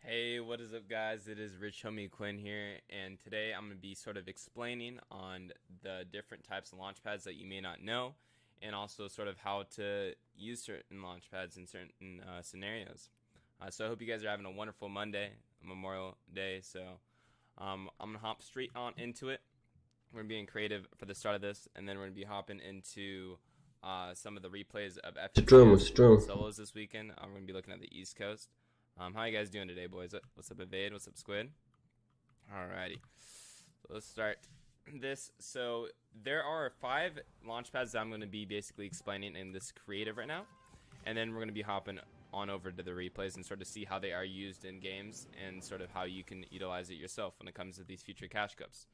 Hey, what is up guys? It is Rich Homie Quinn here, and today I'm going to be sort of explaining on the different types of launch pads that you may not know, and also sort of how to use certain launch pads in certain scenarios. So I hope you guys are having a wonderful Monday, Memorial Day, so I'm going to hop straight on into it. We're going to be being creative for the start of this, and then we're going to be hopping into some of the replays of solos this weekend. I'm going to be looking at the East Coast. How you guys doing today, boys? What's up, Evade? What's up, Squid? Alrighty. So let's start this. So there are 5 launch pads that I'm going to be basically explaining in this creative right now. And then we're going to be hopping on over to the replays and sort of see how they are used in games and sort of how you can utilize it yourself when it comes to these future cash cups.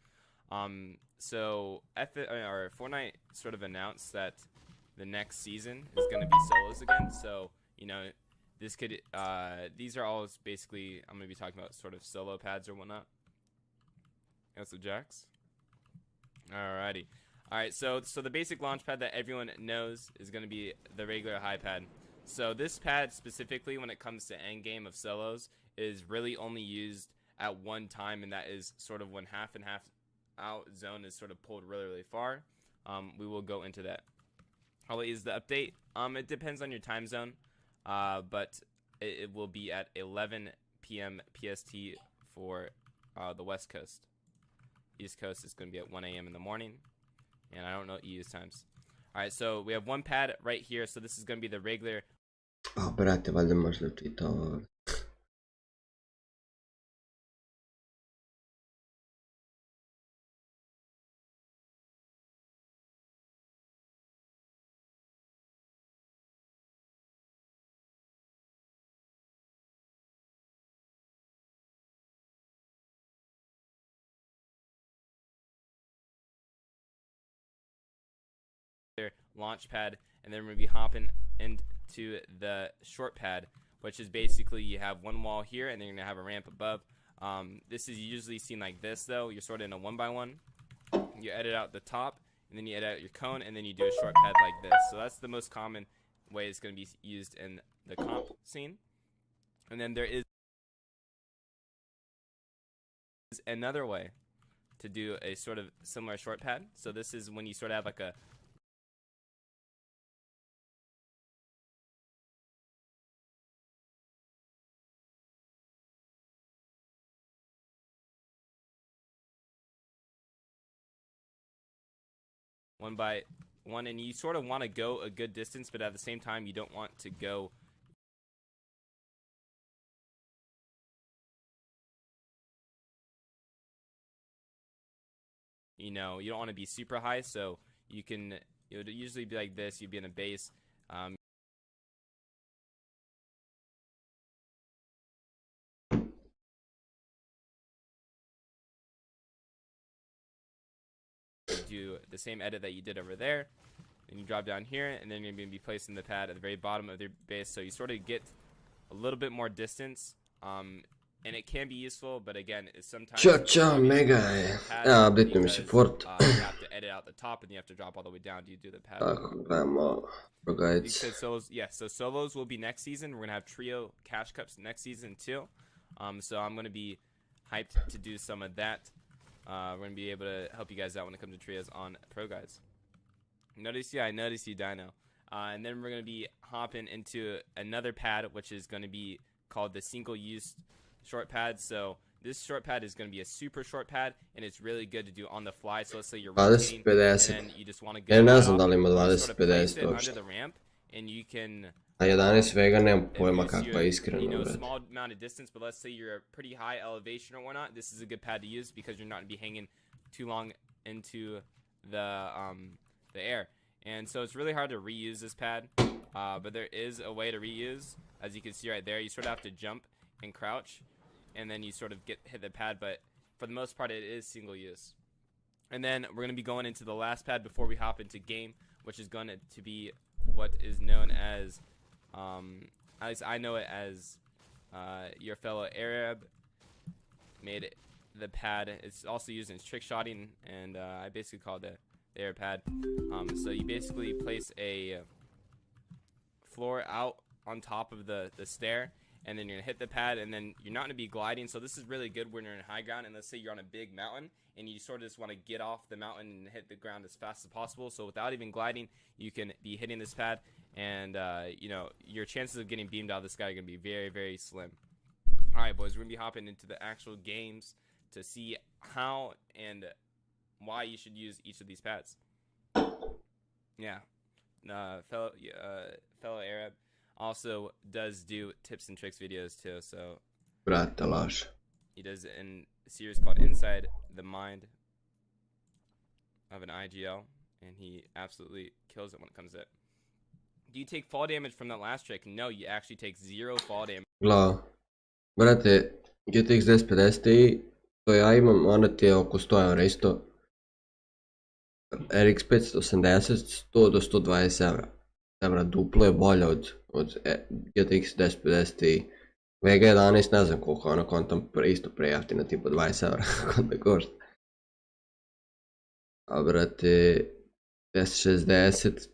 So Fortnite sort of announced that the next season is going to be solos again. So, you know, this could, these are all basically, I'm going to be talking about sort of solo pads or whatnot. What's up, Jax? Alrighty. Alright, so the basic launch pad that everyone knows is going to be the regular high pad. So this pad specifically, when it comes to end game of solos, is really only used at one time, and that is sort of when half and half out zone is sort of pulled really, really far. We will go into that. How late is the update? It depends on your time zone. But it will be at 11 p.m. PST for the West Coast. East Coast is going to be at 1 a.m. in the morning, and I don't know EU's times. Alright, so we have one pad right here, so this is going to be the regular. Oh, brate, valjda možda čitao. Launch pad, and then we're going to be hopping into the short pad, which is basically you have one wall here and then you're going to have a ramp above. This is usually seen like this though. You're sort of in a 1x1. You edit out the top, and then you edit out your cone, and then you do a short pad like this. So that's the most common way it's going to be used in the comp scene. And then there is another way to do a sort of similar short pad. So this is when you sort of have like a one by one, and you sort of want to go a good distance, but at the same time you don't want to go you don't want to be super high, so you can, it would usually be like this. You'd be in a base, do the same edit that you did over there, and you drop down here, and then you're going to be placing the pad at the very bottom of their base, so you sort of get a little bit more distance, and it can be useful, but again, it's sometimes Ciao, mega je. Ja, update mi se Fort. You have to edit out the top, and you have to drop all the way down. Do you do the pad? Tako, gledamo progajice. Solos, yeah, so solos will be next season. We're going to have trio cash cups next season too. So I'm going to be hyped to do some of that. We're going to be able to help you guys out when it comes to trios on Pro Guides. I noticed you, Dino. And then we're going to be hopping into another pad, which is going to be called the single-use short pad. So this short pad is going to be a super short pad, and it's really good to do on the fly. So let's say you're rotating, and you just want to go ne znam da li ima 20-50 under uopšte. the ramp, and you can A 11 vega nemam pojma kakva je iskreno. Small amount of distance, but let's say you're a pretty high elevation or whatnot. This is a good pad to use because you're not going to be hanging too long into the air. And so it's really hard to reuse this pad. but there is a way to reuse. As you can see right there, you sort of have to jump and crouch, and then you sort of hit the pad, but for the most part it is single use. And then we're going to be going into the last pad before we hop into game, which is going to be what is known as, at least I know it as, your fellow Arab made the pad. It's also used in trick shotting, and I basically call it the Arab pad. So you basically place a floor out on top of the stair, and then you're gonna hit the pad, and then you're not gonna be gliding. So this is really good when you're in high ground, and let's say you're on a big mountain and you sort of just want to get off the mountain and hit the ground as fast as possible. So without even gliding, you can be hitting this pad, and you know, your chances of getting beamed out of the sky are gonna be very, very slim. All right, boys, we're gonna be hopping into the actual games to see how and why you should use each of these pads. Yeah, fellow Arab also does do tips and tricks videos too, so he does in a series called Inside the Mind of an IGL, and he absolutely kills it when it comes to it. Do you take fall damage from that last trick? No, you actually take 0 fall damage. Glava. Brate, GTX 1050 to ja imam, ona ti je oko 100 eura isto. RX 580, 100 do 120 eura. Eura, duplo je bolja od GTX 1050 Vega 11, ne znam koliko, ono kontam isto prejeftina, tipo 20 eura konta košta. A brate, 1060,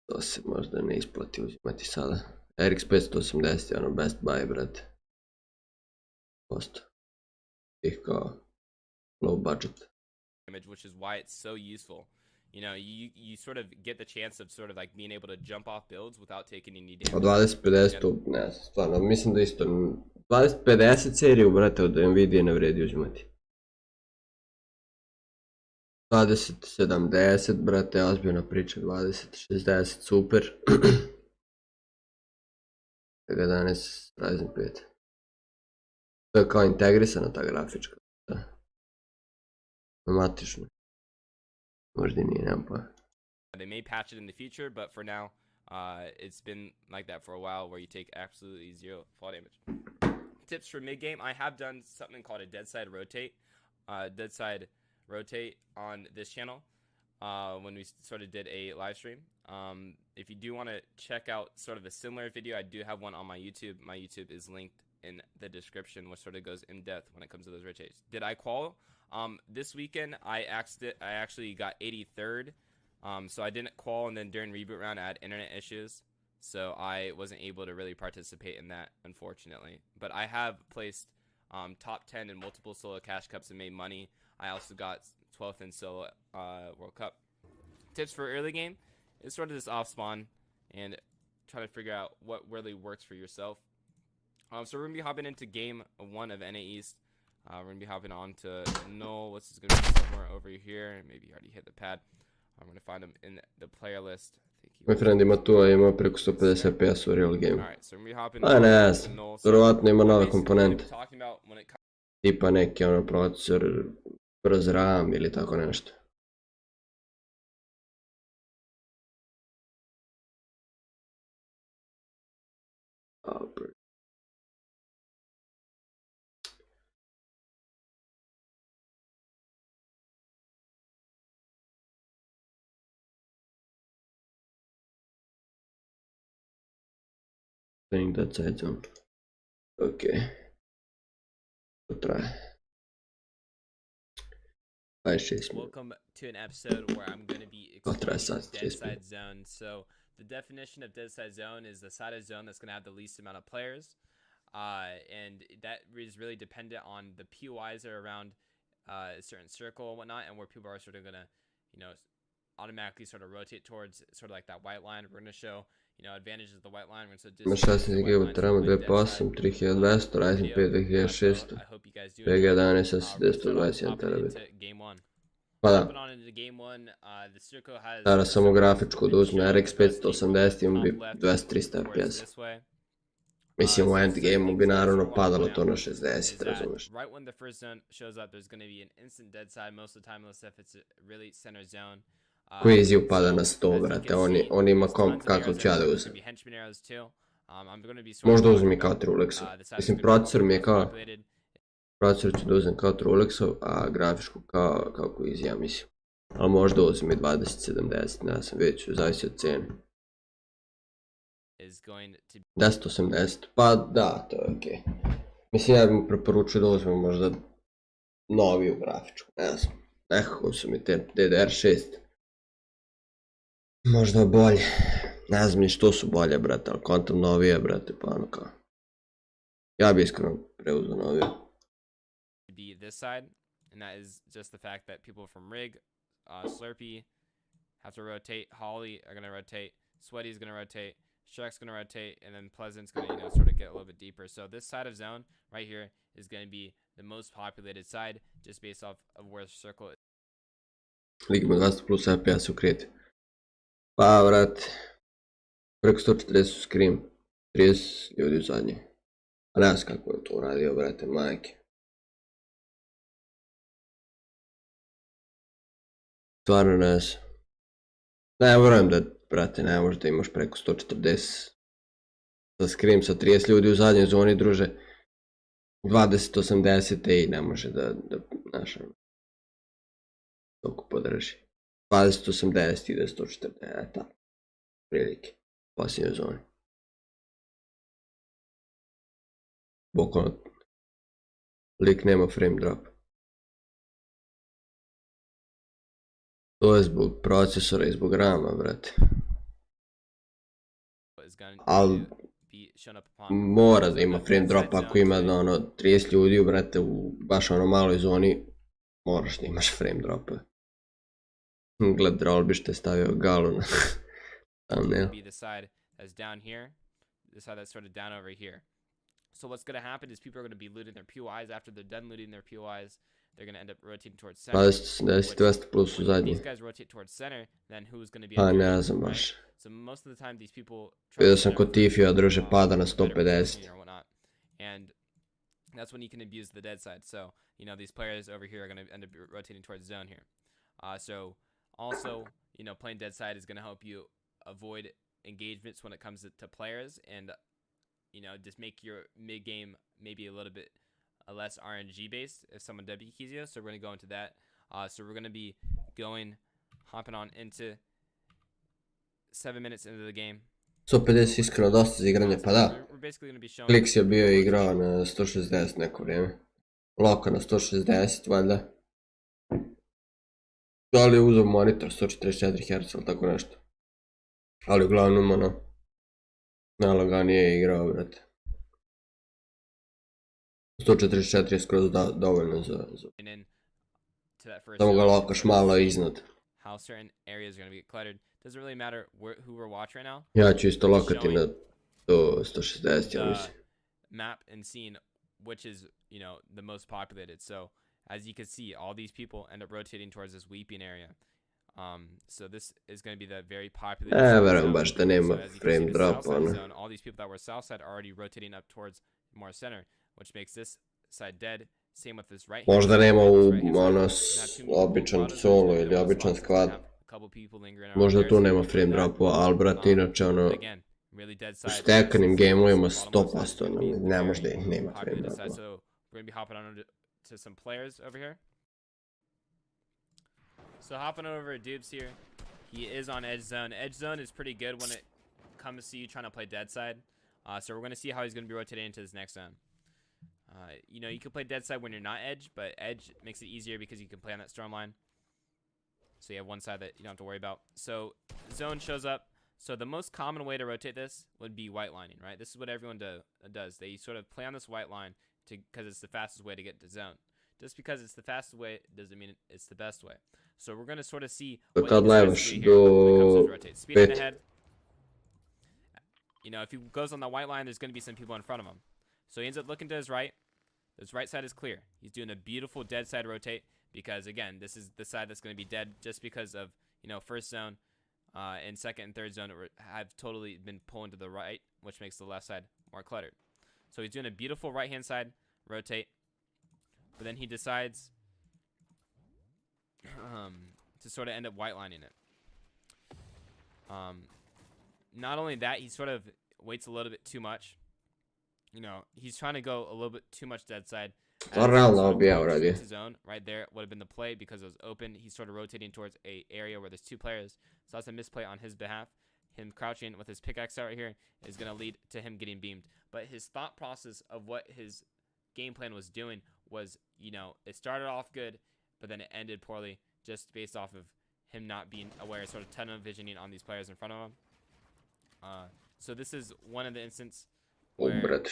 to se možda ne isplati uzimati sada. RX 580 je ono best buy, brate. Posto. Ih kao low budget. Which is why it's so useful. You know, you sort of get the chance of sort of like being able to jump off builds without taking any damage. Od 2050 tu, ne, stvarno, mislim da isto 2050 seriju, brate, od Nvidia ne vredi uzimati. 2070, brate, ozbiljna priča, 2060, super. Vega 11, Ryzen 5. To je kao integrisana ta grafička. Matično. Možda nije, nemam pa. They may patch it in the future, but for now, it's been like that for a while, where you take absolutely 0 fall damage. Tips for mid game: I have done something called a dead side rotate on this channel when we sort of did a live stream. If you do want to check out sort of a similar video, I do have one on my YouTube. My YouTube is linked in the description, which sort of goes in depth when it comes to those rotates. Did I qual? This weekend I actually got 83rd, so I didn't qual, and then during reboot round I had internet issues, so I wasn't able to really participate in that, unfortunately. But I have placed top 10 in multiple solo cash cups and made money. I also got 12th in solo World Cup. Tips for early game is sort of this off spawn and try to figure out what really works for yourself. So we're gonna be hopping into game 1 of NA East. We're going to be hopping on to Null, which is going to be somewhere over here. Maybe he already hit the pad. I'm going to find him in the player list. Moj friend ima tu, a ima preko 150 FPS u real game. Alright, so we're going to be hopping a ne znam, vjerovatno ima nove komponente. Tipa neki ono procesor, brz RAM ili tako nešto. Playing that side zone. Okay. To traje. 26 minut. Welcome to an episode where I'm going to be explaining dead side zone. So the definition of dead side zone is the side of zone that's going to have the least amount of players. And that is really dependent on the POIs that are around a certain circle and whatnot, and where people are sort of going to, you know, automatically sort of rotate towards sort of like that white line. We're going to show, you know, advantages of the white line. Ima 16 GB RAM, 2.8, 3200, Ryzen 5 2600, Vega 11 SSD 121 TB. Pa da. Sada samo grafičku da uzme RX 580 ima bi 200-300 FPS. Mislim u endgameu bi naravno padalo to na 60, razumeš. Right when the first zone shows up, there's going to be an instant dead side most of the time, unless if it's a really center zone. Koji iziju pada na 100, brate, on ima kakav ću ja da uzem. Možda uzem i kao Trulexov. Mislim, procesor mi je kao... Procesor ću da uzem kao Trulexov, a grafičku kao koji iz, ja mislim. Ali možda uzem i 2070, ne znam, vidjet ću, zavisi od cijene. 1080, pa da, to je okej. Mislim, ja bih mu preporučio da uzmem možda noviju grafičku, ne znam. Nekako su mi te DDR6 možda bolje. Ne znam ni što su bolje, brate, ali kontam novije, brate, pa ono kao. Ja bi iskreno preuzeo novije. This side, and that is just the fact that people from Rig, Slurpee have to rotate, Holly are gonna rotate, Sweaty's gonna rotate, Shrek's gonna rotate, and then Pleasant's gonna, you know, sort of get a little bit deeper. So this side of zone right here is gonna be the most populated side, just based off of where the circle is. Ligimo 200 plus FPS u kriti. Pa, vrati. Preko 140 su scream, 30 ljudi u zadnje. A ne znam kako je to uradio, brate, majke. Stvarno ne znam. Ne, vjerujem da, brate, ne možeš da imaš preko 140 za scream sa 30 ljudi u zadnjoj zoni, druže. 2080 i ne može da znaš, toliko podrži. 2080 ide 140, tako. Prilike. Posljednjoj zoni. Bukvalno. Lik nema frame drop. To je zbog procesora i zbog rama, brate. Ali mora da ima frame drop ako ima ono 30 ljudi, brate, u baš ono maloj zoni. Moraš da imaš frame drop. Gled rolbiš te stavio galu na thumbnail. So what's going to happen is people are going to be looting their POIs. After they're done looting their POIs, they're going to end up rotating towards center. 200 plus u zadnji. These guys rotate towards center, then who's going to be... Pa ne znam baš. So most of the time these people... Vidio sam kod Tifija druže pada na 150. And that's when you can abuse the dead side. So, you know, these players over here are going to end up rotating towards zone here. So also, you know, playing dead side is going to help you avoid engagements when it comes to players, and you know, just make your mid game maybe a little bit less RNG based if someone W keys you. So we're gonna go into that. So we're gonna be hopping on into 7 minutes into the game. 150 iskreno dosta za igranje, pa da. Kliks je bio igrao na 160 neko vrijeme. Loca na 160 valjda. Da li je uzeo monitor 144 Hz ili tako nešto. Ali uglavnom ono, najlaganije je igrao, brate. 144 je skroz dovoljno za... Samo ga lokaš malo iznad. Ja ću isto lokati na 160, ja mislim. Map and scene which is, you know, the most populated. So as you can see, all these people end up rotating towards this weeping area. So this is going to be the very popular verujem baš da nema frame drop, ono. All these people that were south side are already rotating up towards more center, which makes this side dead. Same with this right. Možda nema u ono običan solo ili običan squad. Možda tu nema frame dropova, ali brate, inače ono, u stekanim gameovima 100% ne možda nema frame dropova. So we're going to be hopping on to some players over here. So hopping over Dubes here, he is on edge zone. Edge zone is pretty good when it comes to you trying to play dead side. So we're going to see how he's going to be rotating into this next zone. You know, you can play dead side when you're not edge, but edge makes it easier because you can play on that storm line. So you have one side that you don't have to worry about. So zone shows up. So the most common way to rotate this would be white lining, right? This is what everyone does. They sort of play on this white line because it's the fastest way to get to zone. Just because it's the fastest way doesn't mean it's the best way. So we're going to sort of see what he decides to do here when it comes to rotate. Speeding ahead. You know, if he goes on the white line, there's going to be some people in front of him. So he ends up looking to his right. His right side is clear. He's doing a beautiful dead side rotate because, again, this is the side that's going to be dead just because of, you know, first zone and second and third zone have totally been pulling to the right, which makes the left side more cluttered. So he's doing a beautiful right-hand side rotate. But then he decides to sort of end up white lining it. Not only that, he sort of waits a little bit too much. You know, he's trying to go a little bit too much dead side. Zone right there would have been the play because it was open. He's sort of rotating towards a area where there's two players. So that's a misplay on his behalf. Him crouching with his pickaxe out right here is going to lead to him getting beamed. But his thought process of what his game plan was doing was, you know, it started off good, but then it ended poorly just based off of him not being aware, sort of tunnel visioning on these players in front of him. So this is one of the instances where,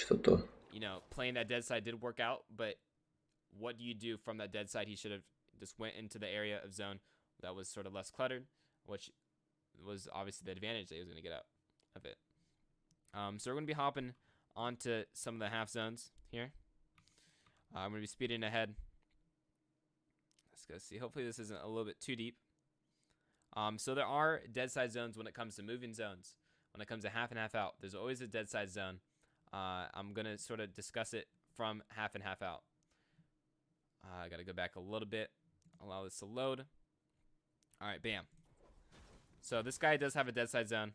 you know, playing that dead side did work out, but what do you do from that dead side? He should have just went into the area of zone that was sort of less cluttered, which was obviously the advantage that he was going to get out of it. So we're going to be hopping onto some of the half zones here. I'm going to be speeding ahead. Let's go see. Hopefully this isn't a little bit too deep. So there are dead side zones when it comes to moving zones. When it comes to half and half out, there's always a dead side zone. I'm going to sort of discuss it from half and half out. I got to go back a little bit. Allow this to load. All right, bam. So this guy does have a dead side zone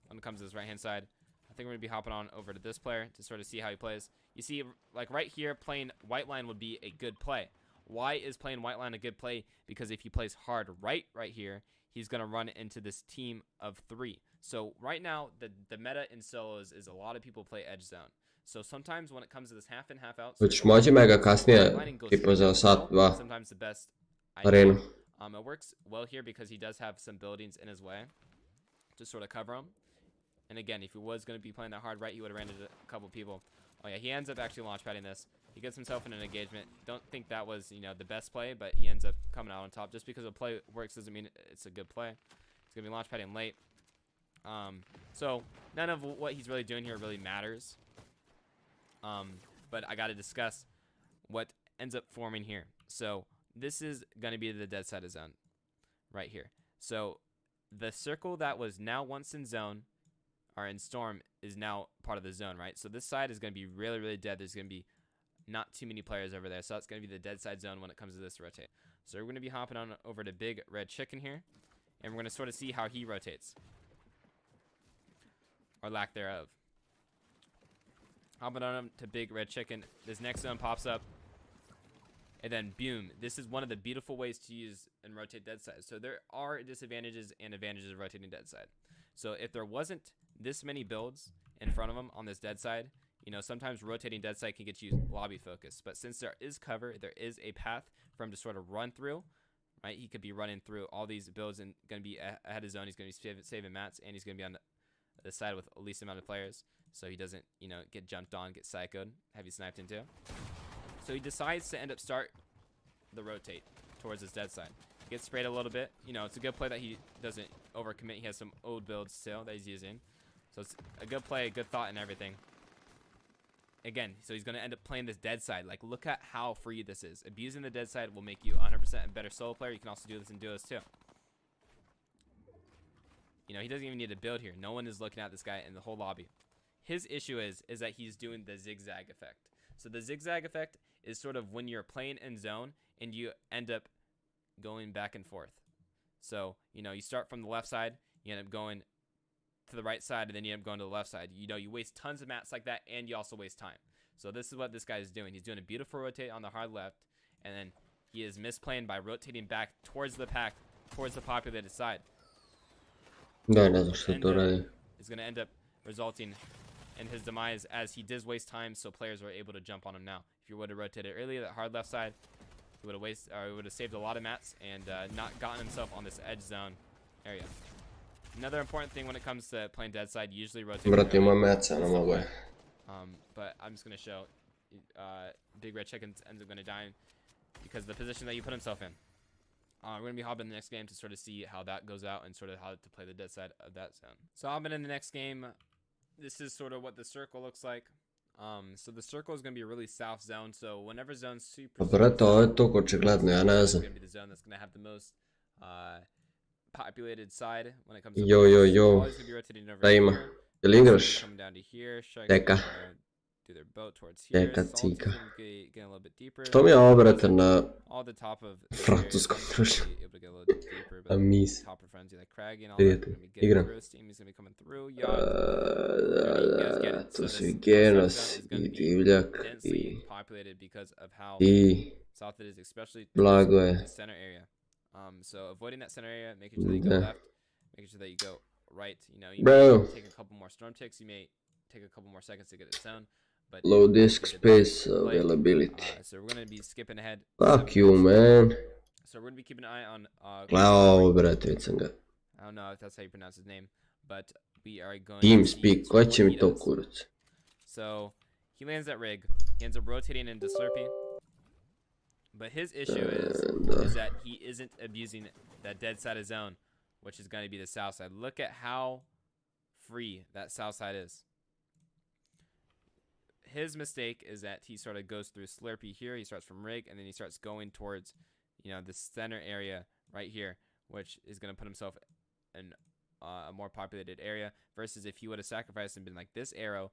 when it comes to this right-hand side. I think we're going to be hopping on over to this player to sort of see how he plays. You see, like right here, playing white line would be a good play. Why is playing white line a good play? Because if he plays hard right here, he's going to run into this team of three. So right now, the meta in solos is a lot of people play edge zone. So sometimes when it comes to this half and half out, sometimes the best arenu. It works well here because he does have some buildings in his way to sort of cover him. And again, if he was going to be playing that hard right, he would have ran into a couple people. Oh yeah, he ends up actually launch padding this. He gets himself in an engagement. Don't think that was, you know, the best play, but he ends up coming out on top. Just because a play works doesn't mean it's a good play. He's going to be launch padding late. So none of what he's really doing here really matters. But I got to discuss what ends up forming here. So this is going to be the dead side of zone right here. So the circle that was now once in zone or in storm is now part of the zone, right? So this side is going to be really, really dead. There's going to be not too many players over there. So that's going to be the dead side zone when it comes to this rotate. So we're going to be hopping on over to Big Red Chicken here. And we're going to sort of see how he rotates. Or lack thereof. Hopping on him to Big Red Chicken. This next zone pops up. And then boom. This is one of the beautiful ways to use and rotate dead side. So there are disadvantages and advantages of rotating dead side. So if there wasn't this many builds in front of him on this dead side, you know, sometimes rotating dead side can get you lobby focused. But since there is cover, there is a path for him to sort of run through, right? He could be running through all these builds and going to be ahead of zone. He's going to be saving mats, and he's going to be on the side with the least amount of players. So he doesn't, you know, get jumped on, get psychoed, have you sniped into. So he decides to end up start the rotate towards his dead side. Gets sprayed a little bit. You know, it's a good play that he doesn't overcommit. He has some old builds still that he's using. So it's a good play, a good thought and everything. Again, so he's going to end up playing this dead side. Like, look at how free this is. Abusing the dead side will make you 100% a better solo player. You can also do this in duos too. You know, he doesn't even need to build here. No one is looking at this guy in the whole lobby. His issue is that he's doing the zigzag effect. So the zigzag effect is sort of when you're playing in zone and you end up going back and forth. So, you know, you start from the left side, you end up going to the right side, and then you end up going to the left side. You know, you waste tons of mats like that, and you also waste time. So this is what this guy is doing. He's doing a beautiful rotate on the hard left, and then he is misplaying by rotating back towards the pack, towards the populated side. Da, ne znam što to radi. Is going to end up resulting in his demise as he does waste time, so players were able to jump on him now. If you would have rotated earlier, that hard left side, he would have saved a lot of mats and not gotten himself on this edge zone area. Another important thing when it comes to playing dead side, usually rotate. Brate, ima meca, ne mogu je. But I'm just going to show Big Red Chicken ends up going to die because of the position that you put himself in. We're going to be hopping in the next game to sort of see how that goes out and sort of how to play the dead side of that zone. So hopping in the next game, this is sort of what the circle looks like. So the circle is going to be a really south zone. So whenever zone's super Brate, ovo je toliko očigledno, ja ne znam. It's going to be the zone that's going to have the most populated side when it comes to Jo, šta ima? Jel igraš? Teka. through their boat towards here. Neka Salt is cika. gonna get a little bit deeper. Što mi je ovo, brate, na All the top of francuskom društvu? able to get a little bit deeper, but A mis. top of frenzy like craggy and all that. Prijatelj, Gonna be getting igram. through. Steam is gonna be coming through. Yacht. Da, to su i Genos, i Divljak, i populated because of how ti, south it is, especially blago the je. center area. So avoiding that center area, making sure that you go Da. left, making sure that you go right. You know, you Bro. may take a couple more storm ticks. You may take a couple more seconds to get it zone. But Low disk you did that space play. availability. So we're gonna be skipping ahead. Fuck you, man. So we're gonna be keeping an eye on. Glavo, brate, već sam ga. I don't know if that's how you pronounce his name, but we are going. TeamSpeak, to see ko će what mi he to does. kurac? So he lands that rig. He ends up rotating into Slurpee. But his issue is that he isn't abusing that dead side of zone, which is going to be the south side. Look at how free that south side is. His mistake is that he sort of goes through Slurpee here. He starts from rig, and then he starts going towards, you know, the center area right here, which is going to put himself in a more populated area. Versus if he would have sacrificed and been like this arrow,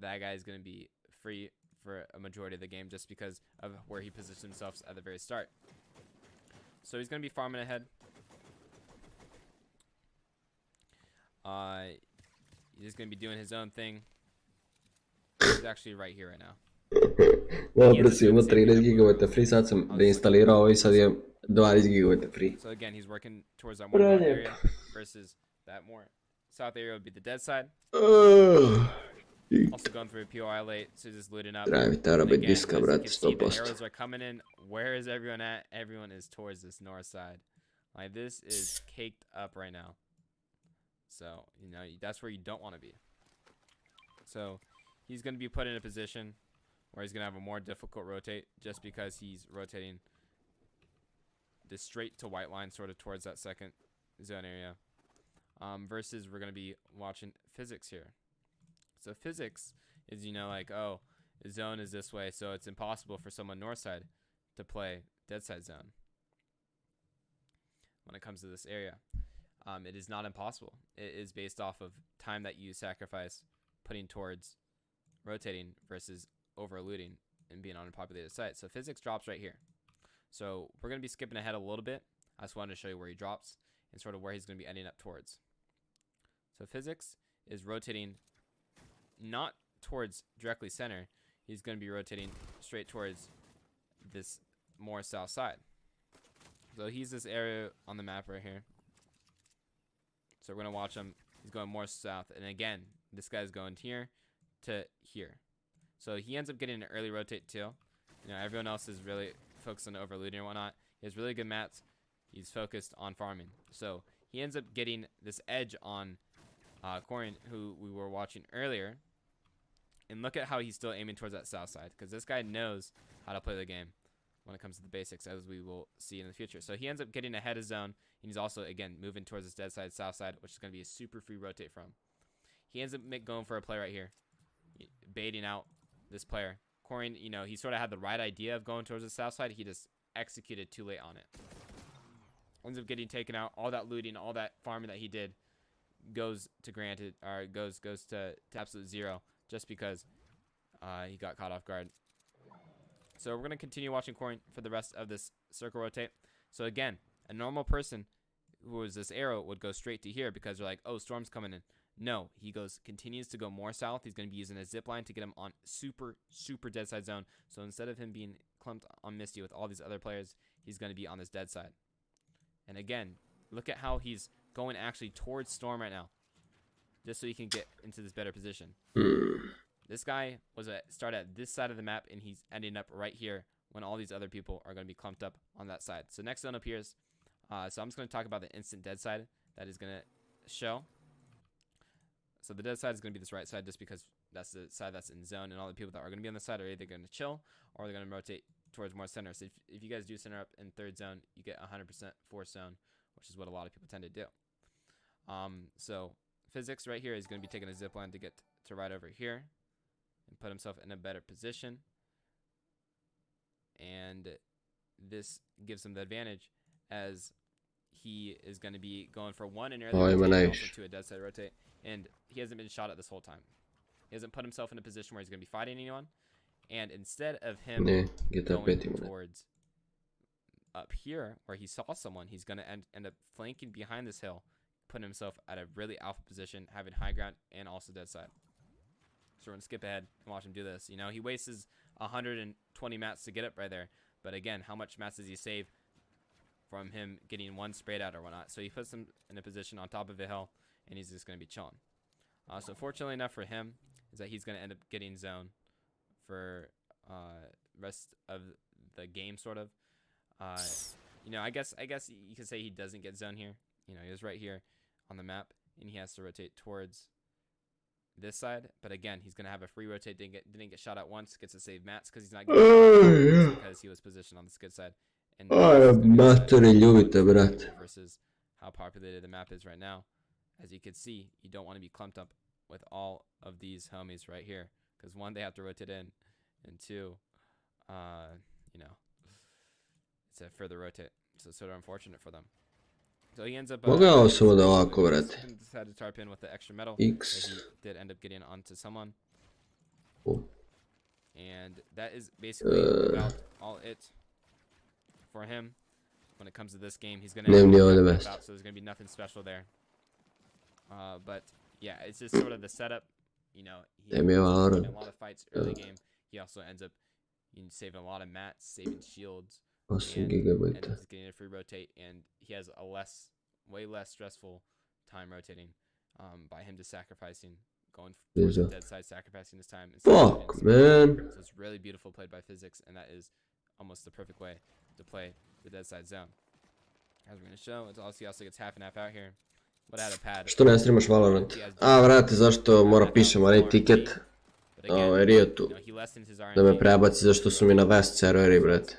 that guy is going to be free for a majority of the game just because of where he positioned himself at the very start. So he's going to be farming ahead. He's just going to be doing his own thing. He's actually right here right now. Dobro si imao 13 GB free, sad sam reinstalirao ovo i sad je 20 GB free. So again, he's working towards that more north area versus that more south area would be the dead side. Also going through a POI late, so just looting up. Treba mi tera biti diska, brate, The 100%. arrows are coming in. Where is everyone at? Everyone is towards this north side. Like, this is caked up right now. So, you know, that's where you don't want to be. So, he's going to be put in a position where he's going to have a more difficult rotate just because he's rotating the straight to white line sort of towards that second zone area. Versus we're going to be watching physics here. So physics is, you know, like, oh, the zone is this way, so it's impossible for someone north side to play dead side zone when it comes to this area. It is not impossible. It is based off of time that you sacrifice putting towards rotating versus over looting and being on a populated site. So physics drops right here. So we're going to be skipping ahead a little bit. I just wanted to show you where he drops and sort of where he's going to be ending up towards. So physics is rotating not towards directly center. He's going to be rotating straight towards this more south side. So he's this area on the map right here. So we're going to watch him. He's going more south. And again, this guy's going here to here. So he ends up getting an early rotate too. You know, everyone else is really focused on overlooting and whatnot. He has really good mats. He's focused on farming. So he ends up getting this edge on Corin, who we were watching earlier. And look at how he's still aiming towards that south side, because this guy knows how to play the game when it comes to the basics, as we will see in the future. So he ends up getting ahead of zone, and he's also, again, moving towards this dead side, south side, which is going to be a super free rotate from. He ends up going for a play right here, baiting out this player. Corin, you know, he sort of had the right idea of going towards the south side. He just executed too late on it. Ends up getting taken out. All that looting, all that farming that he did goes to granted, or goes to absolute zero. Just because he got caught off guard. So we're going to continue watching Corin for the rest of this circle rotate. So again, a normal person who was this arrow would go straight to here because they're like, oh, storm's coming in. No, he continues to go more south. He's going to be using a zip line to get him on super dead side zone. So instead of him being clumped on Misty with all these other players, he's going to be on this dead side. And again, look at how he's going actually towards storm right now, just so he can get into this better position. This guy was start at this side of the map, and he's ending up right here when all these other people are going to be clumped up on that side. So next zone appears. So I'm just going to talk about the instant dead side that is going to show. So the dead side is going to be this right side, just because that's the side that's in zone, and all the people that are going to be on the side are either going to chill or they're going to rotate towards more center. So if you guys do center up in third zone, you get 100% force zone, which is what a lot of people tend to do. So physics right here is going to be taking a zip line to get to right over here and put himself in a better position. And this gives him the advantage, as he is going to be going for one and early rotate, also to a dead side rotate. And he hasn't been shot at this whole time. He hasn't put himself in a position where he's going to be fighting anyone. And instead of him Ne, GTA going 5 ima. towards up here where he saw someone, he's going to end up flanking behind this hill, putting himself at a really alpha position, having high ground and also dead side. So we're going to skip ahead and watch him do this. You know, he wastes 120 mats to get up right there. But again, how much mats does he save from him getting one sprayed out or whatnot? So he puts him in a position on top of a hill, and he's just going to be chilling. So fortunately enough for him is that he's going to end up getting zone for rest of the game, sort of. You know, I guess you could say he doesn't get zone here. You know, he was right here on the map, and he has to rotate towards this side. But again, he's going to have a free rotate. Didn't get shot at once. Gets to save mats because he's not getting shot at because he was positioned on the skid side. And matori ljubite, brate. versus how populated the map is right now. As you can see, you don't want to be clumped up with all of these homies right here, because one, they have to rotate in, and two, you know, it's a further rotate. So it's sort of unfortunate for them. So he ends up Mogao sam da ovako, brate. Decided to tarp in with the extra metal. X. He did end up getting onto someone. Oh. And that is basically about all it for him. When it comes to this game, he's going to out, so there's going to be nothing special there. But yeah, it's just sort of the setup. You know, he in a lot of fights early game. He also ends up saving a lot of mats, saving shields, and ends up getting a free rotate. And he has a way less stressful time rotating by him just sacrificing, going towards the dead side, sacrificing his time. Fuck, man. So it's really beautiful played by physics, and that is almost the perfect way to play the dead side zone. As we're going to show, he also gets half and half out here. But had a pad. Što ne streamaš Valorant? A, vrati, zašto mora pišem onaj tiket Riotu da me prebaci zašto su mi na West serveri, brate.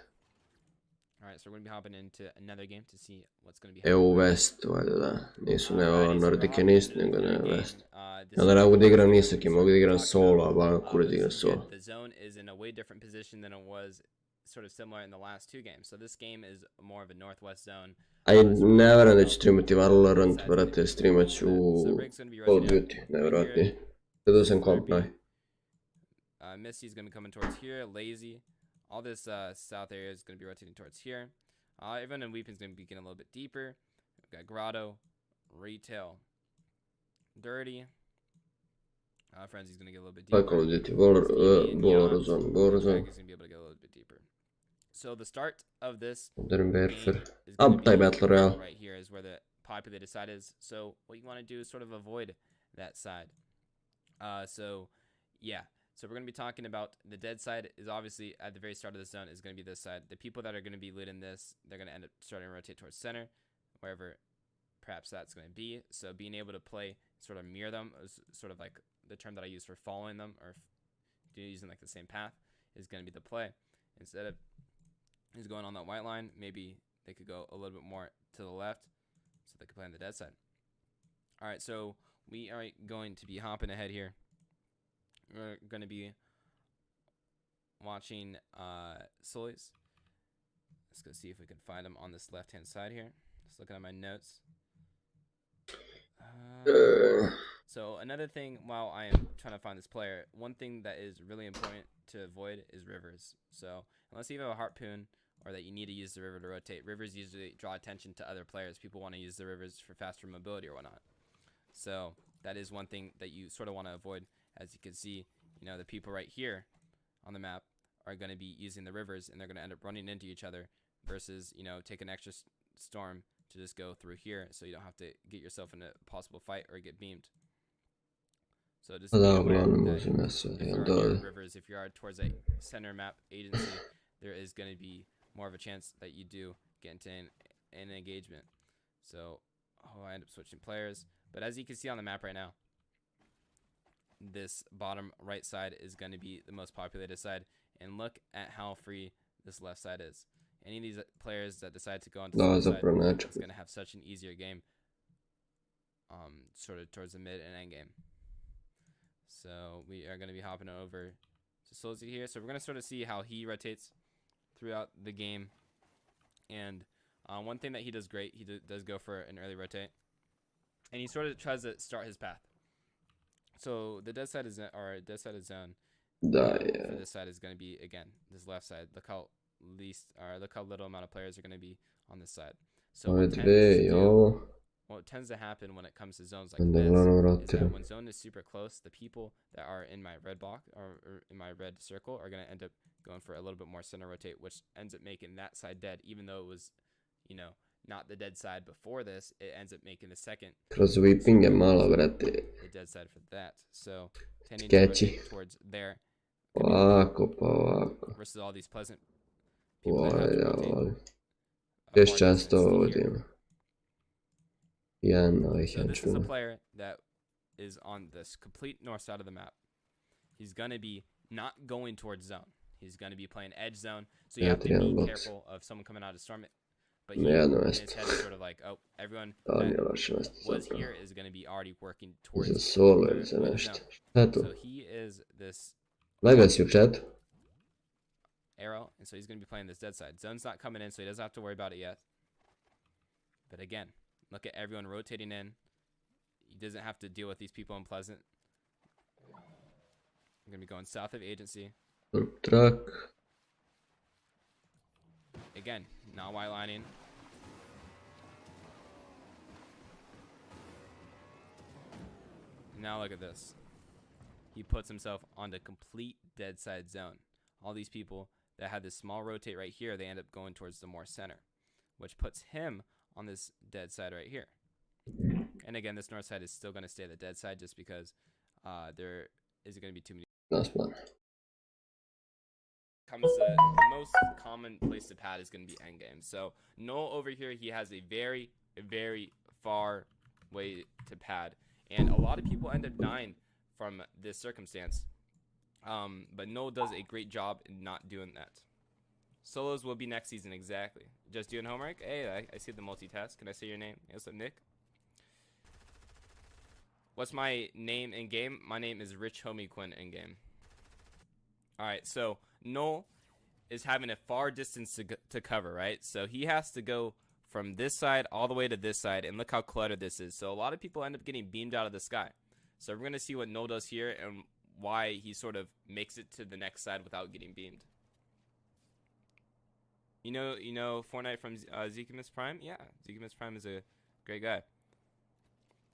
EU West, valjda da. Nisu ne ovo Nordic and East, nego ne West. Ja da ne mogu da igram nisak i mogu da igram solo, a ba kurac da igram solo. The zone is in a way different position than it was sort of similar in the last two games. So this game is more of a northwest zone. A i ne verujem da ću streamati Valorant, brate, streamat ću Call of Duty, nevjerojatnije. Da sam komp naj. Misty's going to be coming towards here, Lazy. All this south area is going to be rotating towards here. Everyone in Weeping's going to be getting a little bit deeper. We've got Grotto, Retail, Dirty. Frenzy's going to get a little bit deeper. Call of Duty, Warzone. He's going to be able to get a little bit deeper. So the start of this game Battle Royale right here is where the populated side is. So what you want to do is sort of avoid that side. So yeah. So we're going to be talking about the dead side is obviously at the very start of the zone is going to be this side. The people that are going to be leading this, they're going to end up starting to rotate towards center, wherever perhaps that's going to be. So being able to play, sort of mirror them, is sort of like the term that I use for following them or using like the same path is going to be the play. Instead of is going on that white line, maybe they could go a little bit more to the left so they could play on the dead side. All right, so we are going to be hopping ahead here. We're going to be watching Solis. Let's go see if we can find him on this left-hand side here. Just looking at my notes. So another thing, while I am trying to find this player, one thing that is really important to avoid is rivers. So unless you have a harpoon or that you need to use the river to rotate, rivers usually draw attention to other players. People want to use the rivers for faster mobility or whatnot. So that is one thing that you sort of want to avoid. As you can see, you know, the people right here on the map are going to be using the rivers, and they're going to end up running into each other versus, you know, take an extra storm to just go through here so you don't have to get yourself in a possible fight or get beamed. So just be aware that rivers, if you are towards a center map agency, there is going to be more of a chance that you do get into an engagement. So I end up switching players. But as you can see on the map right now, this bottom right side is going to be the most populated side. And look at how free this left side is. Any of these players that decide to go onto the left side is going to have such an easier game sort of towards the mid and end game. So we are going to be hopping over to Solzy here. So we're going to sort of see how he rotates throughout the game. And one thing that he does great, he does go for an early rotate. And he sort of tries to start his path. So the dead side is zone. Da, For je. this side is going to be, again, this left side. Look how little amount of players are going to be on this side. So Ove dve i ovo. what tends to happen when it comes to zones like Onda this uglavnom is that rotiram. when zone is super close, the people that are in my red block or in my red circle are going to end up going for a little bit more center rotate, which ends up making that side dead, even though it was, you know, not the dead side before this. It ends up making the second. Kroz whipping je malo, brate. The dead side for that. So tending Sketchy. to rotate towards there. Ovako, pa ovako. Versus all these pleasant people that have to Ja rotate volim. a Još far često distance to here. vodim. Jedan ovih So this is a henchmana. player that is on this complete north side of the map. He's going to be not going towards zone. He's going to be playing edge zone. So you Ja, have to trijedan be box. careful of someone coming out to storm it. But he, Ne jedno in his mjesto. head is sort of like, oh, everyone Da, nije that loše mjesto was zapravo. here is going to be already working towards Za solo the ili za zone. nešto. Šta je to? So he is this Lega si u chatu? arrow, and so he's going to be playing this dead side. Zone's not coming in, so he doesn't have to worry about it yet. But again, look at everyone rotating in. He doesn't have to deal with these people in Pleasant. I'm going to be going south of Agency. Truck. Again, not white lining. Now look at this. He puts himself on the complete dead side zone. All these people that had this small rotate right here, they end up going towards the more center, which puts him on this dead side right here. And again, this north side is still going to stay the dead side just because there isn't going to be too many. Nas plan. Comes to the most common place to pad is going to be endgame. So Noel over here, he has a very, very far way to pad. And a lot of people end up dying from this circumstance. But Noel does a great job in not doing that. Solos will be next season, exactly. Just doing homework? Hey, I see the multitask. Can I say your name? Hey, what's up, Nick? What's my name in game? My name is Rich Homie Quinn in game. Alright, so Noel is having a far distance to cover, right? So he has to go from this side all the way to this side, and look how cluttered this is. So a lot of people end up getting beamed out of the sky. So we're going to see what Noel does here and why he sort of makes it to the next side without getting beamed. You know FORTNITE from Zekimus Prime? Yeah, Zekimus Prime is a great guy.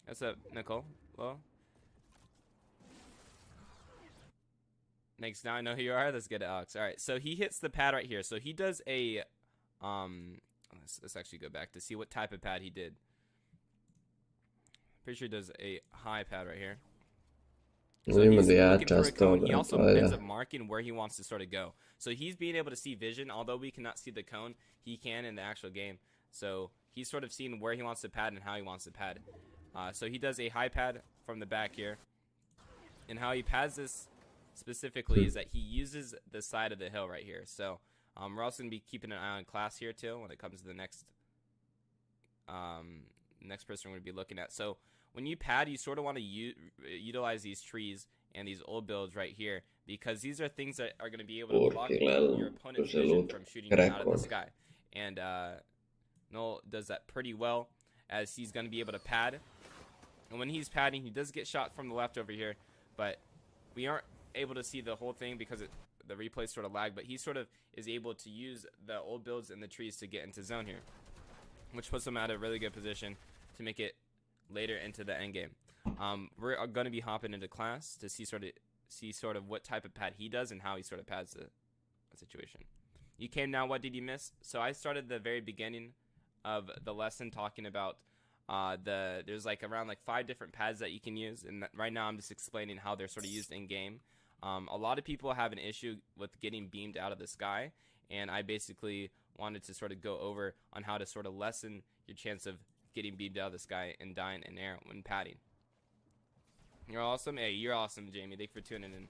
What's up, Nicole? Well, thanks. Now I know who you are. Let's get it, Alex. All right, so he hits the pad right here. So he does a let's actually go back to see what type of pad he did. Pretty sure he does a high pad right here. So he's looking for a cone. He also ends up marking where he wants to sort of go. So he's being able to see vision. Although we cannot see the cone, he can in the actual game. So he's sort of seeing where he wants to pad and how he wants to pad. So he does a high pad from the back here. And how he pads this specifically is that he uses the side of the hill right here. So we're also going to be keeping an eye on class here too when it comes to the next person we're going to be looking at. So when you pad, you sort of want to utilize these trees and these old builds right here, because these are things that are going to be able to block your opponent's vision from shooting you out of the sky. And Noel does that pretty well, as he's going to be able to pad. And when he's padding, he does get shot from the left over here, but we aren't able to see the whole thing because the replay sort of lag. But he sort of is able to use the old builds and the trees to get into zone here, which puts him at a really good position to make it later into the end game. We're going to be hopping into class to see sort of what type of pad he does and how he sort of pads the situation. You came now. What did you miss? So I started the very beginning of the lesson talking about there's like around like 5 different pads that you can use, and right now I'm just explaining how they're sort of used in game. A lot of people have an issue with getting beamed out of the sky, and I basically wanted to sort of go over on how to sort of lessen your chance of getting beamed out of the sky and dying in air when padding. You're awesome. Hey, you're awesome, Jamie. Thanks for tuning in.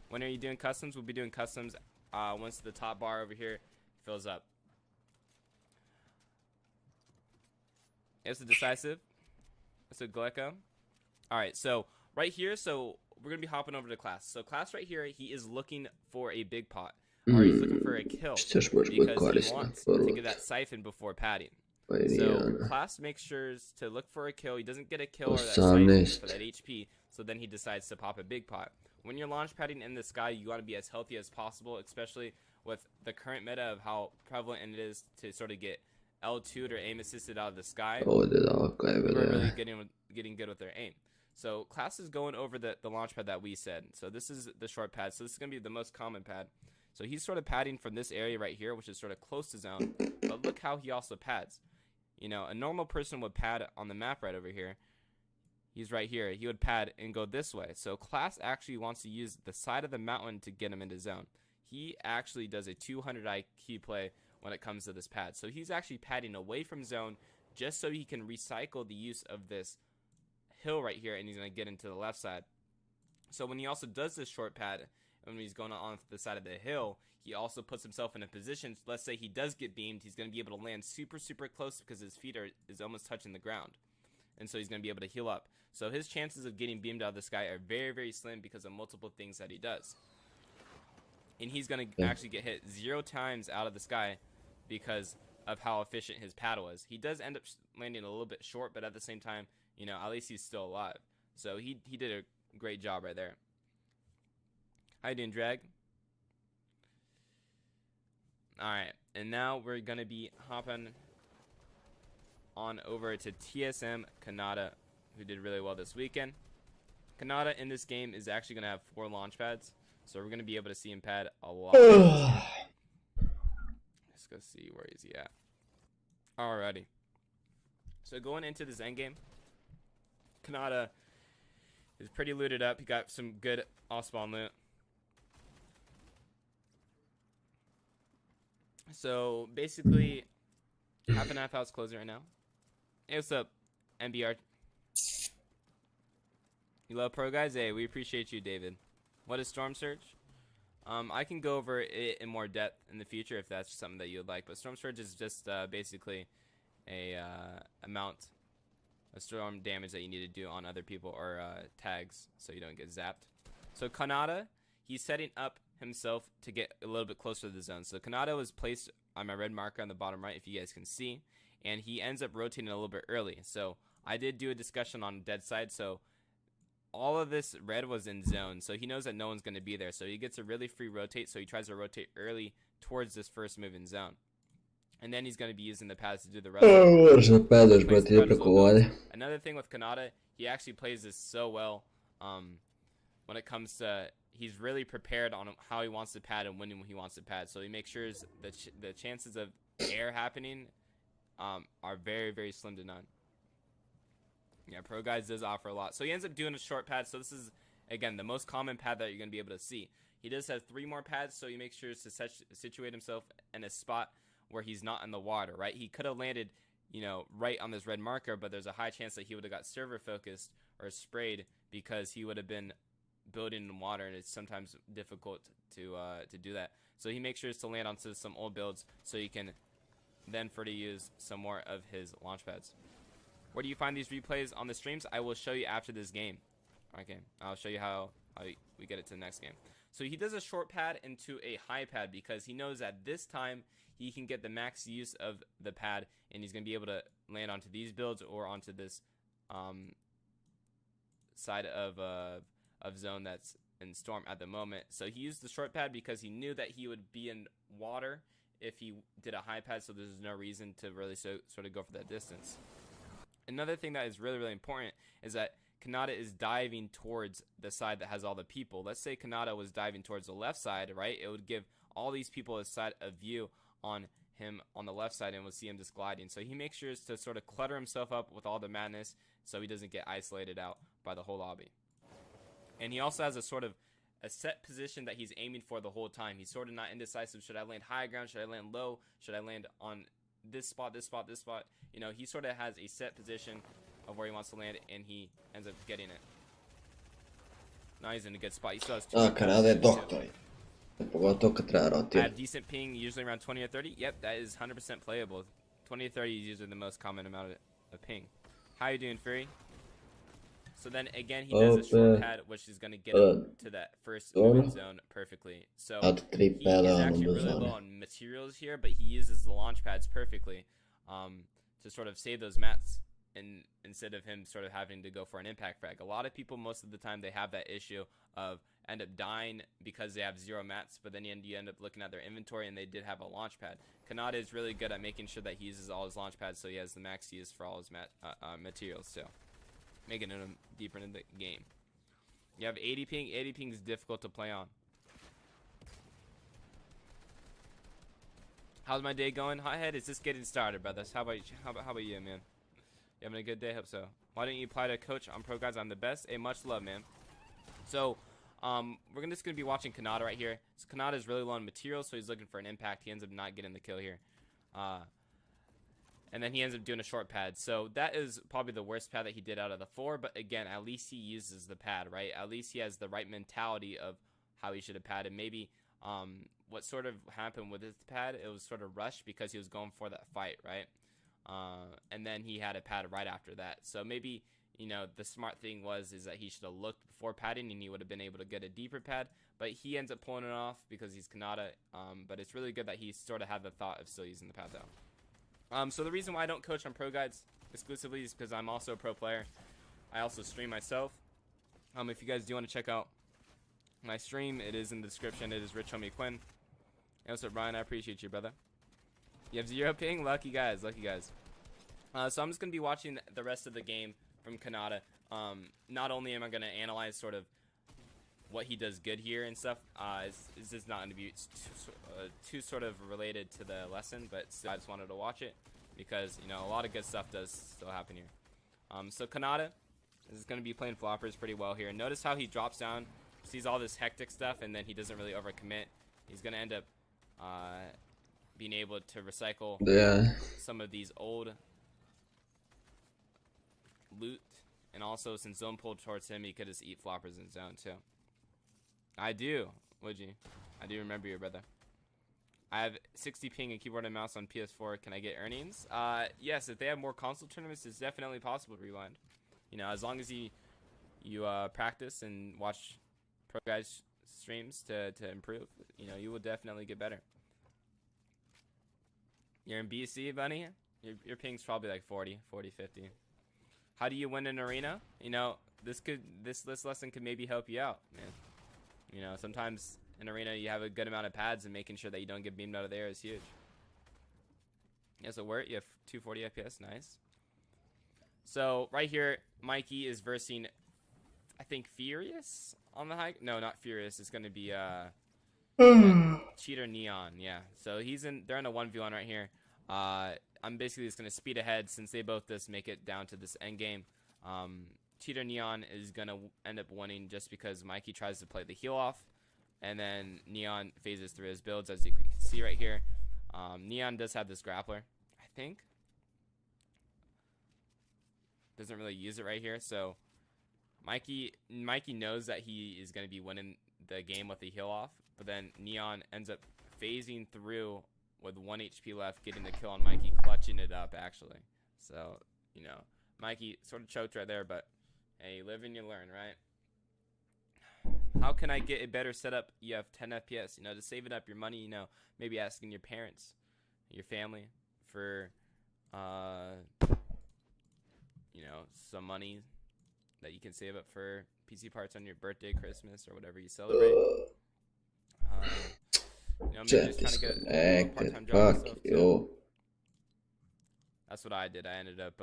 When are you doing customs? We'll be doing customs once the top bar over here fills up. It's a decisive. It's a Glecko. Alright, so right here, so we're going to be hopping over to class. So class right here, he is looking for a big pot. Or he's looking for a kill. Because he wants to get that siphon before padding. So class makes sure to look for a kill. He doesn't get a kill or that siphon for that HP. So then he decides to pop a big pot. When you're launch padding in the sky, you want to be as healthy as possible, especially with the current meta of how prevalent it is to sort of get L2'd or aim assisted out of the sky. We're really getting good with their aim. So class is going over the launch pad that we said. So this is the short pad. So this is going to be the most common pad. So he's sort of padding from this area right here, which is sort of close to zone. But look how he also pads. You know, a normal person would pad on the map right over here. He's right here. He would pad and go this way. So class actually wants to use the side of the mountain to get him into zone. He actually does a 200 IQ play when it comes to this pad. So he's actually padding away from zone just so he can recycle the use of this hill right here, and he's going to get into the left side. So when he also does this short pad, and when he's going on the side of the hill, he also puts himself in a position, let's say he does get beamed, he's going to be able to land super, super close because his feet is almost touching the ground. And so he's going to be able to heal up. So his chances of getting beamed out of the sky are very, very slim because of multiple things that he does. And he's going to actually get hit 0 times out of the sky because of how efficient his pad was. He does end up landing a little bit short, but at the same time, you know, at least he's still alive. So he did a great job right there. How you doing, Drag? Alright, and now we're going to be hopping on over to TSM Kanada, who did really well this weekend. Kanada in this game is actually going to have 4 launch pads, so we're going to be able to see him pad a lot. Let's go see where is he at. Alrighty. So going into this endgame, Kanada is pretty looted up. He got some good off-spawn loot. So basically, half and half house closing right now. Hey, what's up, MBR? You love pro guys? Hey, we appreciate you, David. What is Storm Surge? I can go over it in more depth in the future if that's something that you would like. But Storm Surge is just basically a amount of storm damage that you need to do on other people or tags so you don't get zapped. So Kanada, he's setting up himself to get a little bit closer to the zone. So Kanada was placed on my red marker on the bottom right, if you guys can see, and he ends up rotating a little bit early. So I did do a discussion on dead side. So all of this red was in zone, so he knows that no one's going to be there. So he gets a really free rotate, so he tries to rotate early towards this first move in zone. And then he's going to be using the pads to do the rest. Another thing with Kanada, he actually plays this so well when it comes to, he's really prepared on how he wants to pad and when he wants to pad. So he makes sure that the chances of air happening are very, very slim to none. Yeah, Pro Guys does offer a lot. So he ends up doing a short pad. So this is, again, the most common pad that you're going to be able to see. He does have 3 more pads, so he makes sure to situate himself in a spot where he's not in the water, right? He could have landed, you know, right on this red marker, but there's a high chance that he would have got server focused or sprayed because he would have been building in water, and it's sometimes difficult to do that. So he makes sure to land onto some old builds so he can then further use some more of his launch pads. Where do you find these replays on the streams? I will show you after this game. Okay, I'll show you how we get it to the next game. So he does a short pad into a high pad because he knows that this time he can get the max use of the pad, and he's going to be able to land onto these builds or onto this side of zone that's in storm at the moment. So he used the short pad because he knew that he would be in water if he did a high pad, so there's no reason to really sort of go for that distance. Another thing that is really, really important is that Kanada is diving towards the side that has all the people. Let's say Kanada was diving towards the left side, right? It would give all these people a side of view on him on the left side, and we'll see him just gliding. So he makes sure to sort of clutter himself up with all the madness so he doesn't get isolated out by the whole lobby. And he also has a sort of a set position that he's aiming for the whole time. He's sort of not indecisive. Should I land high ground? Should I land low? Should I land on this spot, this spot, this spot? You know, he sort of has a set position of where he wants to land, and he ends up getting it. Now he's in a good spot. He still has 2. Kanada je doktor. Pogotovo kad treba rotirati. At decent ping, usually around 20 or 30. Yep, that is 100% playable. 20 or 30 is usually the most common amount of ping. How you doing, Fury? So then again, he does a short pad, which is going to get him to that first moving zone perfectly. So he is actually really low on materials here, but he uses the launch pads perfectly to sort of save those mats and instead of him sort of having to go for an impact frag. A lot of people, most of the time, they have that issue of end up dying because they have 0 mats, but then you end up looking at their inventory and they did have a launch pad. Kanata is really good at making sure that he uses all his launch pads, so he has the max use for all his materials, so making him deeper into the game. You have 80 ping. 80 ping is difficult to play on. How's my day going? Hothead, is just getting started, brothers. How about you, man? You having a good day? Hope so. Why don't you apply to coach on Pro Guys? I'm the best. Hey, much love, man. So, we're just gonna be watching Kanata right here. So Kanata is really low on materials, so he's looking for an impact. He ends up not getting the kill here, and then he ends up doing a short pad. So that is probably the worst pad that he did out of the 4. But again, at least he uses the pad, right? At least he has the right mentality of how he should have padded. Maybe what sort of happened with his pad, it was sort of rushed because he was going for that fight, right? And then he had a pad right after that. So maybe, you know, the smart thing is that he should have looked before padding and he would have been able to get a deeper pad. But he ends up pulling it off because he's Kanata. But it's really good that he sort of had the thought of still using the pad though. So the reason why I don't coach on Pro Guides exclusively is because I'm also a pro player. I also stream myself. If you guys do want to check out my stream, it is in the description. It is Rich Homie Quinn. Hey, what's up, Brian? I appreciate you, brother. You have 0 ping? Lucky guys, lucky guys. So I'm just going to be watching the rest of the game from Kanata. Not only am I going to analyze sort of what he does good here and stuff, it's just not going to be too sort of related to the lesson, but still, I just wanted to watch it because, you know, a lot of good stuff does still happen here. So Kanata is going to be playing floppers pretty well here. Notice how he drops down, sees all this hectic stuff, and then he doesn't really overcommit. He's going to end up being able to recycle some of these old loot, and also since zone pulled towards him, he could just eat floppers in zone too. I do, would you? I do remember you, brother. I have 60 ping and keyboard and mouse on PS4. Can I get earnings? Yes, if they have more console tournaments, it's definitely possible to rewind. You know, as long as you practice and watch Pro Guys streams to improve, you know, you will definitely get better. You're in BC, Bunny? Your ping's probably like 40, 50. How do you win an arena? You know, this lesson could maybe help you out, man. You know, sometimes in arena you have a good amount of pads, and making sure that you don't get beamed out of the air is huge. Yeah, so where you have 240 FPS, nice. So right here, Mikey is versing, I think, Furious on the high. No, not Furious. It's gonna be Cheater Neon. Yeah. So they're in a 1v1 right here. I'm basically just gonna speed ahead since they both just make it down to this end game. Cheater Neon is gonna end up winning just because Mikey tries to play the heal off, and then Neon phases through his builds, as you can see right here. Neon does have this grappler, I think. Doesn't really use it right here, so Mikey knows that he is gonna be winning the game with the heal off, but then Neon ends up phasing through with 1 HP left, getting the kill on Mikey, clutching it up actually. So, you know, Mikey sort of choked right there, but hey, you live and you learn, right? How can I get a better setup? You have 10 FPS, you know, just saving up your money, you know, maybe asking your parents, your family for, you know, some money that you can save up for PC parts on your birthday, Christmas, or whatever you celebrate. You know, maybe just trying to get a part-time job myself too. That's what I did. I ended up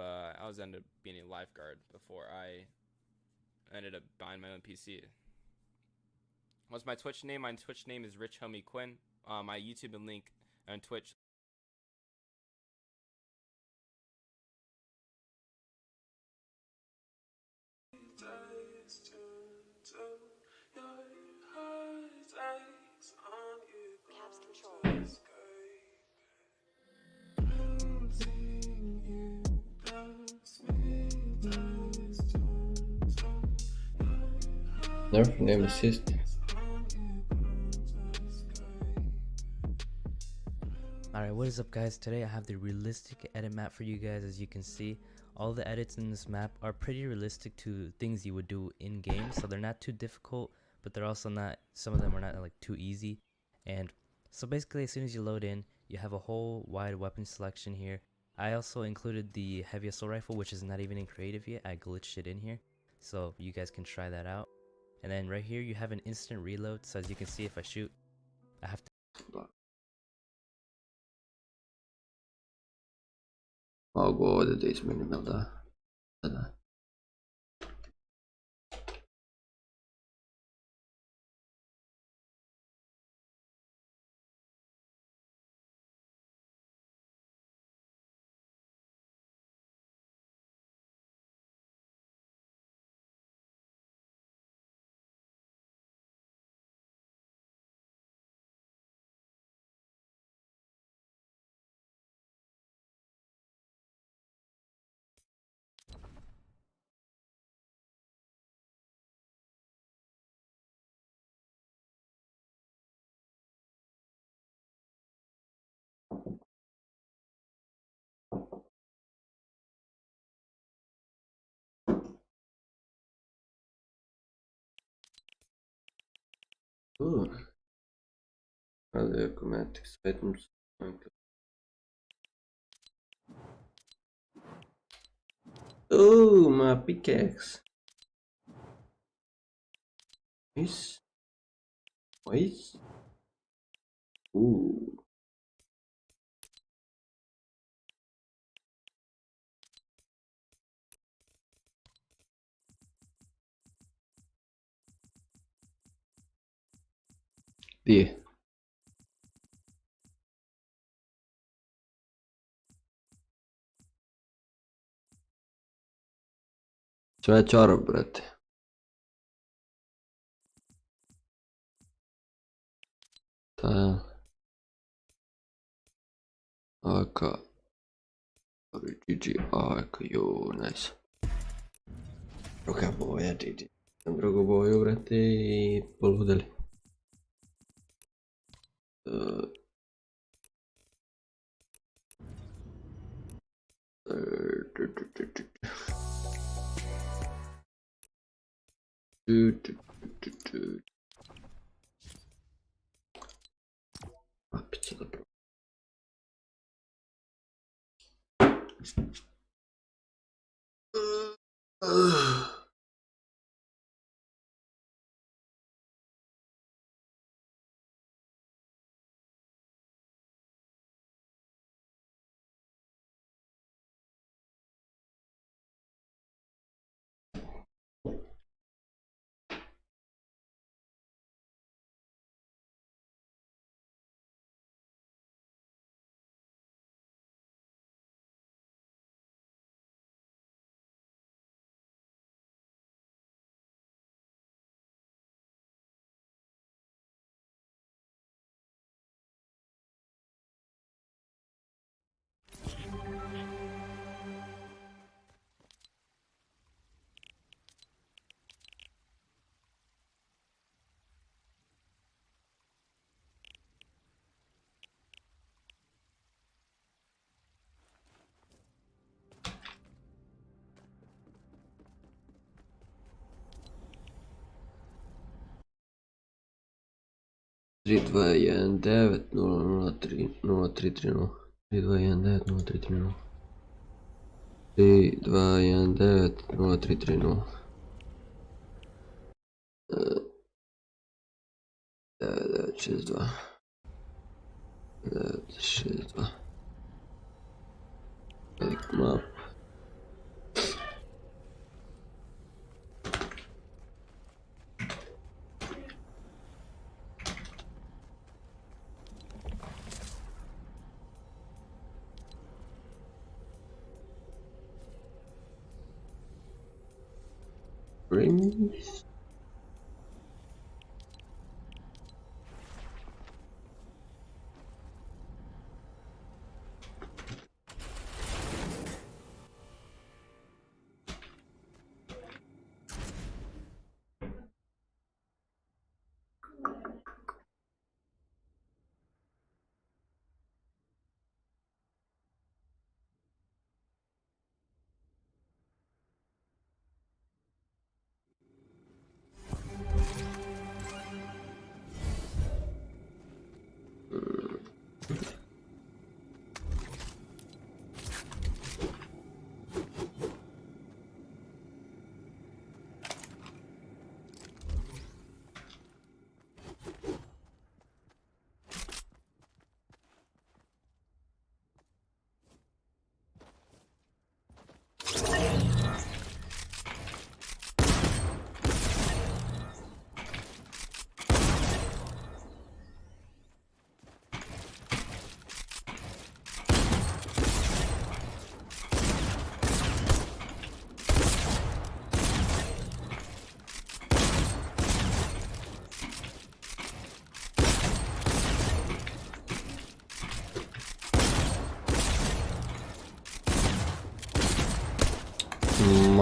being a lifeguard before I ended up buying my own PC. What's my Twitch name? My Twitch name is Rich Homie Quinn. My YouTube and link on Twitch. Nerf name assist. Alright, what is up guys? Today I have the realistic edit map for you guys. As you can see, all the edits in this map are pretty realistic to things you would do in game, so they're not too difficult, but they're also not, some of them are not like too easy. And so basically, as soon as you load in, you have a whole wide weapon selection here. I also included the heavy assault rifle, which is not even in creative yet. I glitched it in here, so you guys can try that out. And then right here you have an instant reload, so as you can see, if I shoot, I have to... Mogu ovdje da izmenim, jel da? Da. Other chromatic items. Oh, my pickaxe. Nice. Nice. Ooh. Di. Sve čarop, brate. Ta. Aka. GG. Aka, jo, nice. Druga boja, GG. Drugu boju, brate, i poludeli. Opet dobro. Tri, dva, jedan, devet, nula, nula, tri, nula, tri, tri, nula. 3, 2, 1, 9, 0, 3, 3, 0. 3, 2, 1, 9, 0, 3, 3, 0. 9, 6, 2. 9, 6, 2. Vuk Mob. Rings.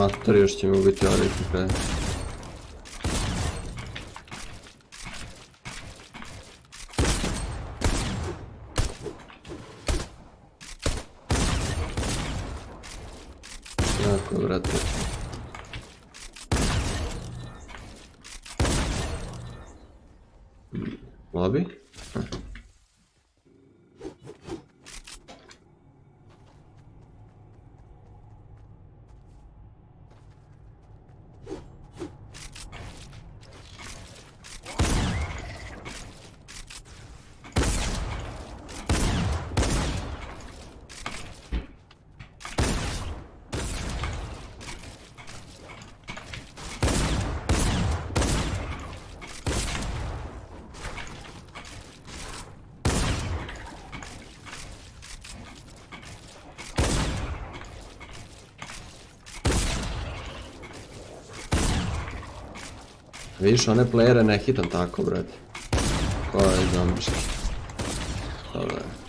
mator, još će mi ubiti oriti pre. Tako, brate. Lobby? Vidiš, one playere ne hitam tako, brate. Ko je zombiški. Dobro je.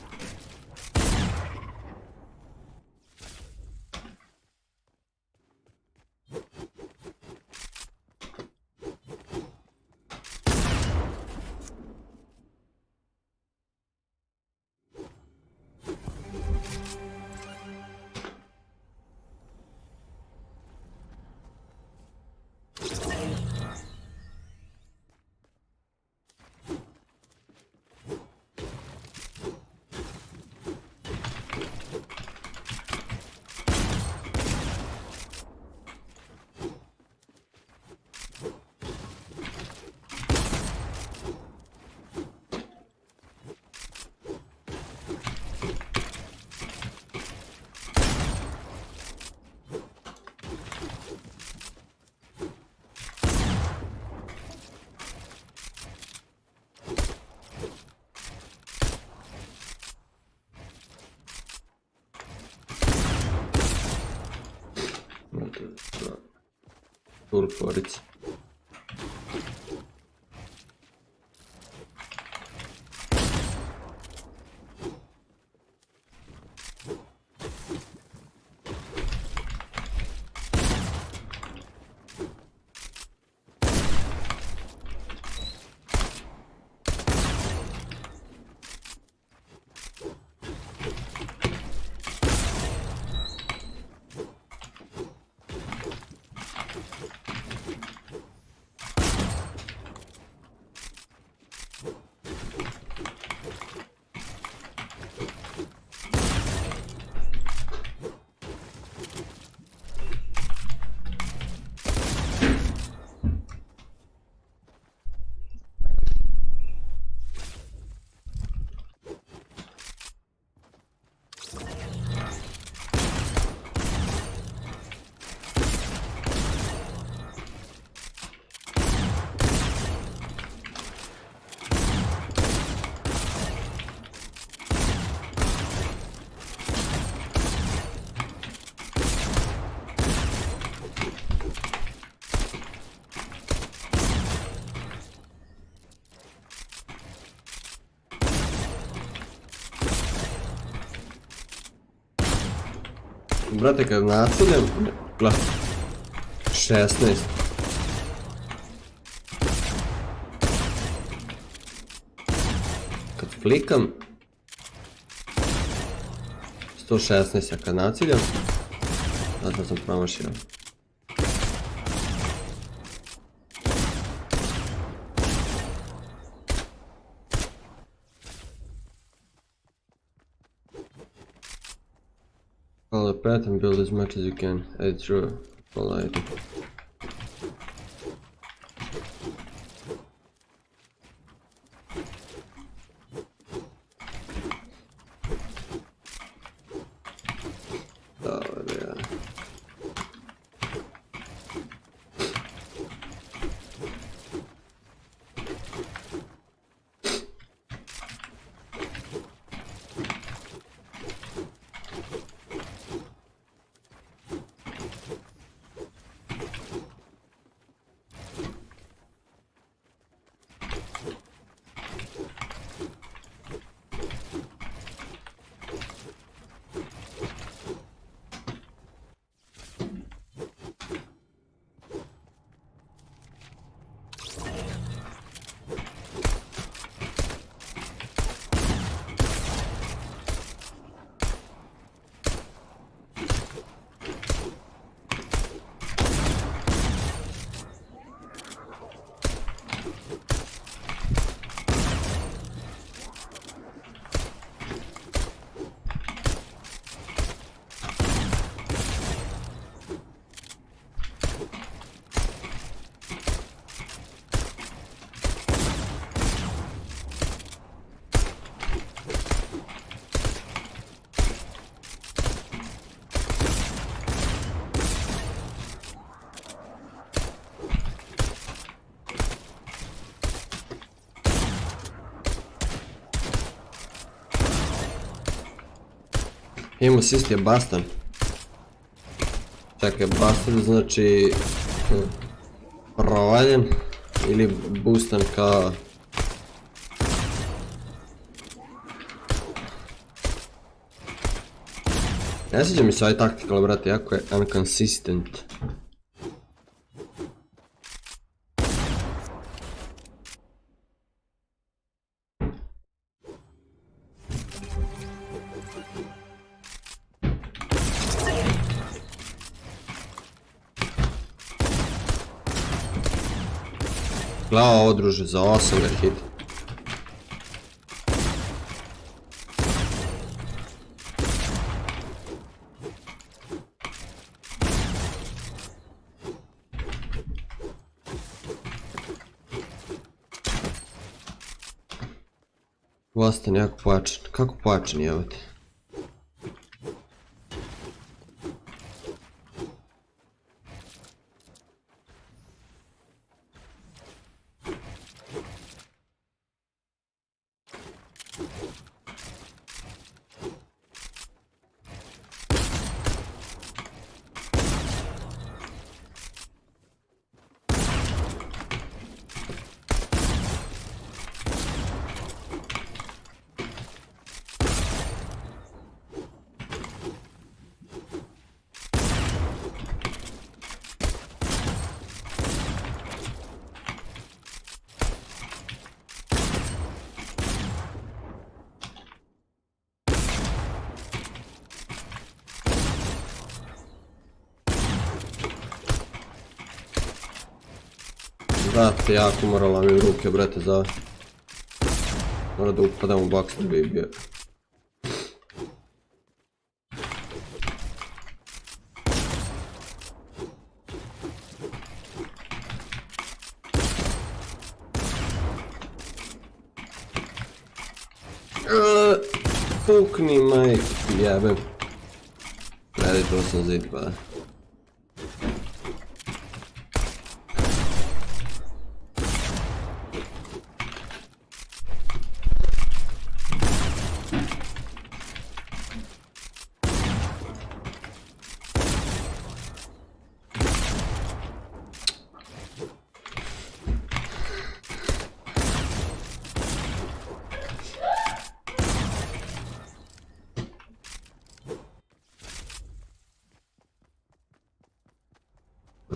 Turkorica. Brate, kad naciljam, gledaj, 16. Kad flikam, 116, a kad naciljam, zato sam promašio. Follow the path and build as much as you can. Edit through all item. Aim assist je bastan. Čekaj, bastan znači provaljen ili boostan kao... Ne sviđa mi se ovaj taktikal, brate, jako je inconsistent. Glava ovo druže, za 8 ga hit. Vlastan jako pojačan. Kako pojačan je ovo ti? Brate, jako morala mi u ruke, brate, za... Mora da upadam u box da bi bio. Pukni majke, jebem. Gledaj, to sam zid, pa.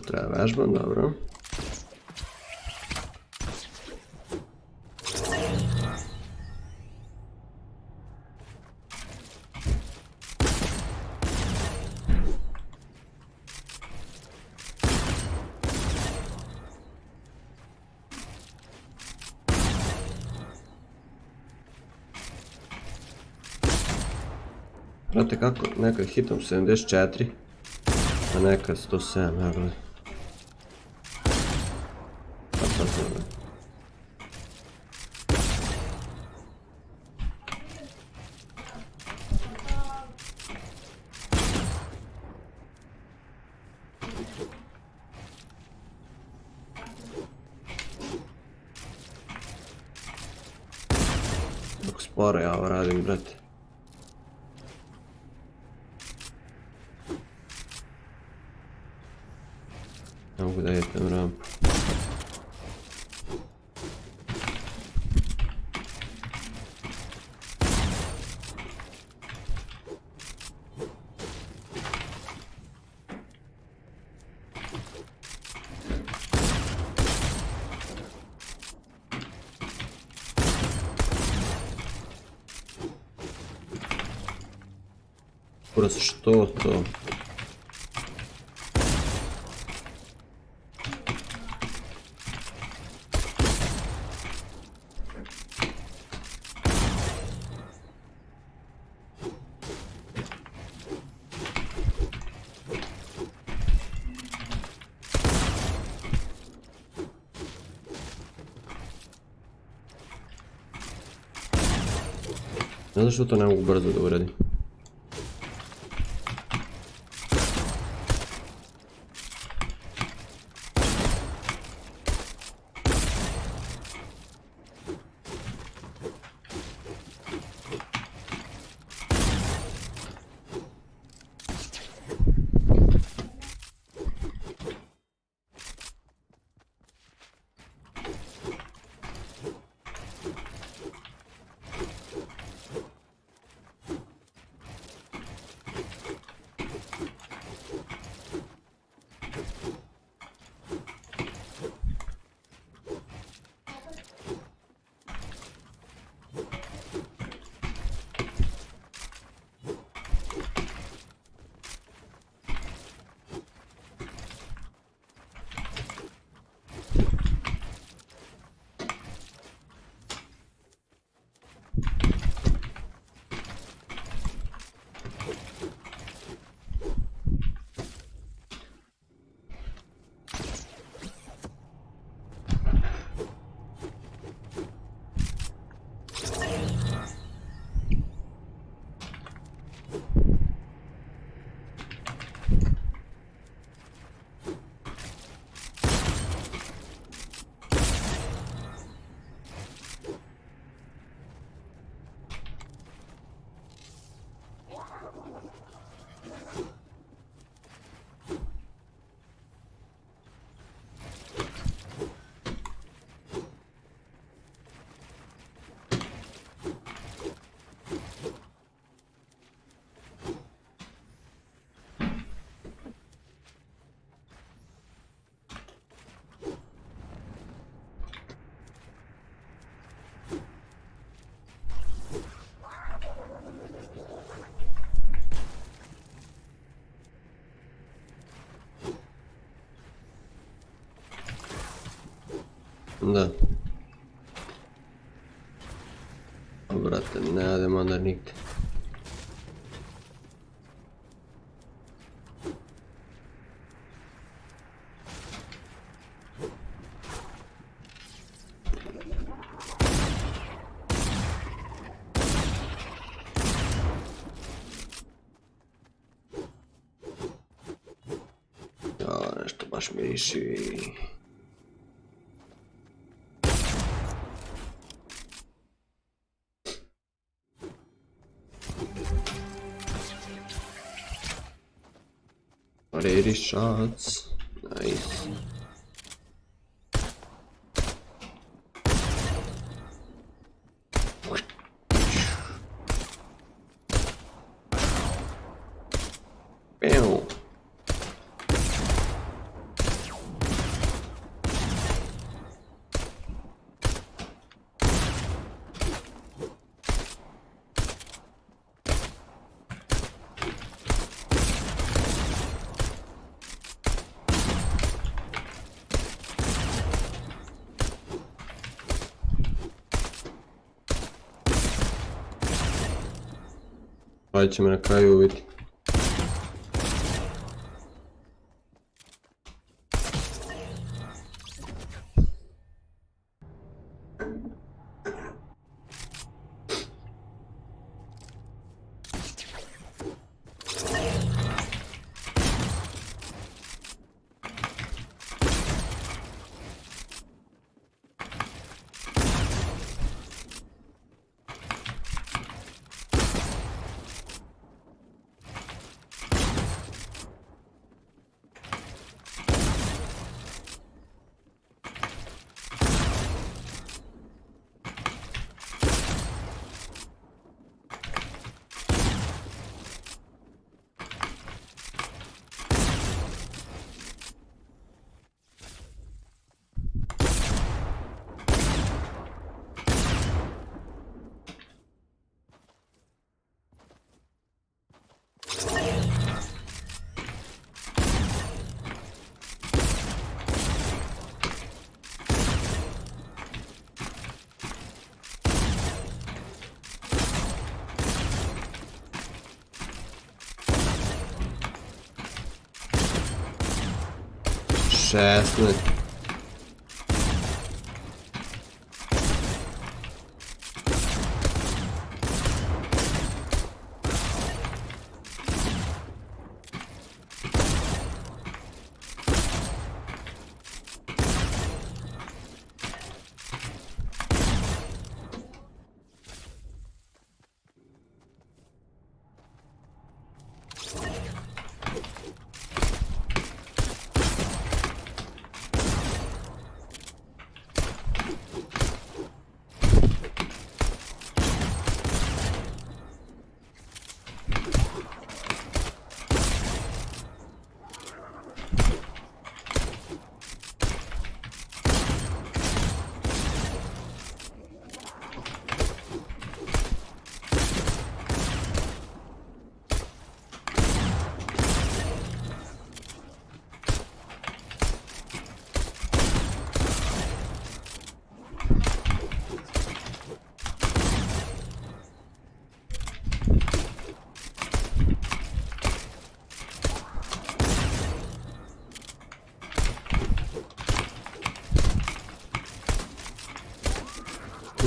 Treba vežban, dobro. Znate kako, nekad hitam 74, a nekad 107, ja gledam. Kako sporo ja ovo radim, brate. Ne mogu da jedem rampu. Kurac, što to? Ne znam što to ne mogu brzo da uradim. Da. O, brate, ne adem onda nigdje. Ja, nešto baš miriši. Ready shots. Nice. Bam. Pa će me na kraju ubiti. Šestne.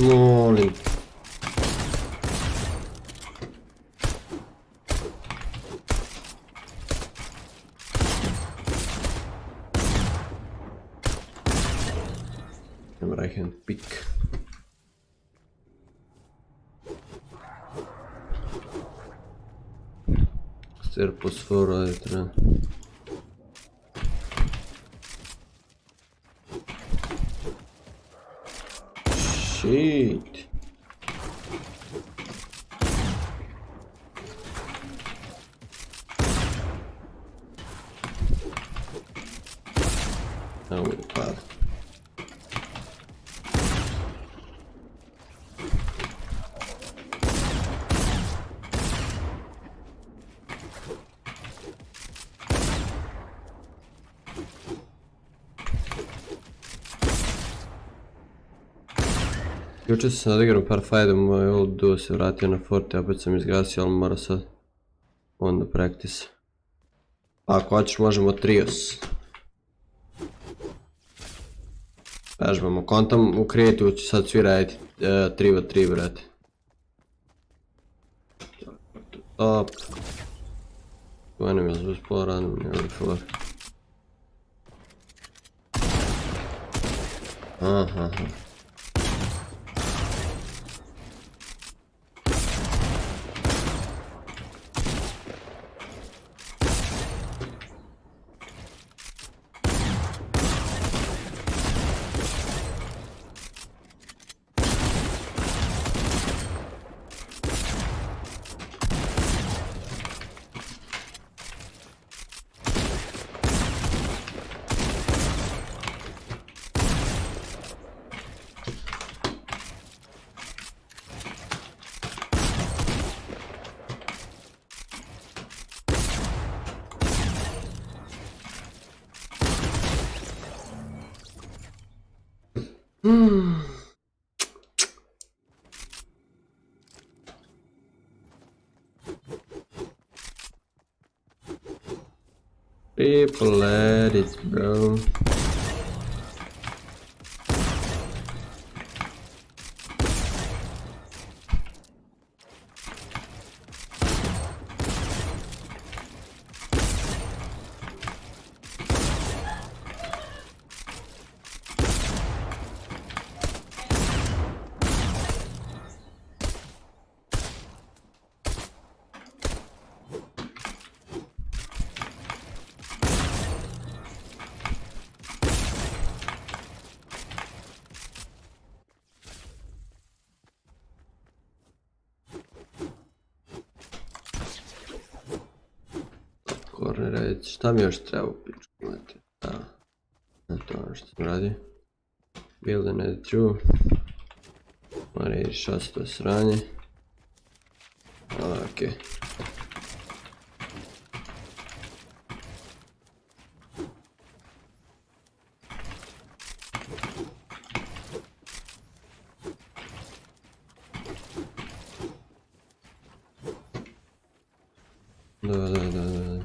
Molim. Right hand pick. Serpos fora detrás. Shit. Não, para. Jučer sam odigrao par fajda, moj old duo se vratio na Forte, opet sam izgasio, ali mora sad on da practice. Ako hoćeš možemo trios. Vežbamo, kontam u creative ću sad svi raditi 3v3 brate. Top. Tu enemies was poor random near before. Aha. People let it bro. Corner edge, šta mi još treba u pičku? Da, to ono što sam radio. Build and edit through. Mora i šast to sranje. Okej. Da.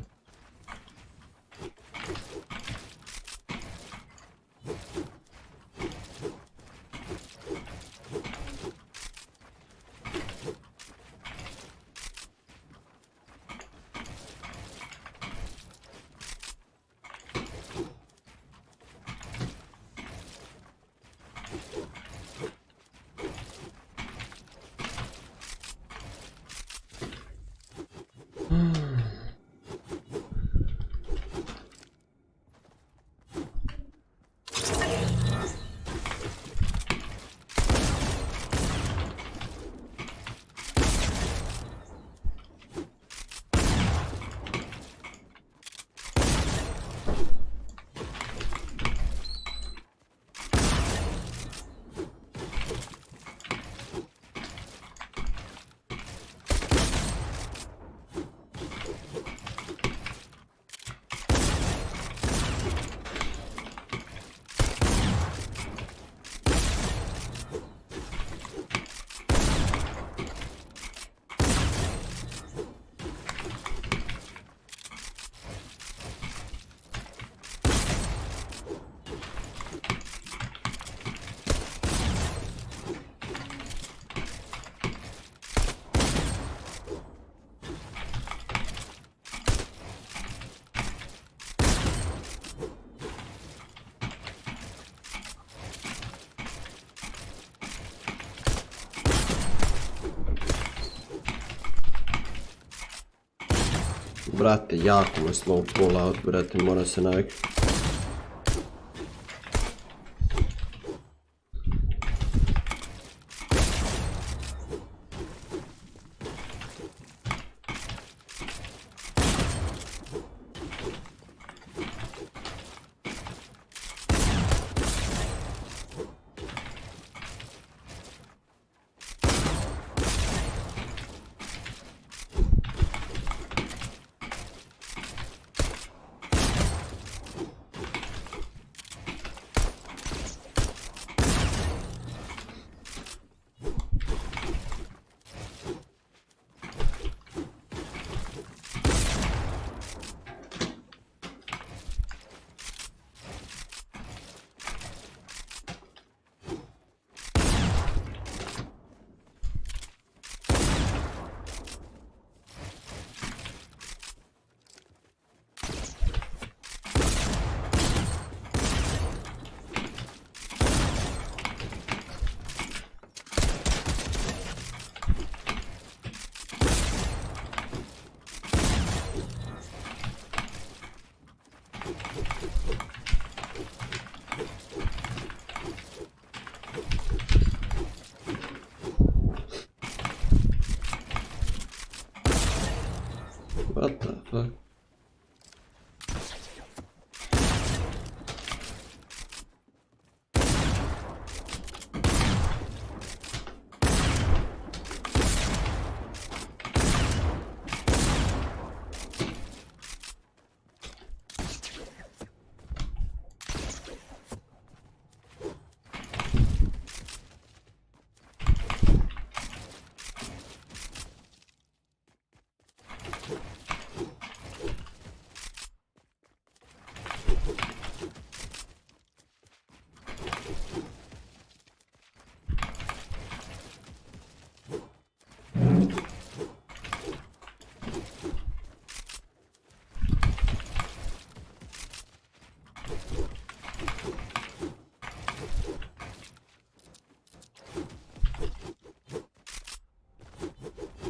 Brate, jako me slow pull out, brate, mora se naviknuti.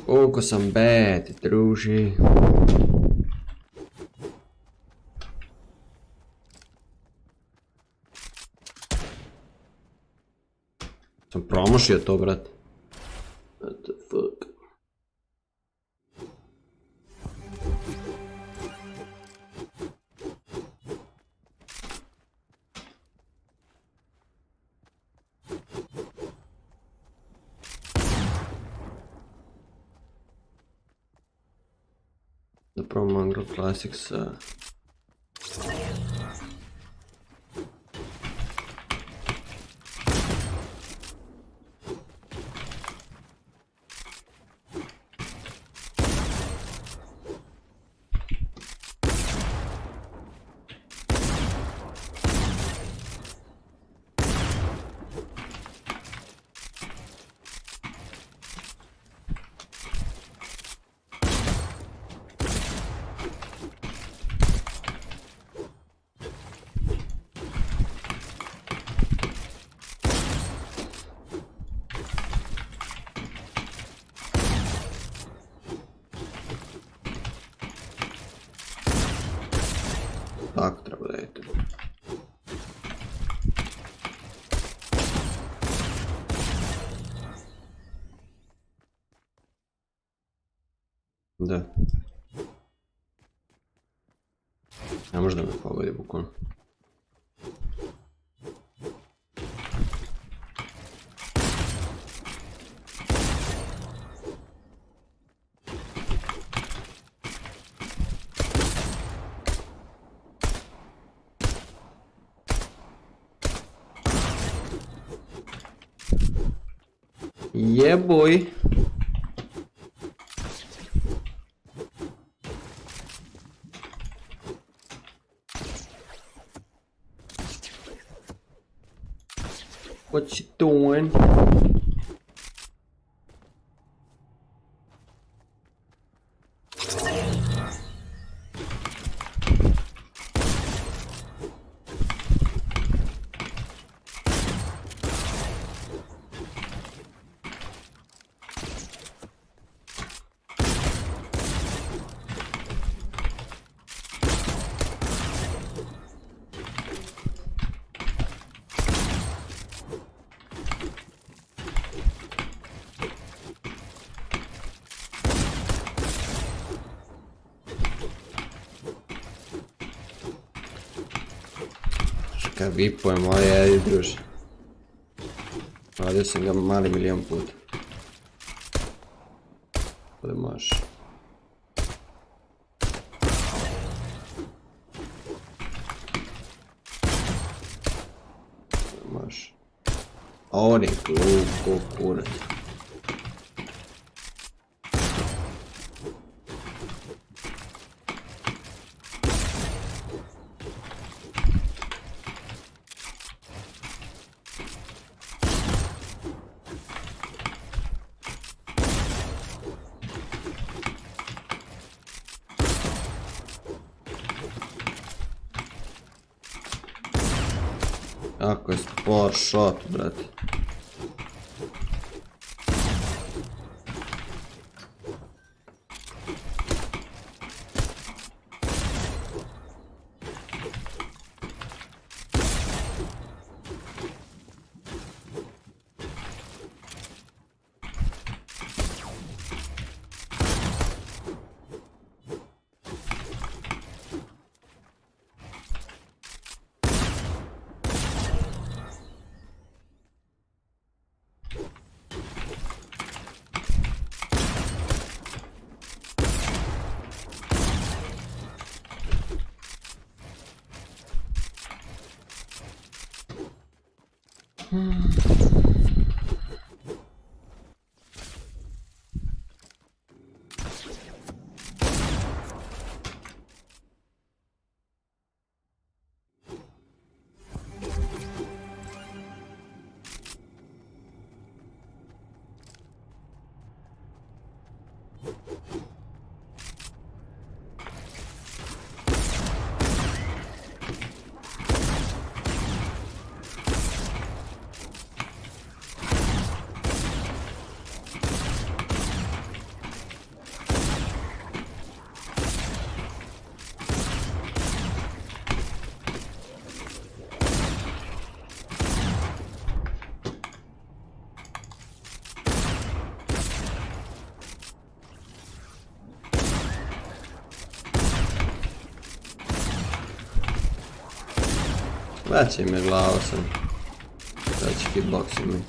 Koliko sam bad, druži. Sam promašio to, brat. What the fuck? Da probam Anglo Classic sa... Tako treba da je to. Da. Ne može da me pogodi bukvalno. Yeah, boy. What you doing? Kad vipujem moje jedi druže. Radio sam ga mali milion puta. Ovdje možeš. Možeš. A on je ko kurac. Ako je spor shot, brate. Veći mi je glava sam. Veći hitboxing mi.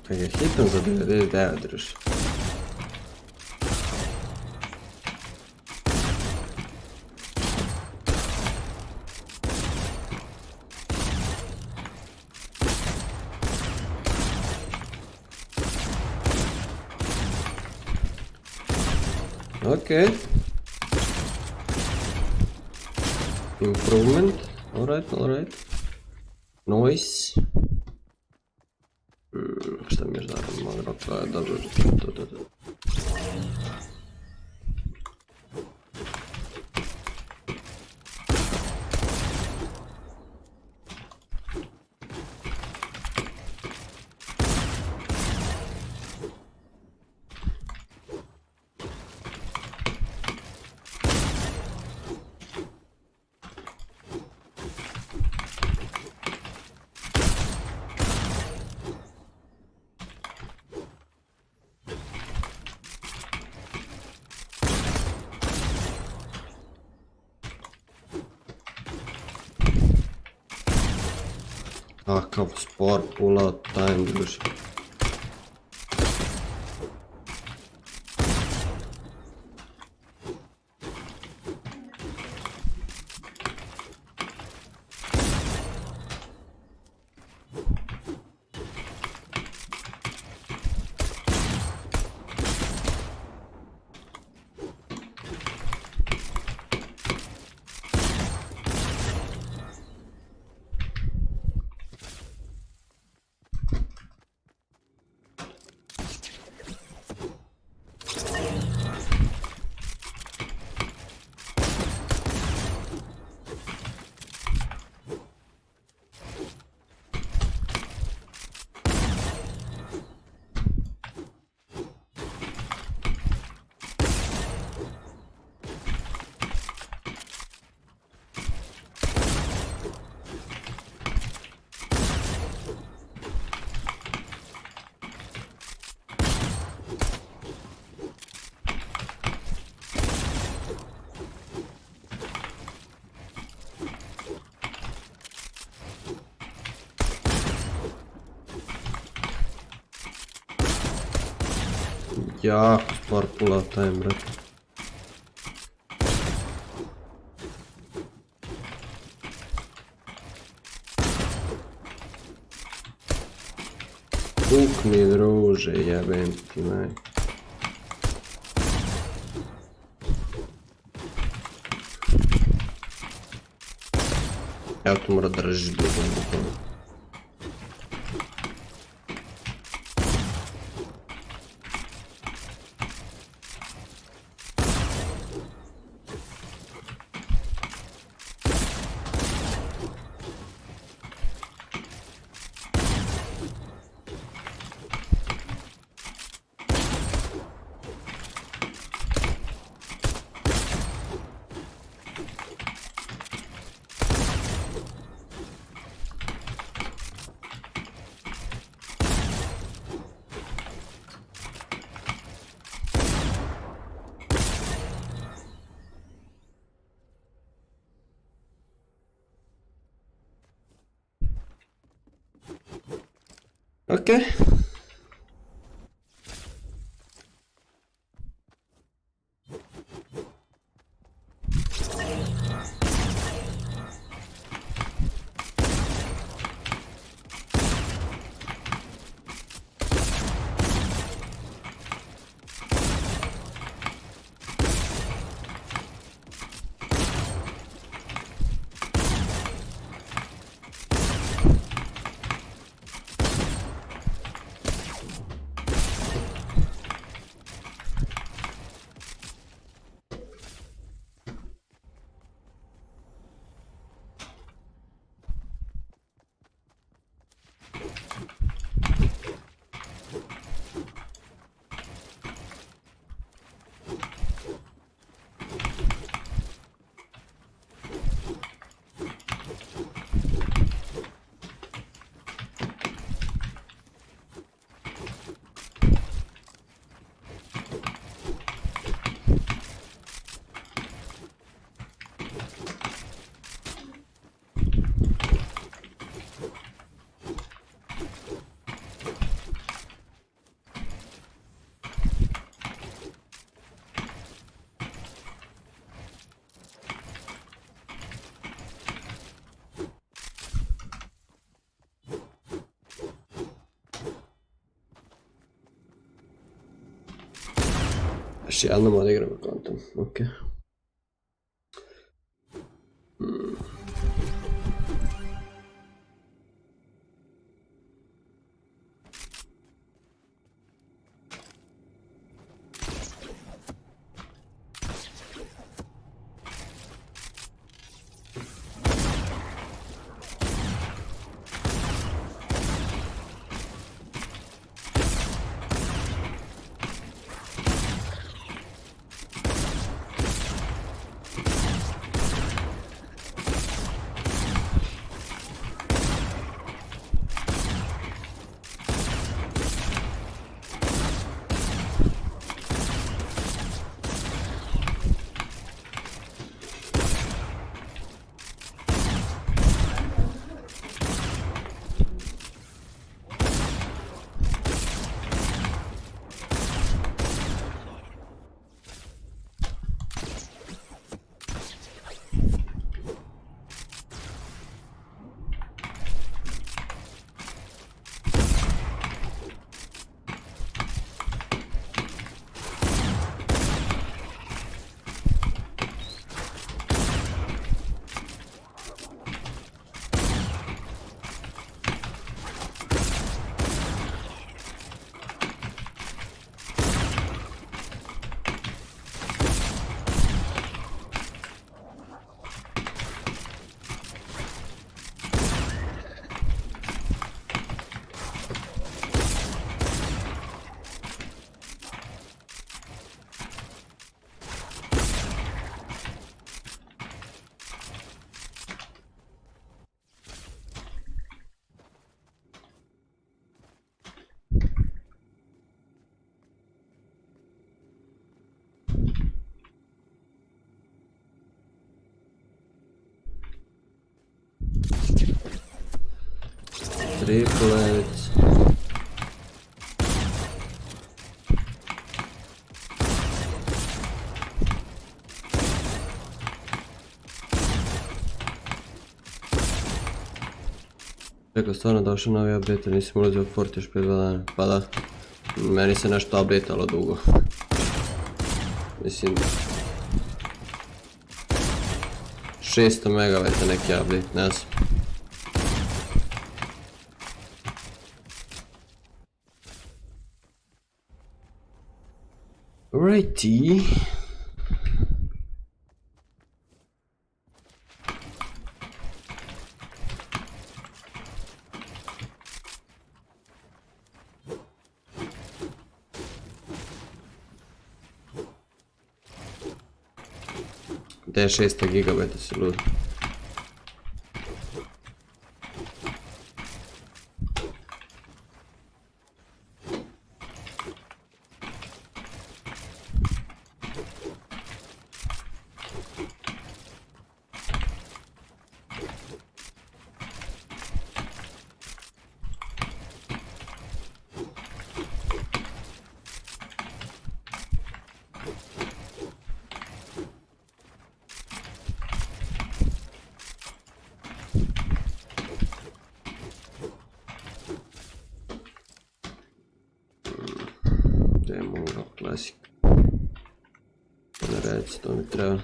Kad je hitno za 99 druži. Okay. Improvement. Alright. Noise. Šta mi još da malo roka, dobro. Kakav spor pull-out time druži. Jako spor pull-out time, brate. Pukni druže, jebem ti maj. Evo tu mora držiš dugo. Ok. Još jednom odigramo kontom, ok. Triplets. Rekao stvarno došao novi update, nisam ulazio u Fort još prije 2 dana. Pa da, meni se nešto updatealo dugo. Mislim... 600 megabajta neki update, ne znam. Righty. Gdje je 600 gigabajta si lud? novac, to mi treba.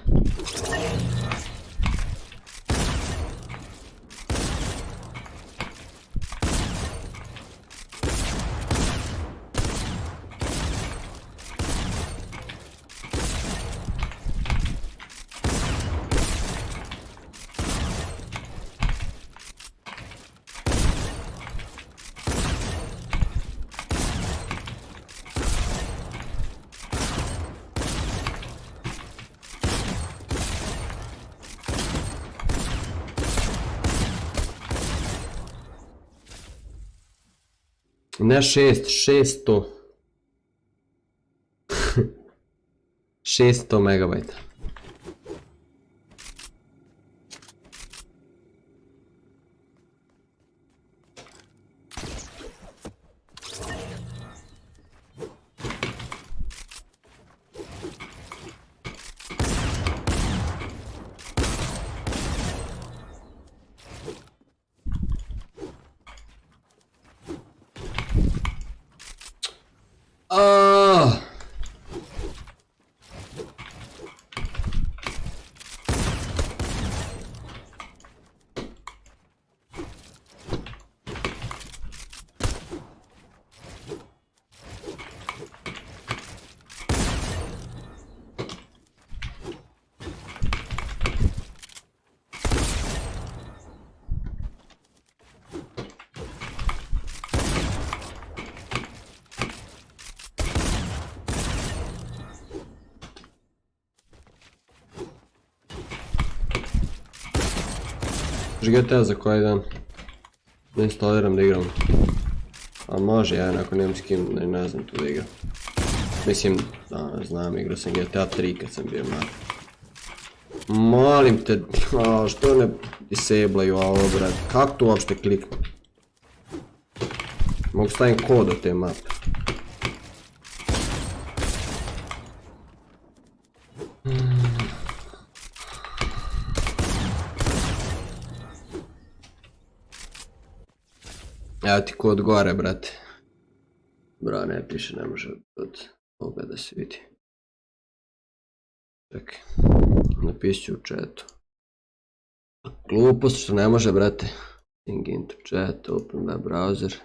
Ne 600. 600 megabajta. GTA za koji dan? Ne instaliram da igram. A može, ja ako nemam s kim, ne znam tu da igram. Mislim, znam, igrao sam GTA 3 kad sam bio mali. Molim te, što ne disablaju ovo, brad? Kako tu uopšte kliknu? Mogu stavim kod od te mape. Evo ti kod gore, brate. Bro, ne piše, ne može od ovoga da se vidi. Čekaj, napisit ću u chatu. Glupost što ne može, brate. Link into chat, open web browser.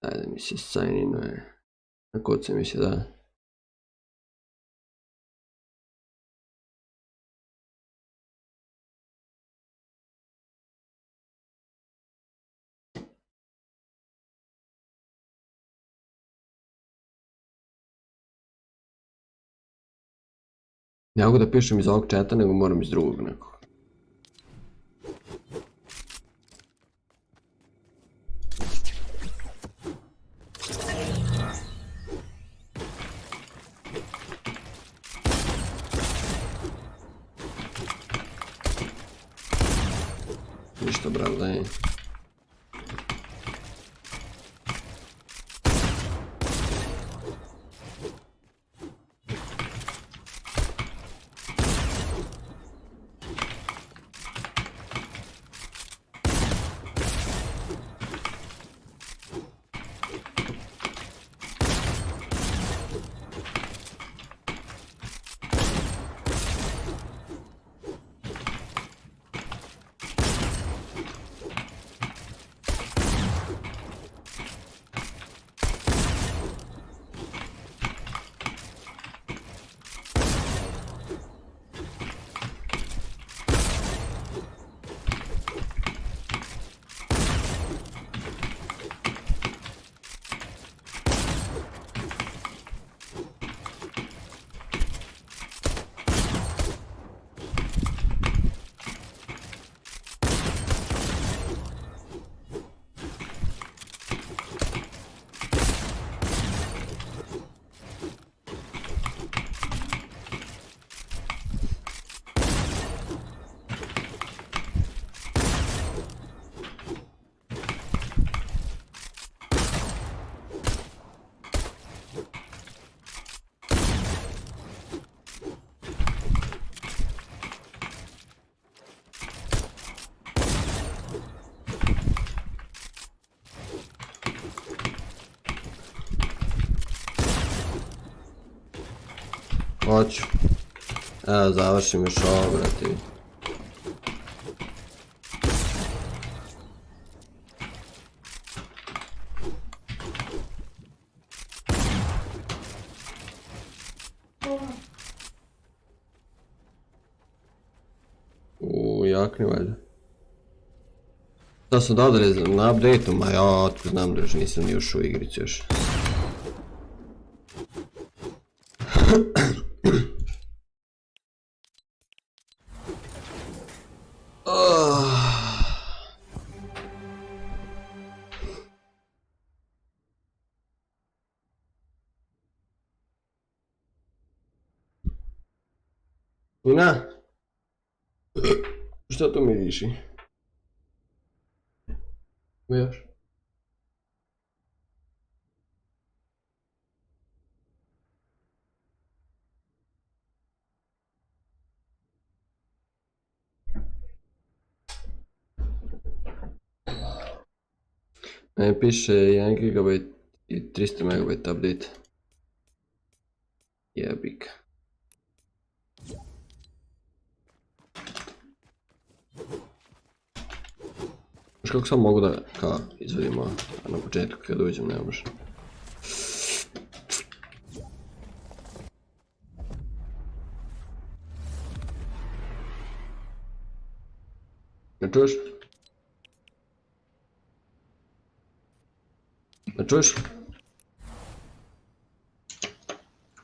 Ajde mi se sign inuje. Na kod se mi se da. Ne mogu da pišem iz ovog chata, nego moram iz drugog nekog. Ništa, bravo, je. Hoću. Evo, završim još ovo, brate. Jakni valjda. Da sam dao da je na update-u, ma ja otko znam da još nisam ni ušao u igricu još. Ina? Šta tu miriši? Još? Ne piše 1 GB i 300 MB update. Jebiga. Znaš kako sam mogu da kao izvadim ovo, a na početku kad uđem ne može. Ne čuješ? Ne čuješ?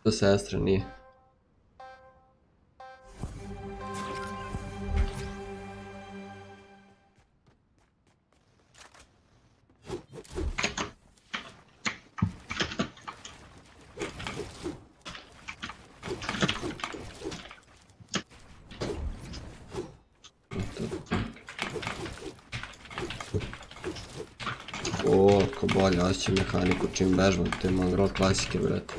To sestra nije. O, ko bolje osjećam mehaniku čim vežbam, to je mangrol klasike, brate.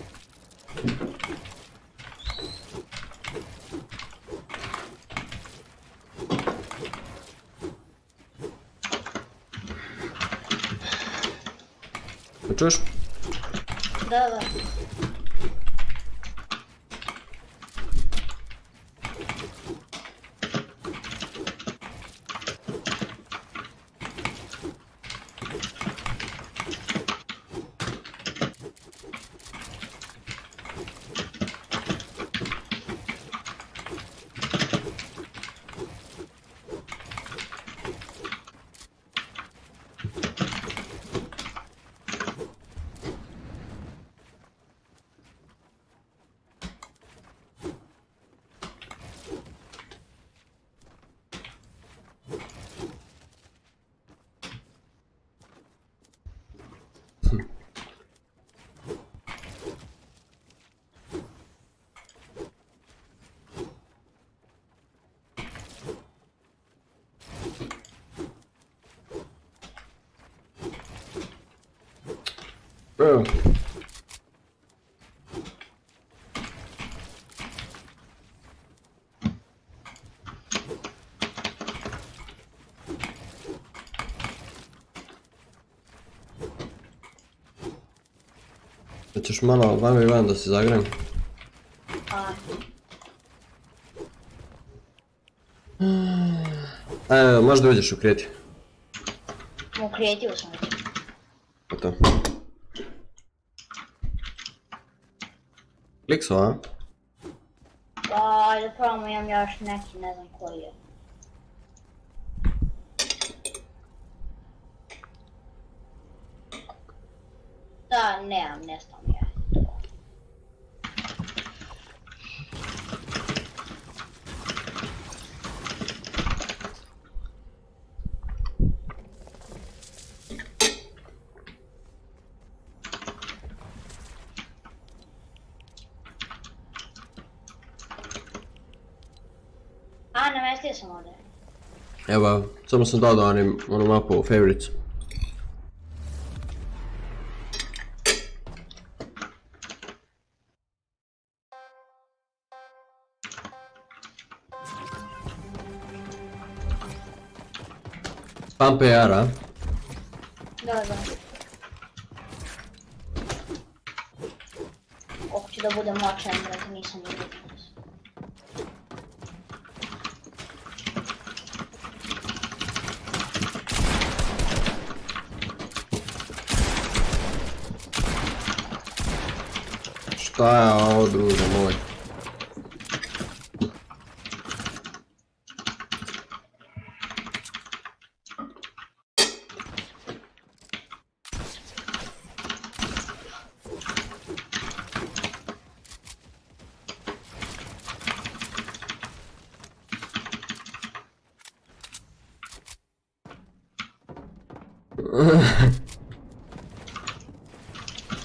Me čuješ? Da. Bro. Hoćeš malo vama i van da se zagrem? Evo, možda uđeš u kreti. U kretiju sam već. To. Klikso, a? Pa, ajde probamo, imam još neki, ne znam koji je. Da, nemam, nestao mi je. A, namestio sam ovdje. Evo, samo sam dodao onu mapu u favorites. Spam PR, a? Da. Koliko ću da budem moćan, brate, nisam vidio. Šta je ovo, druže moj?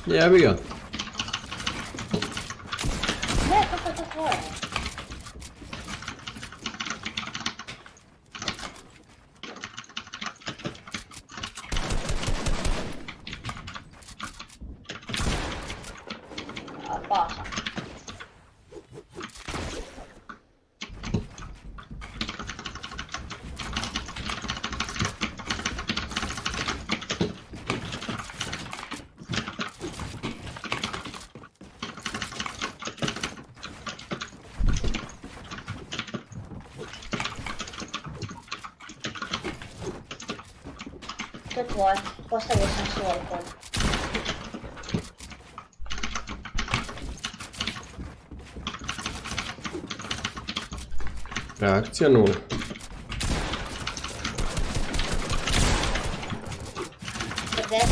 Jebiga. Ne, kako je to tvoje? A, pao sam. To je tvoje. Postavio sam svoj kod. Reakcija 0. Pet.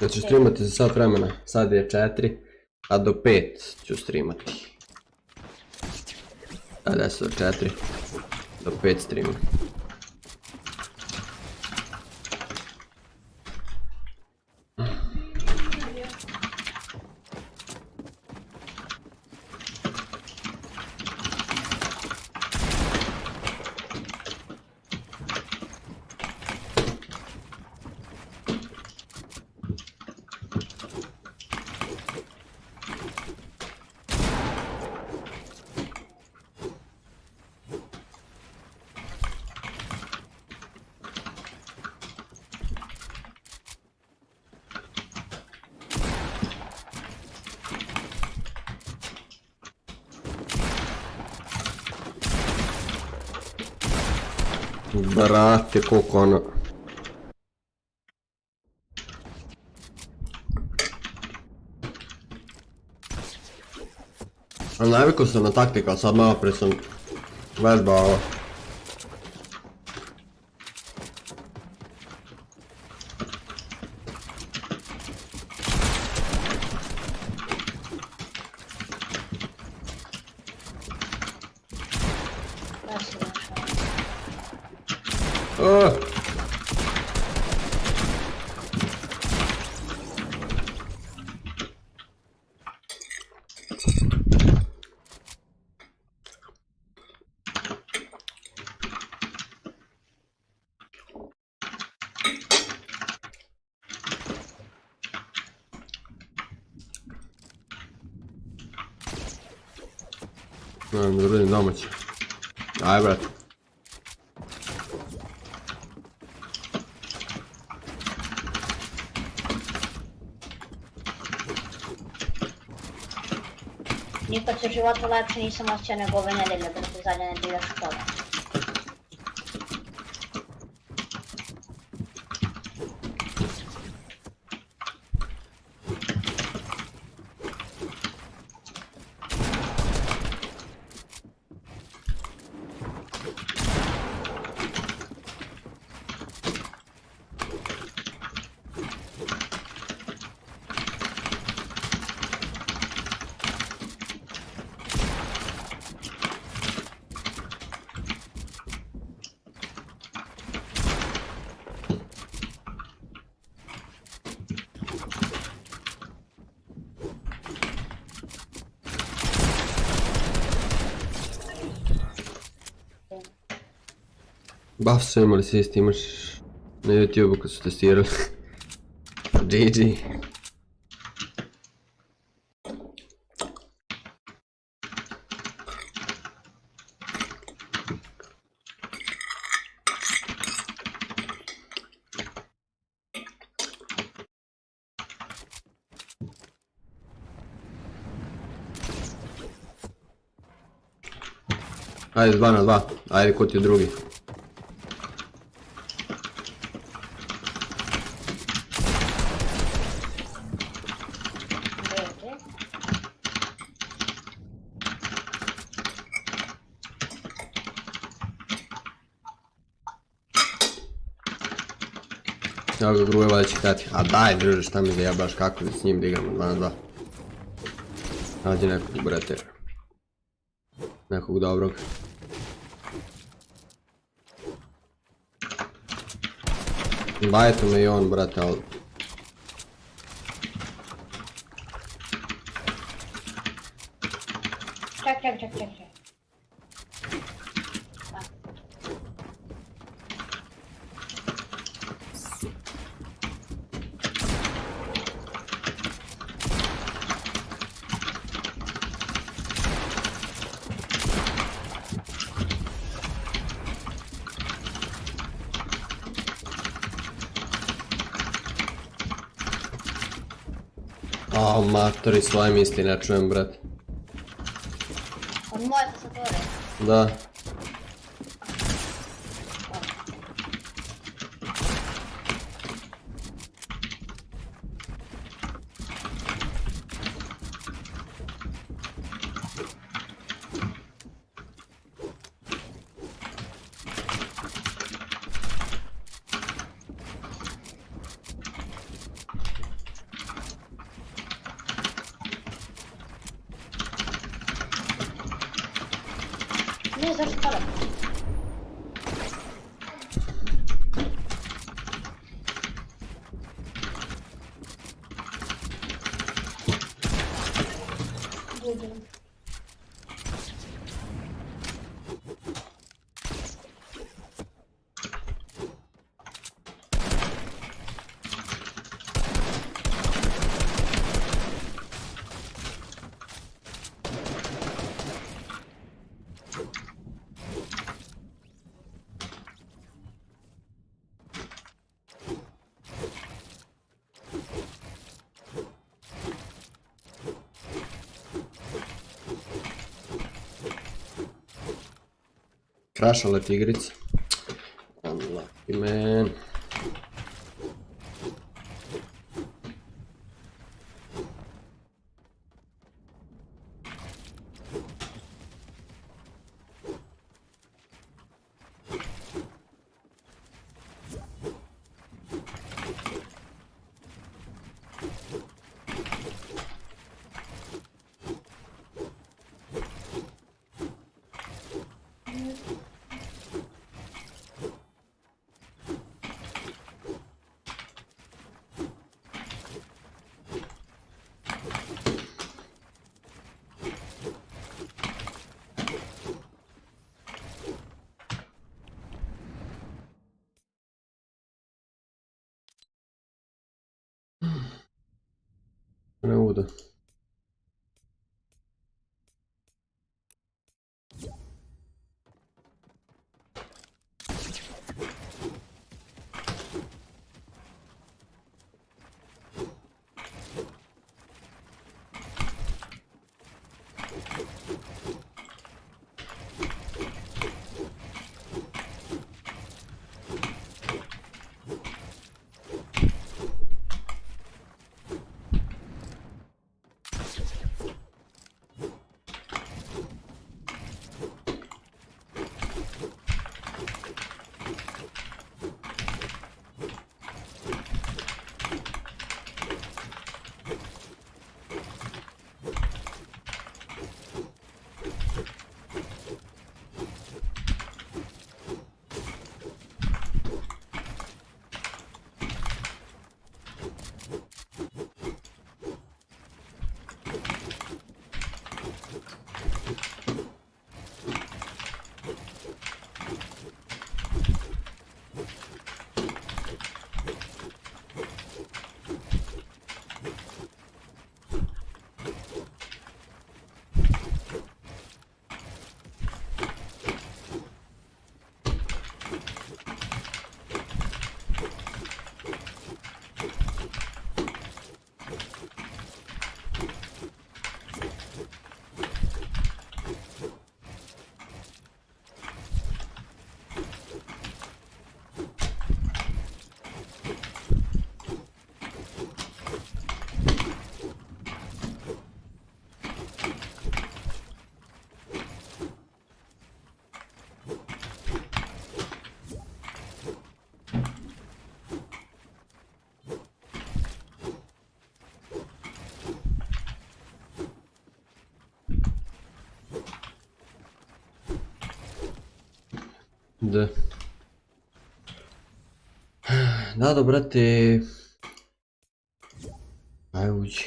Ja ću streamati za sat vremena, sad je 4, a do 5 ću streamati. A 10 do 4, do 5 streamam. Brate, koliko ono... Ali navikao sam na taktika, sad malo prije sam vežbao ovo. Da vidim domaći. Aj brate. Nikad se u životu lepše nisam osjećao nego ove nedelje, da se zadnja nedelja škola. Buff su imali svi isti, imaš na YouTube-u kad su testirali. GG. Ajde 2 na 2, ajde ko ti je drugi. Evo ga gruje, valjda će htjeti. A daj druže, šta mi zajebaš, kako s njim da igramo 2 na 2. Nađi nekog, brate. Nekog dobrog. Bajte me i on, brate, ali... Ček. O, matori, svoje misli ne čujem, brate. On moje tastatore. Da. Ne, zašto pada? Krašale tigrice. Unlucky man. Ne uda. Da. Da, brate. Aj uđi.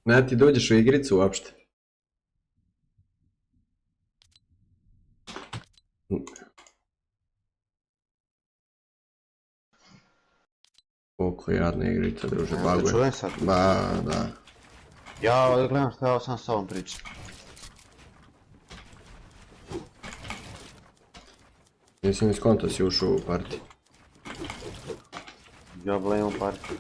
Ne, ti dođeš u igricu uopšte. Koliko je jadna igrica, druže, baguje. Čujem sad? Ba, da. Ja gledam što ja sam s ovom pričam. Nisam iz konta si ušao u partiju. Ja blame u partiju.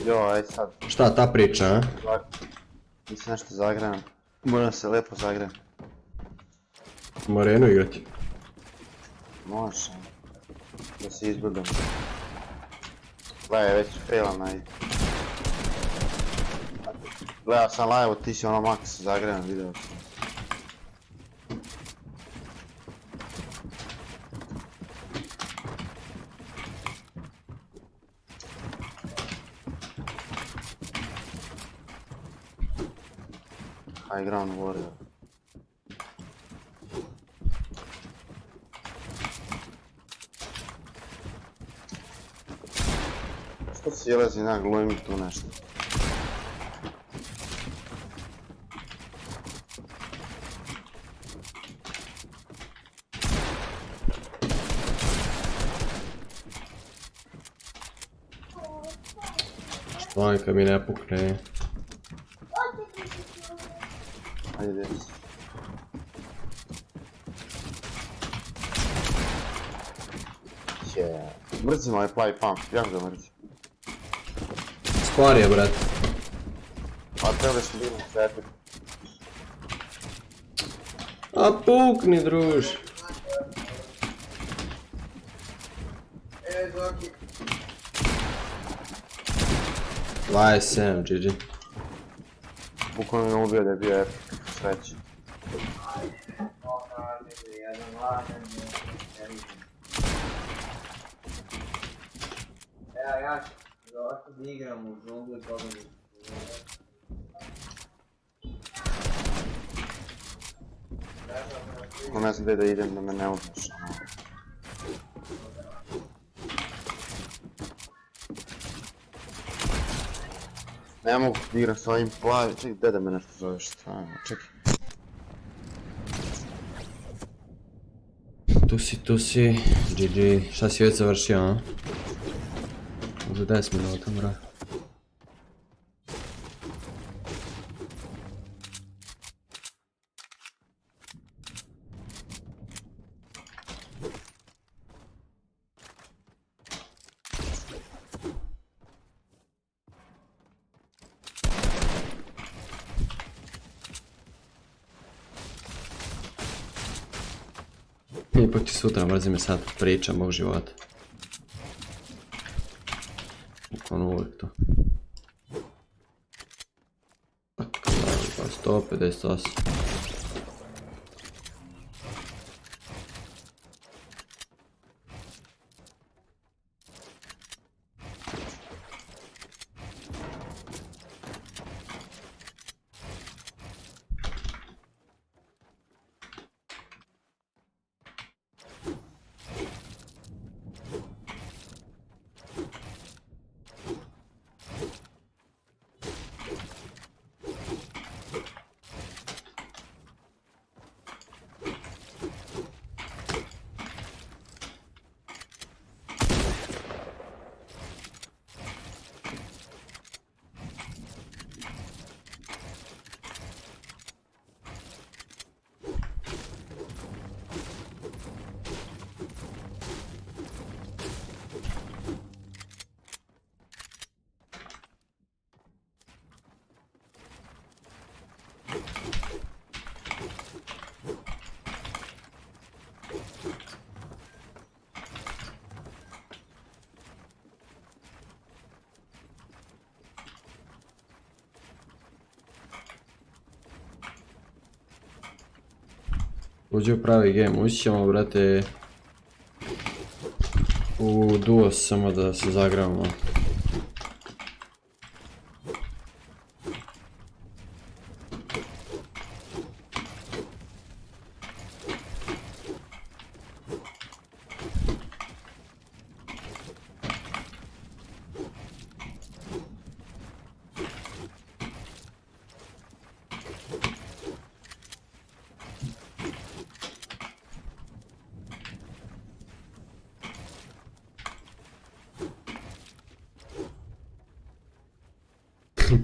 Jo, aj sad. Šta ta priča, a? Nisam nešto zagram. Moram se lepo zagram. U arenu igrati. Može. Da se izbudem. Gledaj, već failam na Gledao sam live, ti si ono max zagram, video sam. High ground warrior. Što si jelezi na glumim tu nešto? Što neka mi ne pukne. Ajde desi. Mrzim ovaj plavi pump, jako ga mrzim. Skvar je, brat. A trebali smo bilo svetu. A pukni, druž. 27, GG. Bukvalno me ubio da je bio epic, sreći. Ja ću da igram u džungli toga. Ko ne znam gdje da idem da me ne ubiš. Ne mogu igram s ovim plavim, čekaj gdje da me nešto zoveš stvarno, čekaj. Tu si, GG, šta si već završio, a? Za 10 minuta, bra. Ipak ti sutra mrzi me sad priča mog života. Ono uvijek to. Tako, 158. Uđi u pravi game, ući ćemo, brate, u duo samo da se zagravamo.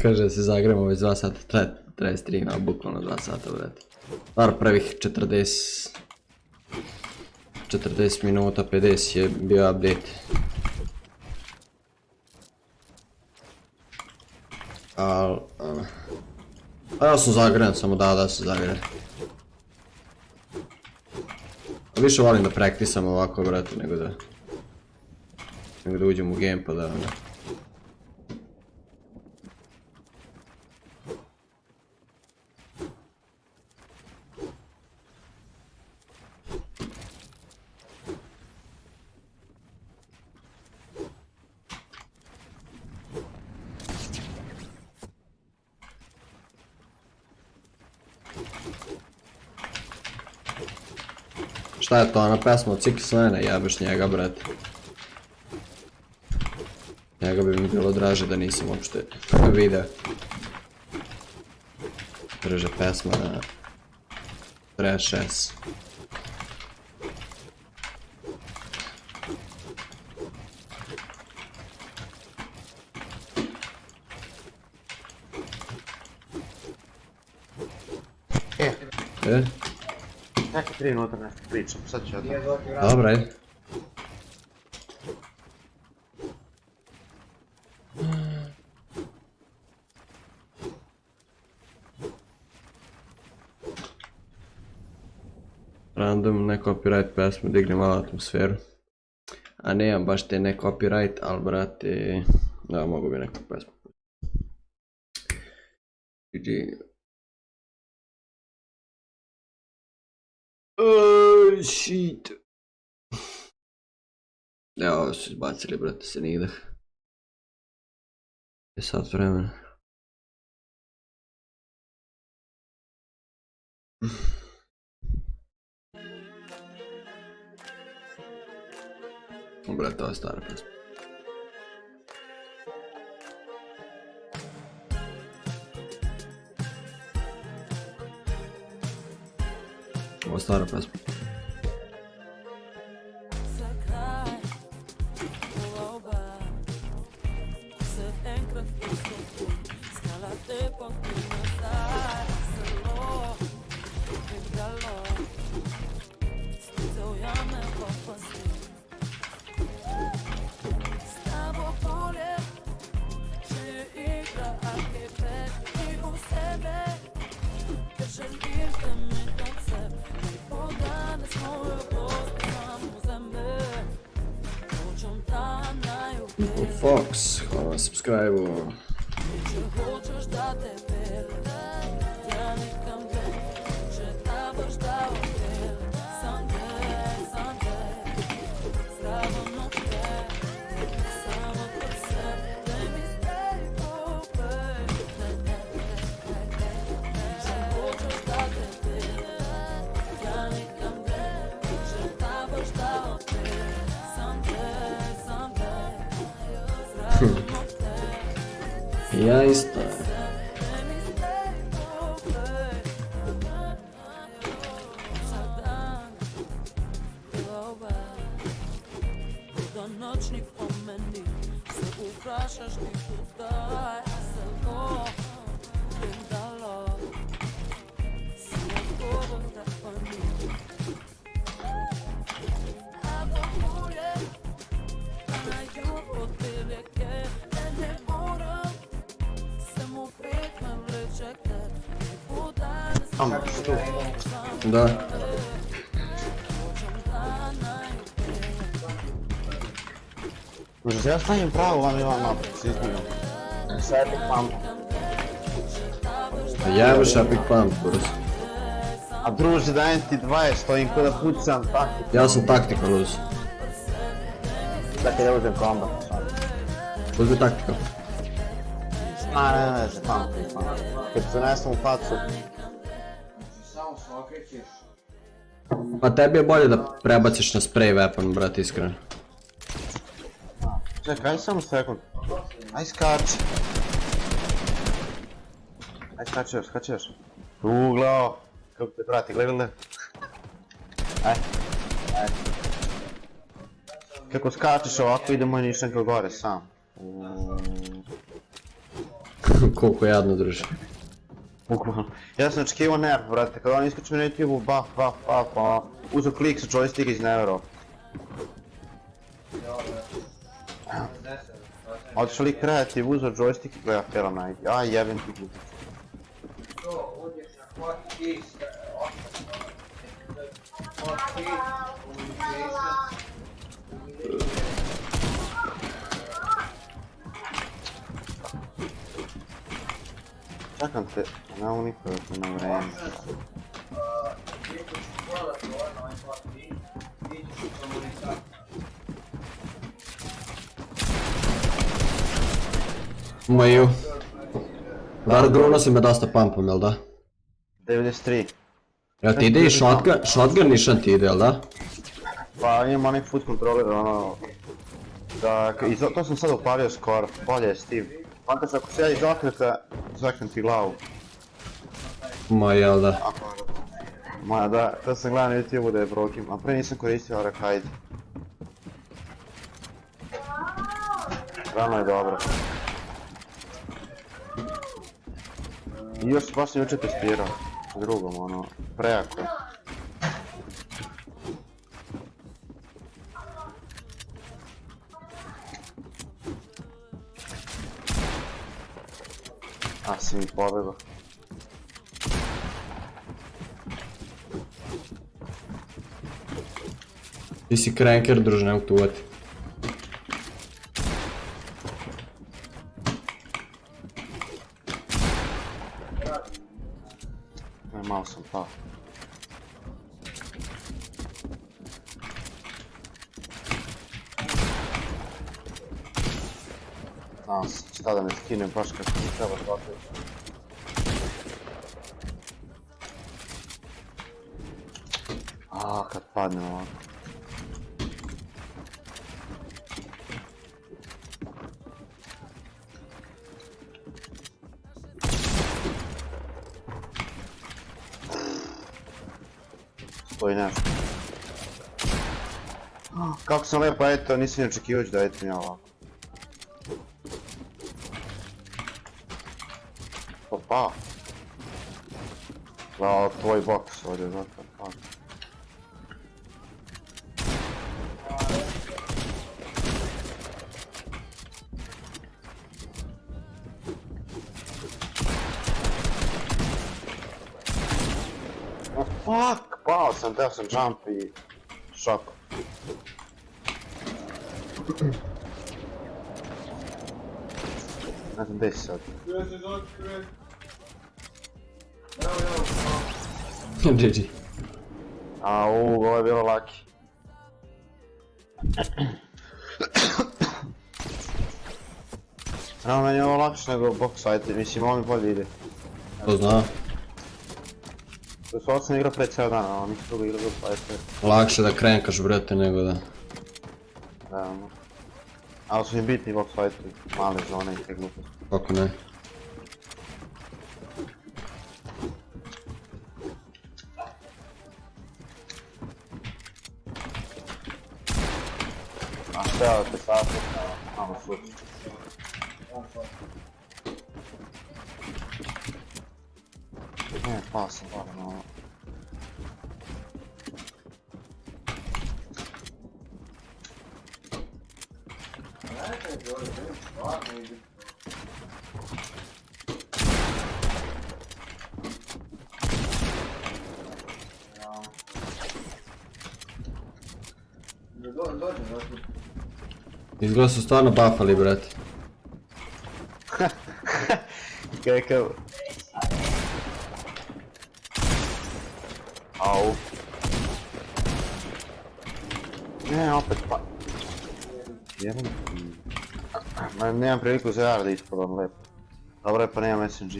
Kaže da se zagremo već 2 sata, traje stream, a bukvalno 2 sata, brate. Bar prvih 40 minuta, 50 je bio update. A ja sam zagrejan, samo da se zagrejan. Više volim da praktisam ovako, brate, nego da uđem u game pa da... Šta je to, ona pesma od Tikina, jebeš njega, brate. Njega bi mi bilo draže da nisam uopšte video. Drže pesma na Trash S. Čekaj 3 minuta nešto pričam, sad ću ja to. Dobra, ajde. Random, ne copyright pesmu, digli malo atmosferu. A nemam baš te ne copyright, ali brate, da mogu bi neku pesmu. Oh shit. Ja, ovo su izbacili, brate, se ne ide. Je sat vremena. brate, ova stara pesma. Ova stara pesma. Fox, hvala na subscribe-u. Ja isto. Da. Možda ja stavim pravo vam i vam mapu, s izmjegom. Sa epic pump. A jebaš epic pump, brz. A druže, dajem ti 20, stojim ko da pucam, taktiku. Ja sam taktikal uz. Dakle, ja uzem kombat. Uzmi taktikal. Ne, pump. Kad se zanesem u facu. Pa tebi je bolje da prebaciš na spray weapon, brate, iskreno. Čekaj, aj samo sekund. Aj skači. Aj skači još. Gledao. Kako te prati, gledaj. Aj. Kako skačeš ovako ide moj nišanka gore sam. Koliko jadno, druže. Bukvalno. Ja sam očekivao nerf, brate, kada on iskoči mi na YouTube-u buff, pa uzeo klik sa joysticka iz neverao. Otišao lik kreativ, uzeo joystick i gleda fela najdi. Aj, jebem ti glupi. Čekam te na unikovati na vreme. Maju. Dar gruno si me dosta pumpom, jel da? 93. Jel ti ide i shotgun nišan ti ide, jel da? Pa imam onaj foot controller, ono... To sam sad upalio skoro, bolje je Steve. Pantaš ako se ja iz okreta, zveknem ti glavu. Ma jel da? Ma da, to sam gledao na YouTube-u da je brokim, a pre nisam koristio Arcade. Rano je dobro. I još baš sam jučer testirao, s drugom, ono, prejako je. A, si mi pobegao. Ti si cranker, druže, ne mogu te uvati. Malo sam pao. Znam se, šta da me skinem baš kako mi treba zvatiti. Kad padne ovako. duplo i nešto. Kako sam lepo editao, nisam ni očekivao da editam ja ovako. Opa! Gledao tvoj boks ovdje, zato pa. Fuck! Pao sam, teo sam jump i šok. Ne znam gdje si sad. GG. Ovo je bilo laki. No, meni je ovo lakše nego box fight, mislim ovo mi bolje ide. To zna. To sam igrao pre cijel dan, ali nisam drugo igrao box fight. Lakše da krenkaš brate nego da... Da, no. Ali su mi bitni box fight, male zone i te gluposti. Kako ne? A šteo te sasvim, malo suči. Ne, pao sam bar malo. Izgleda su stvarno buffali brate. Kakav. Au. Ne, opet pa... Jebam ti. Ma nemam priliku za jar da ispadam lepo. Dobro je pa nemam SMG.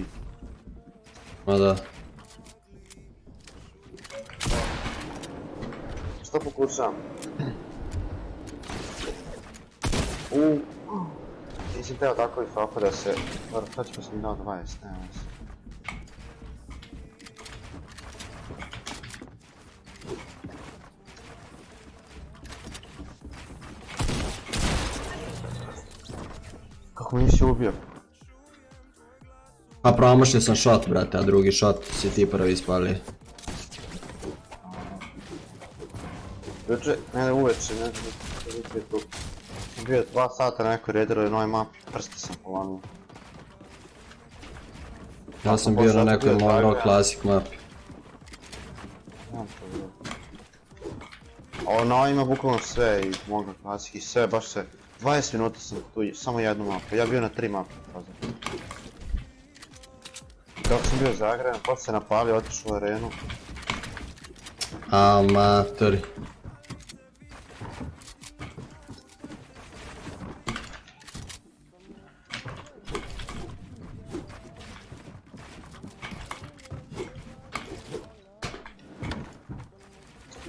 Ma da. Što pokušavam? Nisam teo tako i fapa da se... Dobro, sad ću sam dao 20, nema veze. Kako mi nisi ubio? Pa promašio sam shot brate, a drugi shot si ti prvi ispali. Juče, ne uveče, ne znam je tu. Bio je 2 sata na nekoj rederovoj novoj mapi, prste sam polomio. Ja sam bio na nekoj Monroe Classic mapi. Nemam to bilo. Ovo na ima bukvalno sve i Monroe Classic i sve, baš sve. 20 minuta sam tu, samo jednu mapu, ja bio na 3 mape. Kako sam bio zagreban, pa se napalio, otišao u arenu. Amatori.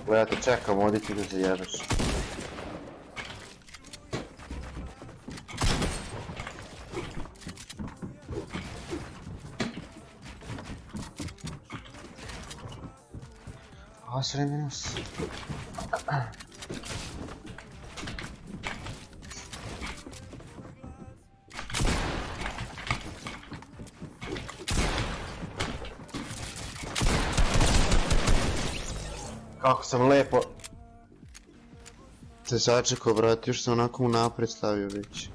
Gledajte, čekam, odi ti da zajebeš. Sre minus. Kako sam lepo se sačekao, brate, još sam onako unapred stavio već.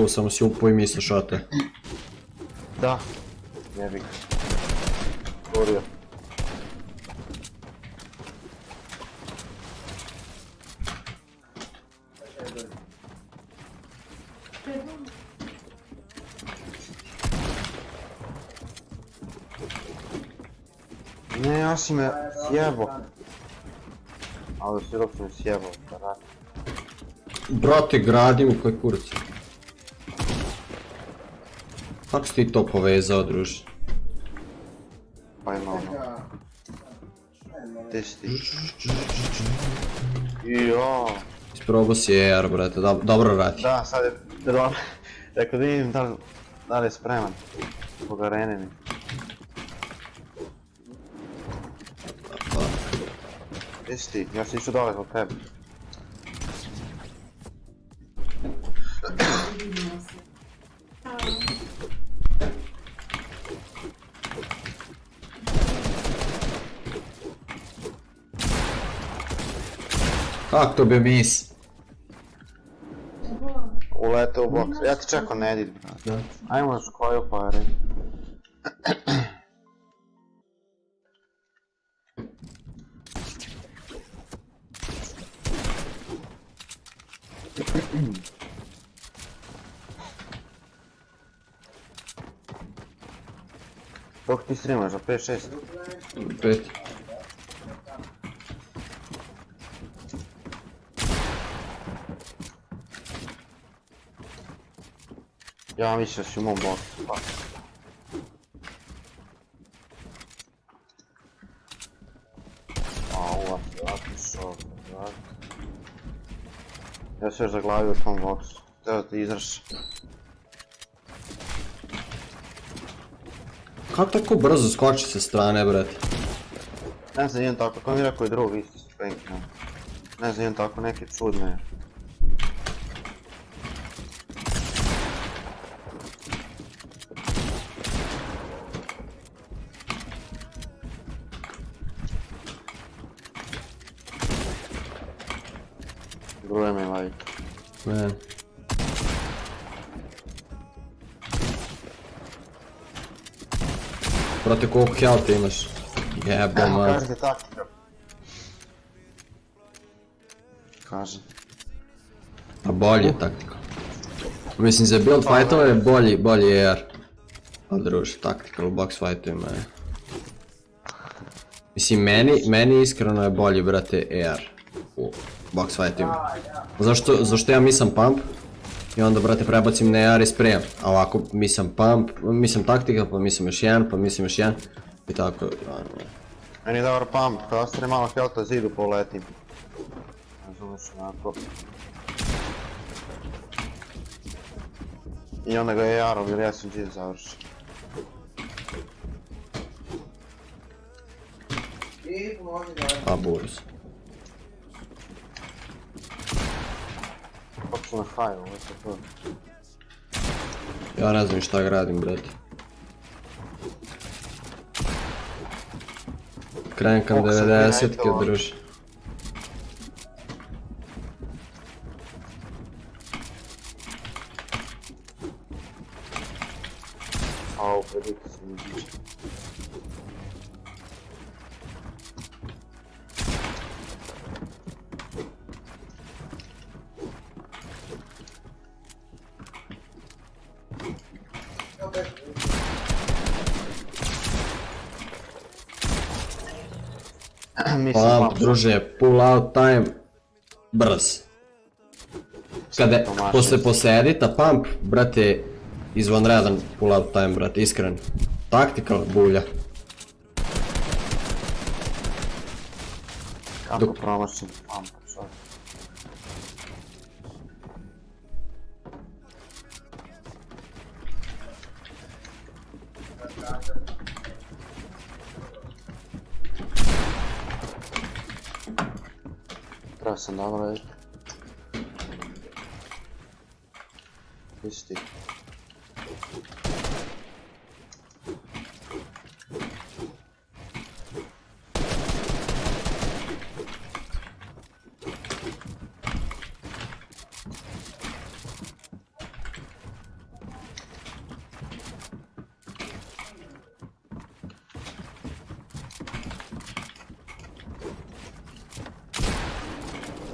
Samo si upao i misli šote. Da, jebiga. Govorio. Ne, ja si me sjebo. Ali sirop sam sjebo, brate. Brate, gradi mi koji kurac. Kako si ti to povezao, druži? Pa ima ono. Gdje si ti? Joooo. Isprobao si ER, brate, dobro radi. Da, sad je dobro. Rekao da vidim da li je spreman. Zbog arene mi. Isti, ja sam išao dole zbog tebe. Kak to bi mis? Ulete u boks. Ja ti čekam na edit, brat. Da. Ajmo još koju pare. Dok ti streamaš, za 5-6? 5. Ja mislim da si u mom boksu, pa. Ova se otišao, brat. Ja se još zaglavio u tom boksu. Teo da ti izraš. Kako tako brzo skoči sa strane, brate? Ne znam, idem tako, kao mi rekao i drug, isti su penki, ne. Ne znam, idem tako neke čudne. Bruje me like. Ne. Brate, koliko health imaš? Jebe, Evo, man. kaži ti taktika. Kaži. A bolji je taktika. Mislim, za build fightove je bolji AR. Ali druže, tactical u box fightovima je. Mislim, meni iskreno je bolji, brate, AR. U box fightovima. Zašto ja misam pump? I onda, brate, prebacim na AR i sprejam. A ovako misam pump, misam taktika, pa misam još jedan, pa misam još jedan. I tako, Meni je dobar pump, kada ostane malo healtha zidu poletim. Razumeš, onako. I onda ga je jarom jer ja sam zid završio. a burz. Kako su na haju, ovo je to. Ja ne znam šta radim, brate. Krenkam 90-ke, druži. Au, predikti se mi biće. Pump, druže, pull out time, brz. Kada posle posedita pump, brate, izvanredan pull out time, brate, iskren. Tactical, bulja. Kako promašim pump, čovjek. Treba sam dobro reći. Isti.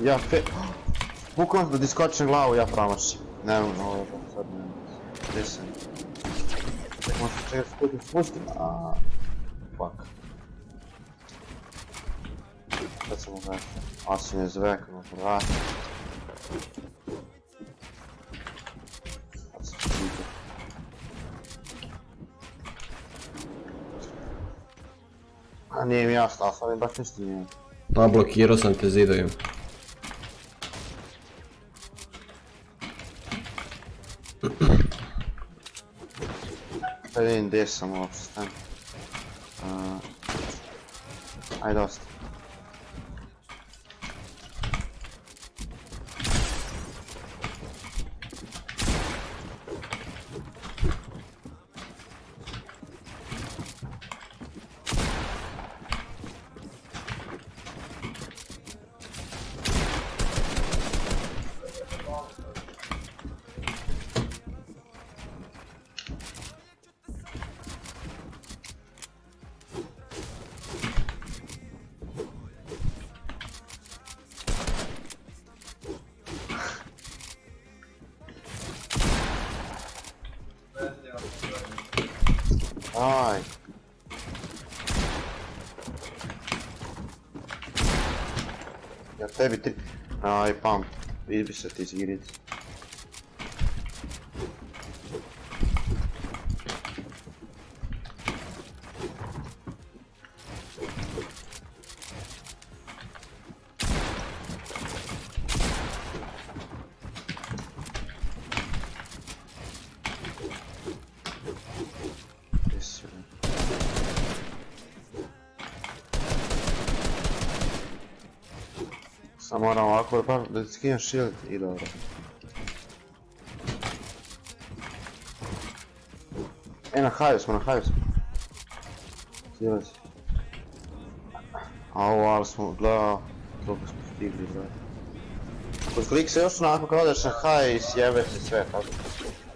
Ja bukvalno da ti skoči na glavu, ja promašim. Ne mogu, ovo je sad ne mogu. Gdje sam? Tek možda čega spustim, aaa... Fuck. Sad sam ga... Osim je zvekno, vrati. Sad sam vidio. A nije mi jasno, ali sad mi baš ništa nije. Pa blokirao sam te zidovima. Sad vidim gdje sam uopće, stani. Ajde, dosta. Aj. Ja tebi ti... Aj, pam. Izbi se ti iz igrice. Samo moram ovako da ti skinem shield i dobro. Na haju smo, na haju smo. Silazi. A ovo, ali smo, gledao, toliko smo stigli, gledao. Kod klik se još onako kao daš na haj i sjebe se sve, tako.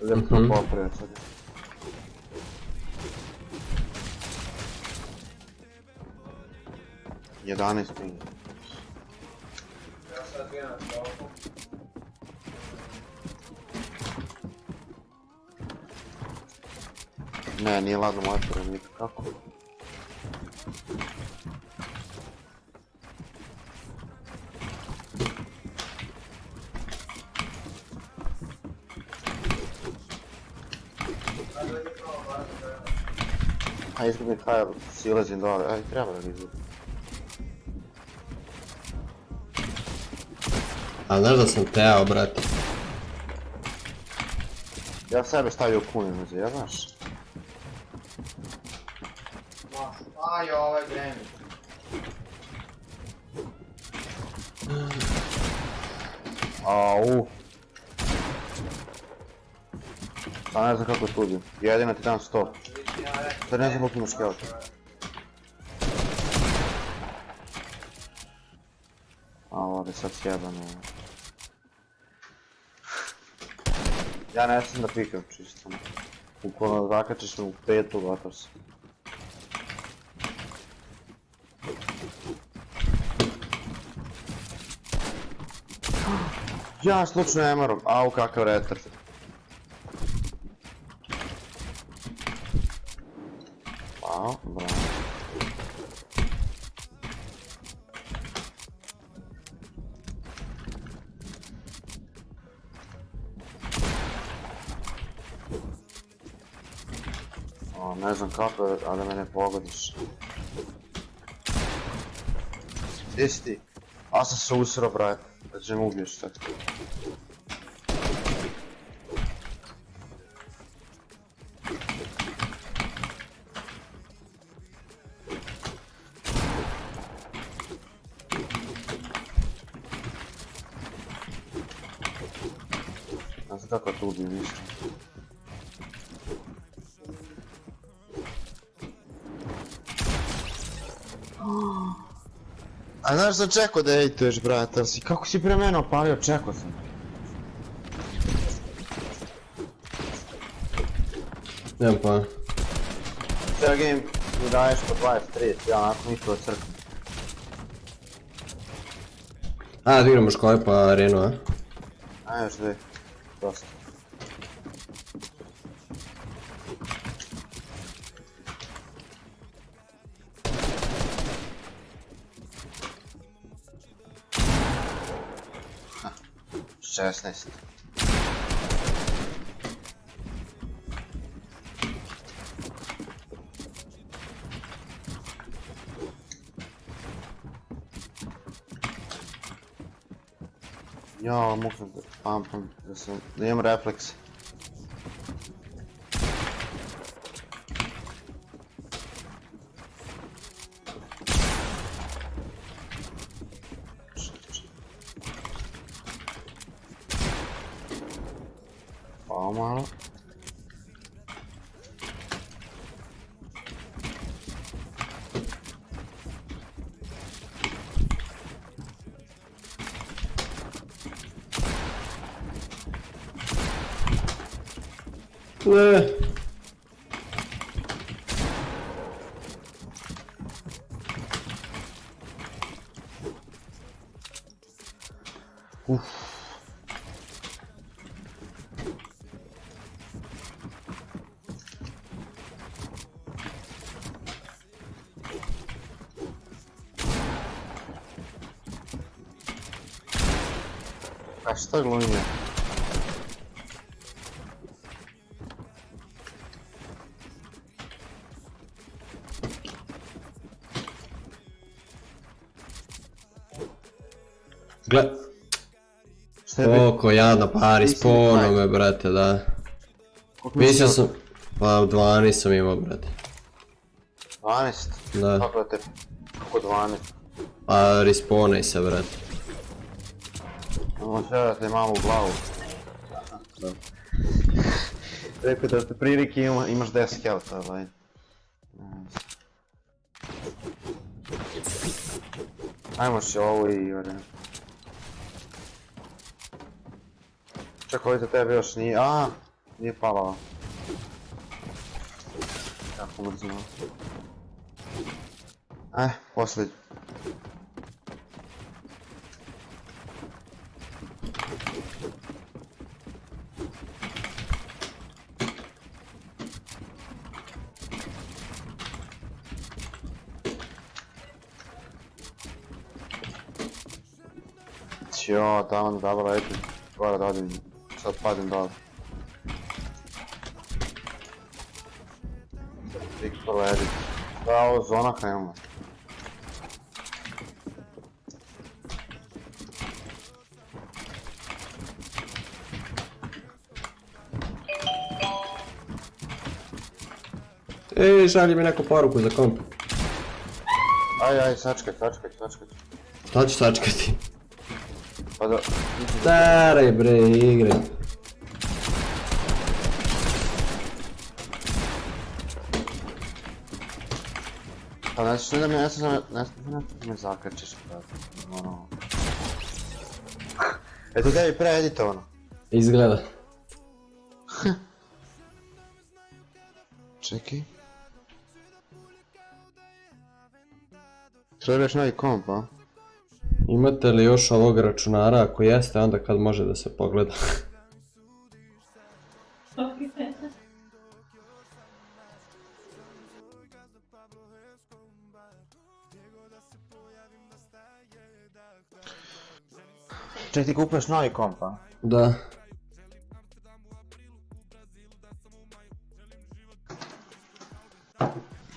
Lijepo popravim sad. 11 ping. Ne, nije ladno otvoren nikako. A izgubim hajl, silazim dole, aj treba da ga izgubim. Ali znaš da sam teo, brate. Ja sebe stavio u kuninu, ja znaš. Aj, ovaj gremi. Au. Sad ne znam kako tudim. Jedino ti dam 100. Sad ne znam koliko imaš kelta. A ovdje sad sjebano. Ja ne sam da pikam čisto. Ukoliko zakačiš me u petu, gotov sam. Ja slučajno emarom, au kakav retard. Wow, bravo. O, ne znam kako, a da me ne pogodiš. Gdje si ti? A sam se usro, brate. Da će me ubiješ sad. Ne znam kako tu ubijem ništa. A znaš sam čekao da ejtuješ, brate, ali kako si pre mene opalio, čekao sam. Nemam pa. Cijel game mi daješ po 20-30, ja onako niko crknem. A, da igramo škole pa arenu, a? A još dve, dosta. Ha, 16. Ja, mogu da pampam, da imam refleks. Pa malo. Ne. A šta glumim ja? Gle... Koliko jadno pari s ponome, brate, da. Mislio sam... Pa 12 sam imao, brate. 12? Da. Kako te... Kako 12? Pa respawnaj se, brate. Možda da te imam u glavu. Rekao da te prilike imaš 10 health-a, ali... Ajmo še ovo i... Čekaj, ovdje tebe još nije... Aaa! Nije palao. Jako mrzimo. Posljednji. Ćao, tamo dobro, ajde. Gore da odim. Sad padim dole. Tik prvo edit. Da, ovo zona krenula. Ej, šalji mi neku poruku za komp. Aj, sačkaj. Šta ću sačkati? Pa da... Stare bre igre. Pa znači da me zakačiš, brate. Ono... Eto tebi preeditovano. Izgleda. Čekaj. Trebaš novi komp, a? Imate li još ovog računara? Ako jeste, onda kad može da se pogleda. Čekaj, ti kupuješ novi komp, a? Da.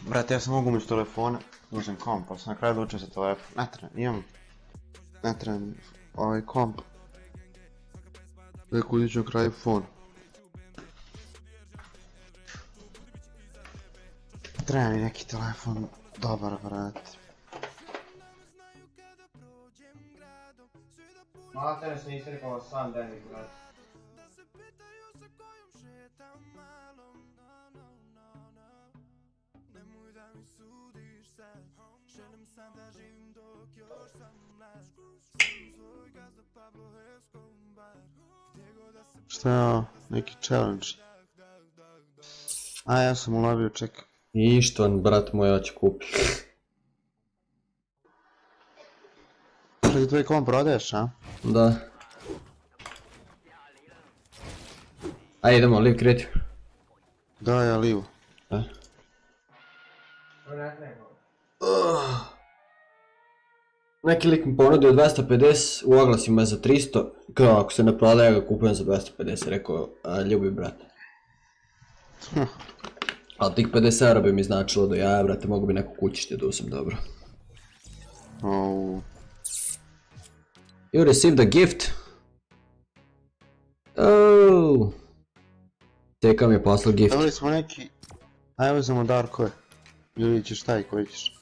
Brate, ja sam mogu umjesto telefona, uzem komp, ali sam na kraju odlučio za telefon. Ne trebam ovaj komp. Uvijek uzet ću na kraju fon. Treba mi neki telefon dobar, brate. Malo tebe se nisi rekao sam daj, brate. Šta je ovo? Neki challenge. A ja sam ulovio, čekaj. Ištvan, brat moj, hoće kupi. Šta ti tvoj komp prodaješ, a? Da. Ajde, idemo, live creative. Da, ja livu. Neki lik mi ponudio 250, u oglasima je za 300. Kao, ako se ne prodaje, ja ga kupujem za 250, rekao, ljubi brate. Ali tih 50 eura bi mi značilo da ja, brate, mogu bi neko kućište da uzem dobro. You received a gift. Oh. Teka mi je poslao gift. Dobili smo neki... Ajde uzemo Darkove. Ili ćeš taj koji ćeš?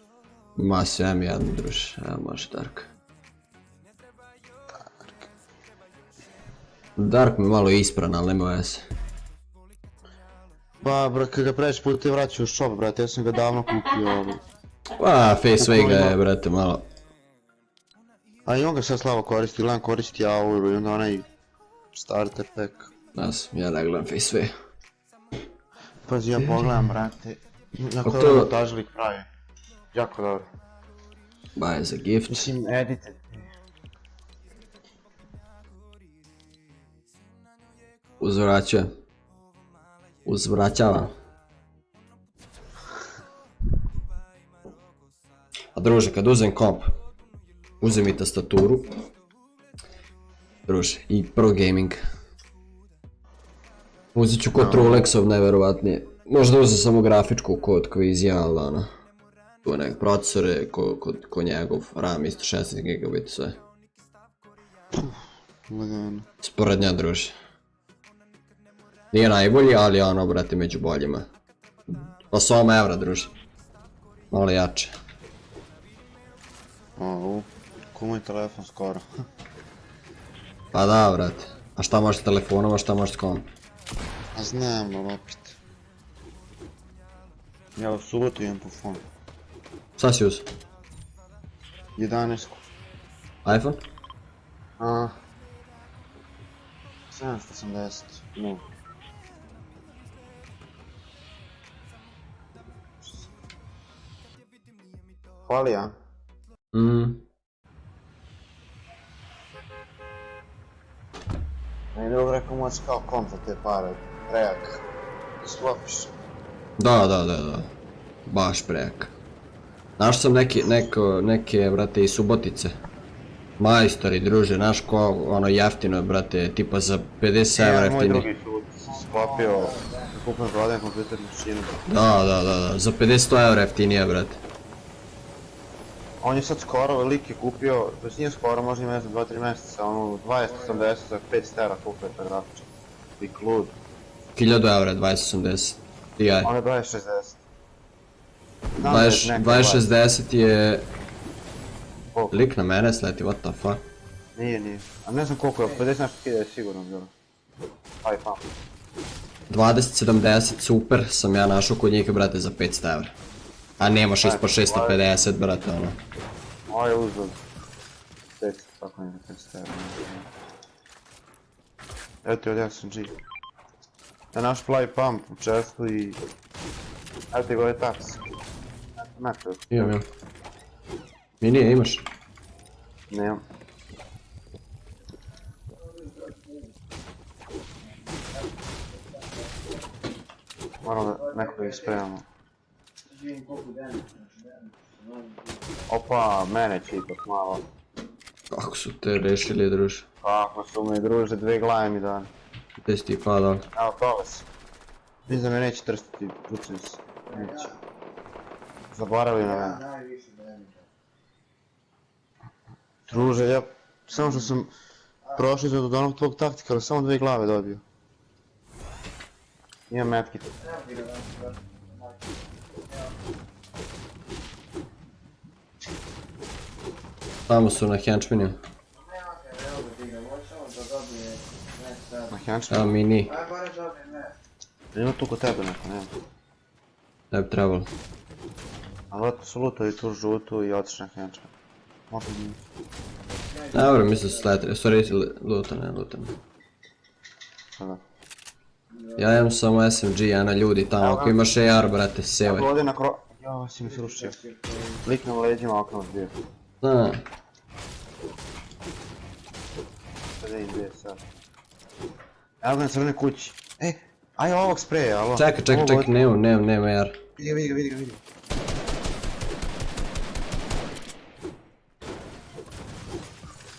Ma sve mi jedno druže, evo može Dark. Dark mi malo ispran, ali nema veze. Pa, kad ga preći put ti vraću u shop, brate, ja sam ga davno kupio. Pa, Faceway ga je, brate, malo. A i on ga sad slabo koristi, gledam koristi euru i onda onaj starter pack. Ja ne gledam Faceway. Pazi, ja pogledam, brate. Jako dobro montažlik pravi. Jako dobro. Buy as a gift. Mislim, edited. Uzvraćava. A druže, kad uzem komp, uzem i tastaturu. druže, i pro gaming. Uzet ću kod Rolexov najverovatnije. Možda uzem samo grafičku kod Kvizija, ali ono. Tu je nek procesore, ko njegov, RAM isto 16 GB sve. Lagano. Sporednja, druže. Nije najbolji, ali ono, brate, među boljima. Pa 100 eura, druže. Malo jače. Ko moj telefon skoro. Pa da, brate. A šta možeš s telefonom, a šta možeš s kom? A znam, ali opet. Ja u subotu imam po fonu. Šta si uzeo? 11. iPhone? 780. No. Hvali, ja? Meni je rekao moći kao komp za te pare, prejak. Da sklopiš. Da. Baš prejak. Našao sam neke, brate, i Subotice. Majstori, druže, znaš ko, ono, jeftino je, brate, tipa za 50 eura jeftini. Moj drugi Subotic sklopio, kupno prodajem kompjuter mašinu. Da, za 50 eura jeftinije, brate. On je sad skoro, lik je kupio, to nije skoro, možda ima za 2-3 mjeseca, ono, 2080 za 5 stera kupio taj grafičar. Lik lud. 1000 eura, 2080 Ti. On je 2060. 2060 je... Lik na mene sleti, what the fuck? Nije. A ne znam koliko je, 50 nešto hiljada je sigurno bilo. Aj pam. 2070 super sam ja našao kod njih, brate, za 500 eura. A nemaš ispod 650, brate, ono. Aj uzad. 500, tako ne za 500 eura. Evo ti od SMG. Da naš fly pump u čestu i... Evo ti go je tax. Imam. Mi nije, imaš? Nemam. Moram da nekoga ispremamo. Opa, mene će ipak malo. Kako su te rešili, druže? Kako su mi druže, 2 glave mi dan. Gdje si ti padao? Evo, toga si. Mislim da me neće trstiti, pucim se. Neće. Zaboravili na mene. Druže, ja samo što sam prošao od onog tvog taktika, ali samo 2 glave dobio. Imam medkit. Tamo su na henchmenu. Na henchmenu? Evo mini. Ima tu kod tebe neko, nema. Ne bi trebalo. Ali leto su lutali tu žutu i otišli na henchmenu. Možda nije. Dobro, mislim da su sletili, sorry, lutane. Sada. Ja imam samo SMG, na ljudi tamo, ako imaš AR, brate, sevaj. Evo ovdje na kro... Jao, si mi se rušio. Lik na leđima okno odbio. Da. Sada im gdje sad. Evo ga na crvene kući. Aj ovog spreja, alo. Čekaj, nemam AR. Vidi ga.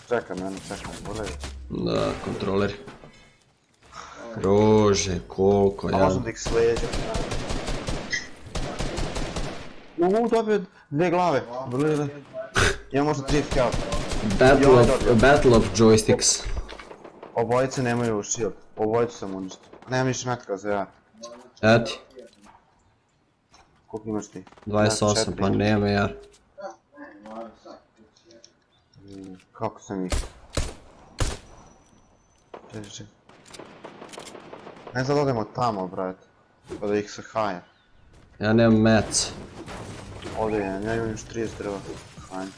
Čekaj mene, bolje. Da, kontroler. Rože, koliko ja... Možem da ih sleđam. Dobio 2 glave. Imam možda 30 health. Battle of joysticks. Obojice nemaju shield. Obojicu sam uništio. Nemam više metka za ja. Evo ti. Koliko imaš ti? 28, pa nemam AR. Kako sam ih? Čekaj. Ne sad odemo tamo, brate. Pa da ih se haja. Ja nemam mec. Ovdje je, ja imam još 30 drva. Hajde.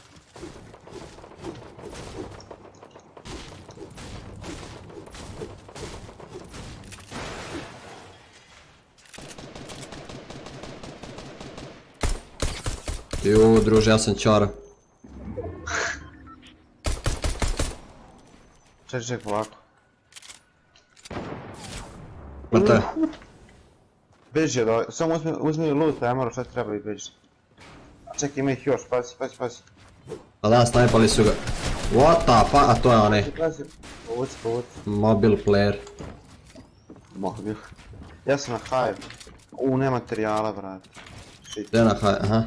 Ju, druže, ja sam čara. Čekaj, polako. Mrtav je. Beži da, samo uzmi loot, ja moram šta ti treba i beži. A čekaj, ima ih još, pazi. Pa da, snajpali su ga. What the fuck, a to je onaj Povuci. mobil player. Mobil. Ja sam na hive. Nema materijala, brate. Gdje na haj, aha.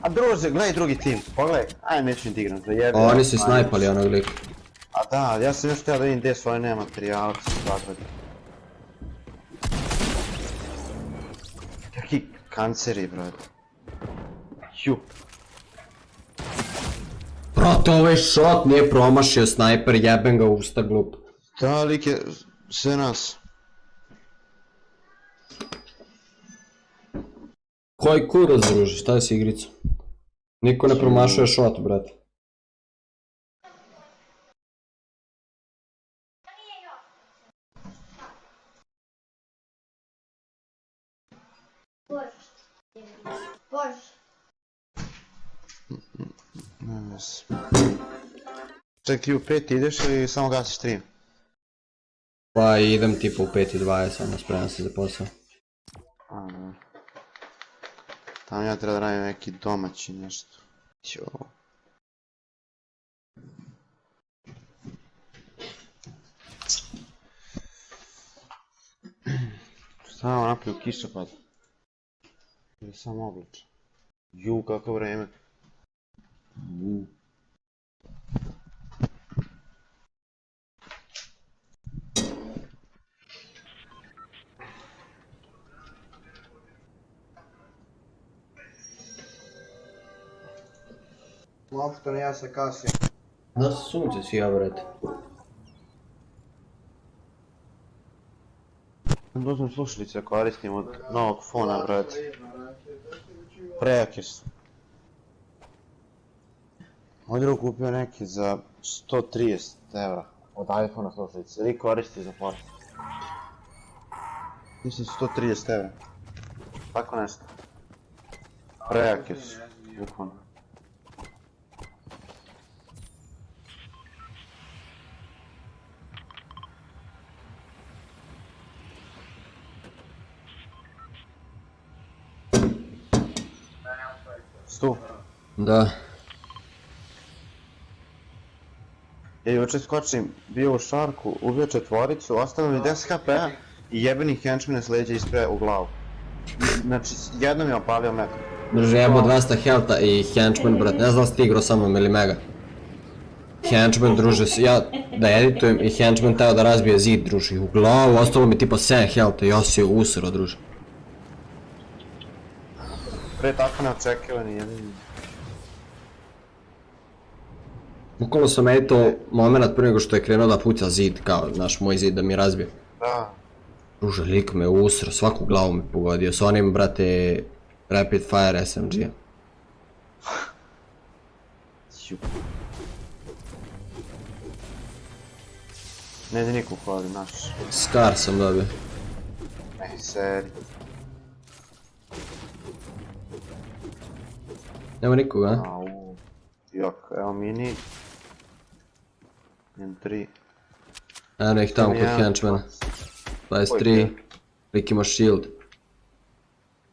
A druže, gledaj drugi tim, pogledaj. Aj, neću ni igram, zajebi. Oni su snajpali onog lika. A da, ja sam još htio da vidim gdje su, oni nema materijala, što se zagradi. Kakvi kanceri, brate. Ju. Brate, ovaj shot nije promašio snajper, jebem ga u usta glup. Da, lik je sve nas. Koji kurac, druže, šta je s igricom? Niko ne promašuje shot, brate. Ček, ti u 5 ideš ili samo gasiš stream? Pa idem tipa u 5:20, samo spremam se za posao. Tamo ja treba da radim neki domaći nešto. Ćo. Šta vam napiju kišopad? Ili samo oblače? Ju, kako vreme. Lopto, ja se kasim. Da se sunce sija, brate. Uzmem slušalice, koristim od novog fona, brate. Prejake su. Moj drug kupio neki za 130 € od iPhone-a slušalice. Ili koristi za platu. Mislim 130 €. Tako nešto. Prejake su, bukvalno. Tu. Da. Ja jučer skočim, bio u šarku, ubio četvoricu, ostavio mi 10 HP-a i jebeni henchman s leđa ispre u glavu. Znači, jednom je opalio metak. Druže, jebo 200 health-a i henchman, brate, ne znam si ti igrao sa mnom ili mega. Henchman, druže, ja da editujem i henchman teo da razbije zid, druže, u glavu, ostalo mi tipa 7 health-a i ja si je usro, druže. Pre tako neočekivani jedini. Bukvalno sam editao moment prije nego što je krenuo da puca zid, kao naš moj zid da mi razbije. Da. Druže, lik me usro, svaku glavu mi pogodio, s onim, brate, rapid fire SMG-a. Ne ide niko hvali, naš. Scar sam dobio. Ne, seri. Nema nikoga, a? Au. Jok, evo mini. M3. Eno ih tamo kod henchmana. 23. Lik ima shield.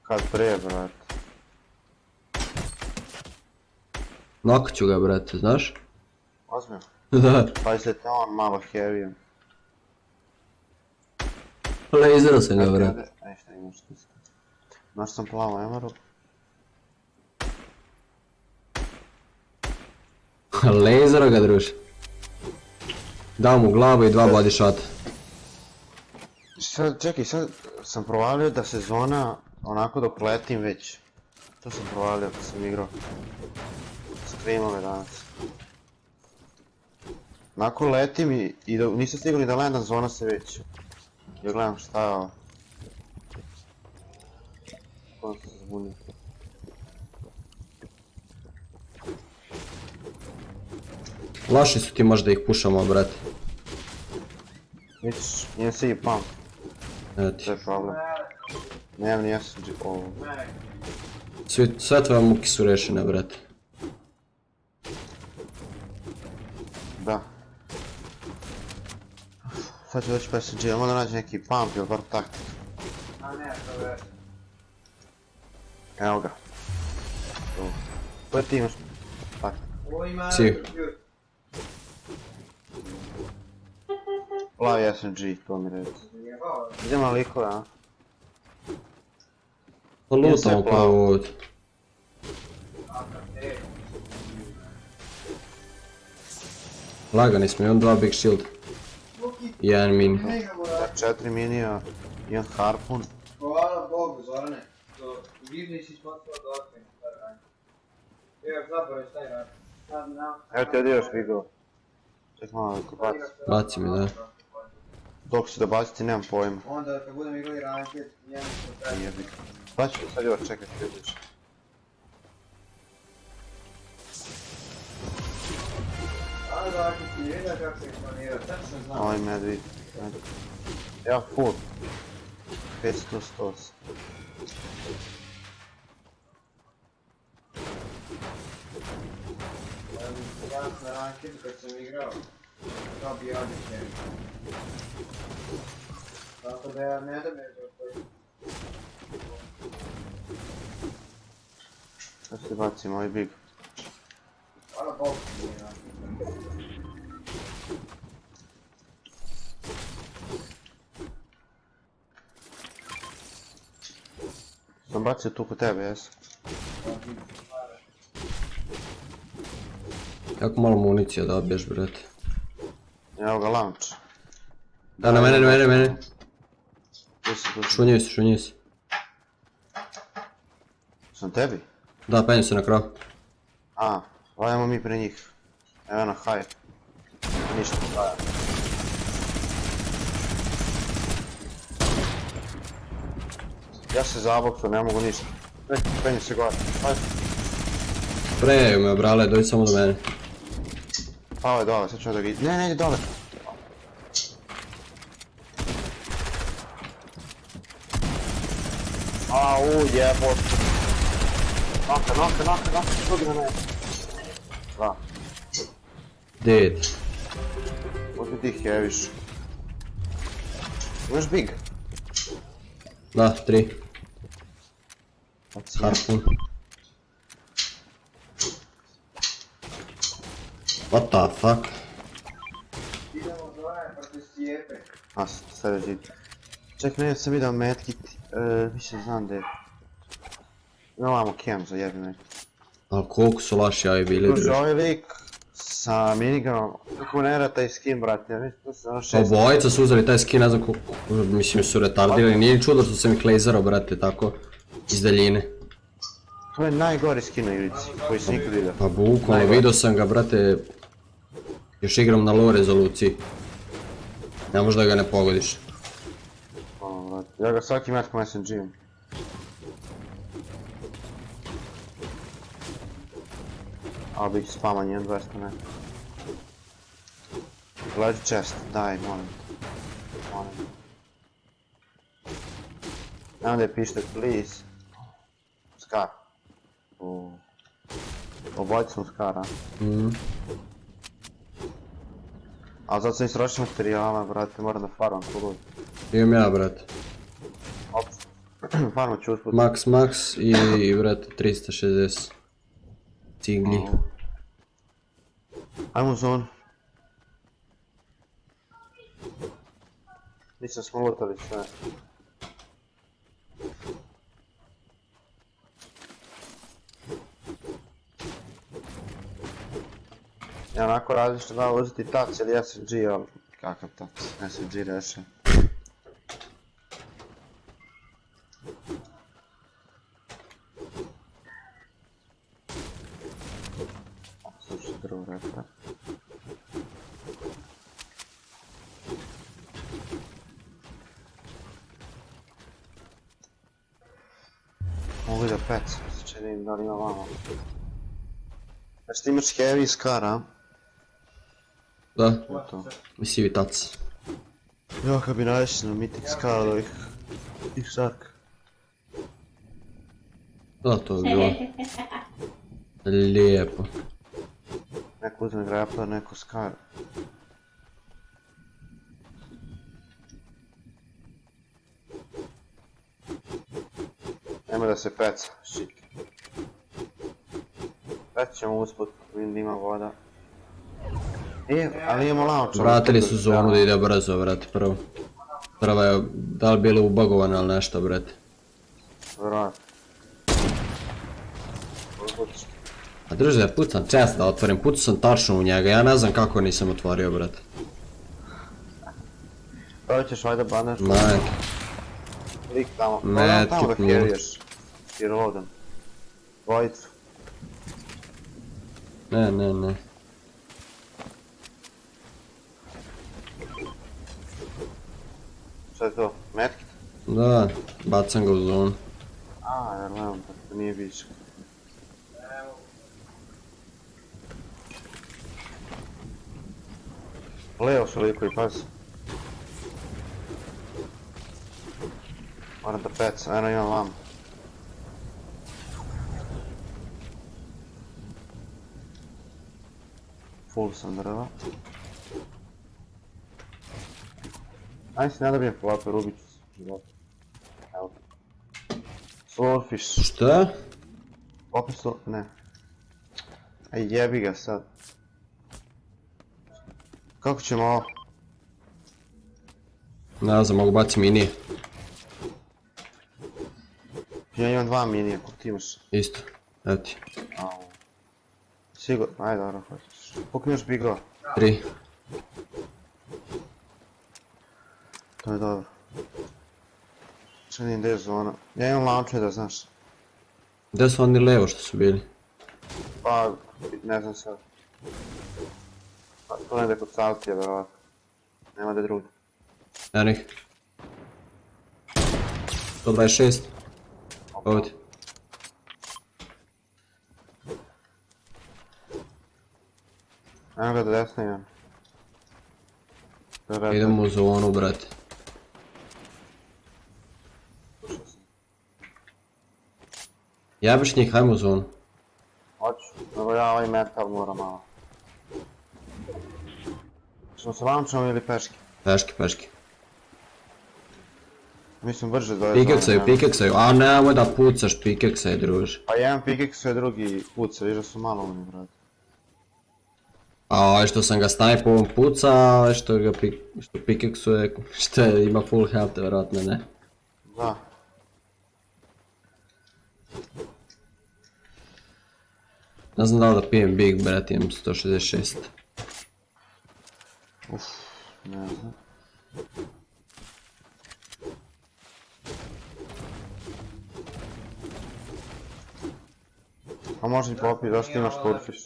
Kad pre, brate. Knock ću ga, brate, znaš? Ozmio. Da. Pa se te on malo heavy. Laserao sam ga, brate. Nešto imaš tiska. Znaš sam plavo emaru. Laserao ga, druže. Dao mu glavu i 2 body shota. Sad, čekaj, sad sam provalio da sezona onako dok letim već. To sam provalio kad sam igrao streamove danas. Onako letim i dok nisam stigao ni da landam, zona se već. Ja gledam šta je ovo. Ko se zbunio. Loši su ti možda ih pušamo, brate. Vidiš, imam se i pump. Evo ti. To je problem. Nemam ni SMG, ovo. Sve tvoje muke su rešene, brate. Da. Sad ću doći pa SMG, ali moram naći neki pump ili bar taktik. Evo ga. Koji ti imaš? Tak. Si. Plavi SMG, to mi reći. Idemo na likove, a? Pa lutamo kao ovdje. Lagani smo, imam 2 big shield. I 1 mini. 4 minija, 1 harpun. Hvala Bogu, Zorane. Vidni si spotila do okne. Evo, zaboravim šta je radi. Evo ti ovdje još video. Ček malo da baci. Baci mi, da. Dok ću da baciti, nemam pojma. Onda kad budem igrali ranket, njemu što treba. Jebiga. Sad ću sad još čekati vidiš. Ali da ako ti vidio kako se eksponira, tačno znam. Ovaj medvid. Evo full. 500, 100. Ja na ranketu kad sam igrao, kao bi odličan. Tako da ja ne da me to koji. Sad se bacim ovaj big. Hvala Bogu ti je ranket. Sam bacio tu kod tebe, jes? Jako malo municija da odbiješ, brate. Evo ga launch. Da, na mene, na mene, na mene. Tu si. Šunjaju se, šunjaju se. Sam tebi? Da, penju se na krov. A, vajamo mi pre njih. Evo na high. Ništa, vaja. Ja se zaboksu, ne mogu ništa. Penju se gore. Hajde. Preju me, brale, dođi samo do mene. Pao je dole, sad ćemo da ga ide. Ne, ide dole. Au, jebot. Noka, šuti na mene. Da, Dead. uzmi ti heaviš. Imaš big? Da, 3. Pacijent. Harpun. What the fuck? Idemo Zorane protiv Stijepe. A, sad je zid. Ček, ne, sam vidio medkit. Više znam da je. Ima ovamo cam za jebime. Ali koliko su laši avi bili, Slušaj, bre. ovaj lik sa miniganom, kako ne rata taj skin, brate, ja mislim, to se ono 6. Obojica su uzeli taj skin, ne znam koliko, mislim su retardirani, nije ni čudo što sam ih lejzerao, brate, tako, iz daljine. To je najgori skin na igrici, koji si nikad vidio. Pa bukvalno, vidio sam ga, brate, još igram na low rezoluciji. Ne možda ga ne pogodiš. Ono, brate, ja ga svaki metkom SMG-om. Ali bih spaman 1.200, ne. Leđi chest, daj, molim. Nemam da je pištet, please. Skar. Obojica sam skar, a? Ali zato sam istrošio materijala, brate, moram da farmam ko lud. Imam ja, brate. Farmat ću usput. Max i, brate, 360. Cigli. Ajmo u zonu. Nisam smo lutali sve. Ja onako različno da uzeti tac ili SMG, ali kakav tac, SMG reše. Slušaj drvo repa. Mogu da pec, će vidim da li ima vama. Znači ti imaš heavy scar, a? Da, To. i sivi tac. Ja kad bi naišli na mythic scar od ovih shark. Da, to je bilo lijepo. Neko uzme grappler, neko scar. Nema da se peca, shit. Sad ćemo usput, vidim da ima voda. Ali imamo launcher. Vratili su zonu da ide brzo, brate, prvo. Prva je, da li bilo ubagovano ili nešto, brate. Vjerojatno. A druže, da pucam chest da otvorim, pucao sam tačno u njega, ja ne znam kako nisam otvorio, brate. Pravi ćeš valjda baneš. Majke. Lik tamo. Medkit Tamo da nije. heriješ. I roden. Dvojicu. Ne. Šta je to? Medkit? Da, bacam ga u zonu. Jer nemam, to nije viška. Levo su likovi, pazi. Moram da pecam, eno imam vam. Full sam drva. Ajde si ne dobijem flope, rubit ću se života. Evo. Swordfish. Šta? Opet su, ne. Aj jebi ga sad. Kako ćemo ovo? Ne znam, mogu baciti minije. Ja imam 2 minije, kako ti imaš? Isto, evo ti. Sigurno, ajde dobro, hoćeš. Koliko imaš bigova? 3. To je dobro. Čedim gdje je zona. Ja imam launcher da znaš. Gdje su oni levo što su bili? Pa, ne znam sad. Pa, to negdje kod saltije, verovatno. Nema gdje drugi. Evo ih. 126. Ovdje. Evo ga do desne imam. Idemo u zonu, brate. Jabiš njih, hajmo u zonu. Hoću, nego ja ovaj metal moram malo. Ćemo se launchom ili peški? Peški. Mislim brže do ove zone. Pikeksaju, a nemoj da pucaš, pikeksaj, druže. Pa jedan pickaxe, drugi puca, viš da su malo oni, brate. A ovaj što sam ga snajpovom puca, a ovaj što pikeksuje, što ima full health, vjerojatno ne. Da. Ne znam da li da pijem big, brate, imam 166. Ne znam. A možda i popiti, zašto imaš turfiš?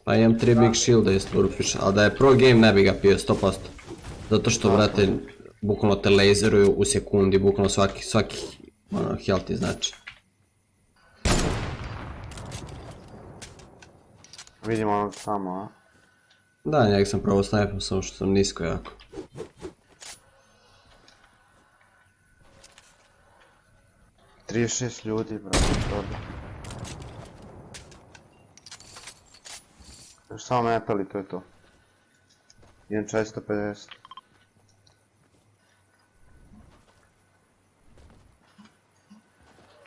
Pa imam 3 big shielda i turfish, ali da je pro game ne bi ga pio 100%. Zato što, brate, bukvalno te laseruju u sekundi, bukvalno svaki health ti znači. Vidimo ono samo, a? Da, njeg sam probao snajpom, samo što sam nisko jako. ...36 ljudi, brate, dobro. Još samo metali, to je to. Idem 450.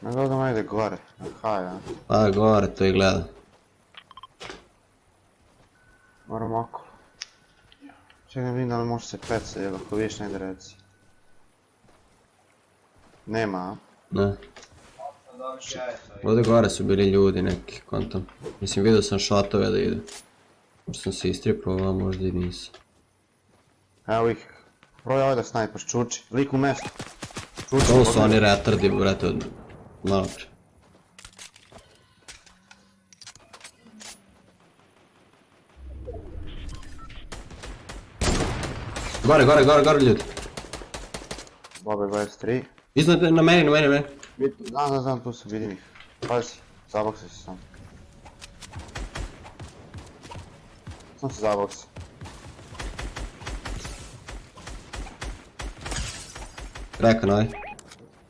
Ne gledam ajde gore, na haj, a? Pa gore, to i gledam. Moram okolo. Čekaj vidim da li može se peca, jel ako vidiš negdje reci. Nema, a? Ne. Ovdje gore su bili ljudi neki, kontam. Mislim, vidio sam šatove da idu. Možda sam se istripovao, možda i nisam. Evo ih. Probaj ovaj da snajpaš, čuči. Lik u mestu. To su oni retardi, brate, od malo pre. Gore ljudi. Bobe 23. Iznad na meni. Znam, tu se vidim ih. Pazi, zaboksaj se sam. Sam se zaboksaj. Rekan ovaj.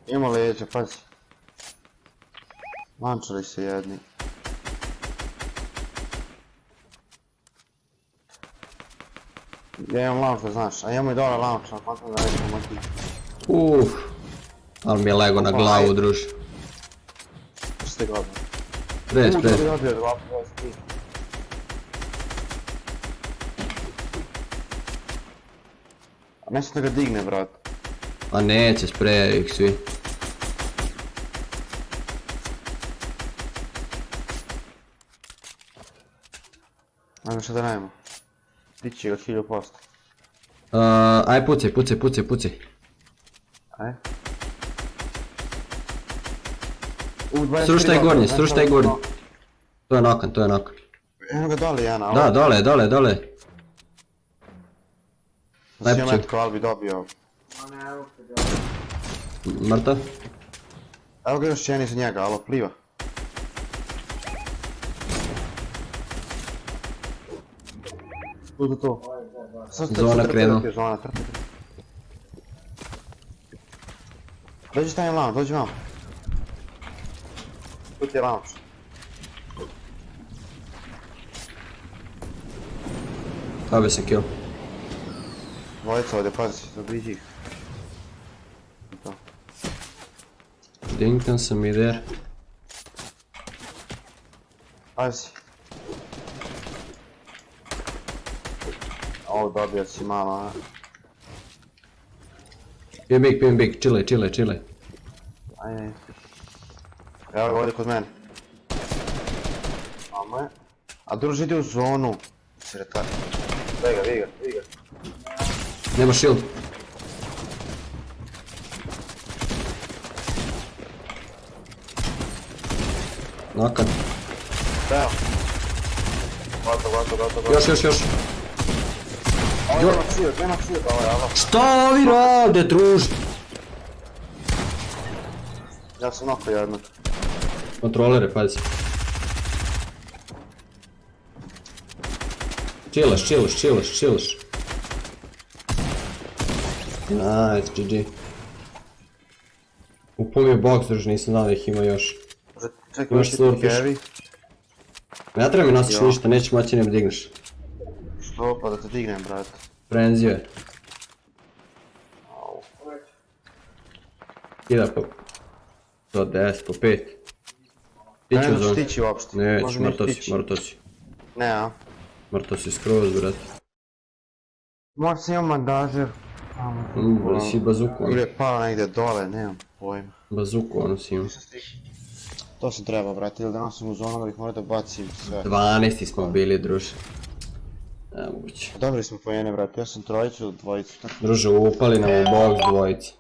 Ima leđa, pazi. Lančali se jedni. Ja imam launcher, znaš, a imamo i dole launcher, a kontam da nećemo moći. Ali mi je lego na glavu, druž. Što ste godno? Pres. Dobio 2+3. A ne sam da ga digne, brat. A neće, sprejaju ih svi. Ajme šta da najemo. Dići ga 1000%. Aj pucaj. Aj. Sruš taj gornji. To je nakan. Eno ga dole, Jana. Da, dole. Znači imam metko, ali bi dobio. Mrtav? Evo ga još jedan iza njega, alo, pliva. Bude to. Zona krenuo. Zona trpi. Dođi stavim launch, dođi vam. Tu ti je launch. Dobio sam kill. Dvojica ovdje, pazi, zabliži ih. Dinkan sam ide. Pazi. Ovo dobio si malo, a? Pijem big, chile. Ajde. Evo ga ovdje kod mene. Mamo je. A druži ide u zonu. Sretar. Vi ga. Nema shield. Nakan. Evo. Gotovo. Još. Ovo nema shield, ovo je, alo. Šta ovi rade, druž? Ja sam noko jednog. Kontrolere, pazi. Chillaš. Nice, GG. Upao mi je box, druž, nisam znao da ih ima još. Čekaj, Imaš slurpiš. Ne treba mi nosiš ništa, neće moći ne mi digneš. Što pa da te dignem, brate. Frenzio je. Kida po 10, po 5. Ne možeš stići uopšte. Neću, mrtav si. Ne, a? Mrtav si skroz, brate. Možda si imam mandažer. Ali si bazuku ono. Ili je pao negdje dole, nemam pojma. Bazuku ono si imao. To sam trebao, brate, ili da nosim u zonu da bih morao da bacim sve. 12 smo bili, druže. Nemoguće. Dobili smo pojene, brate, ja sam trojicu, dvojicu. Druže, upali nam u box dvojice.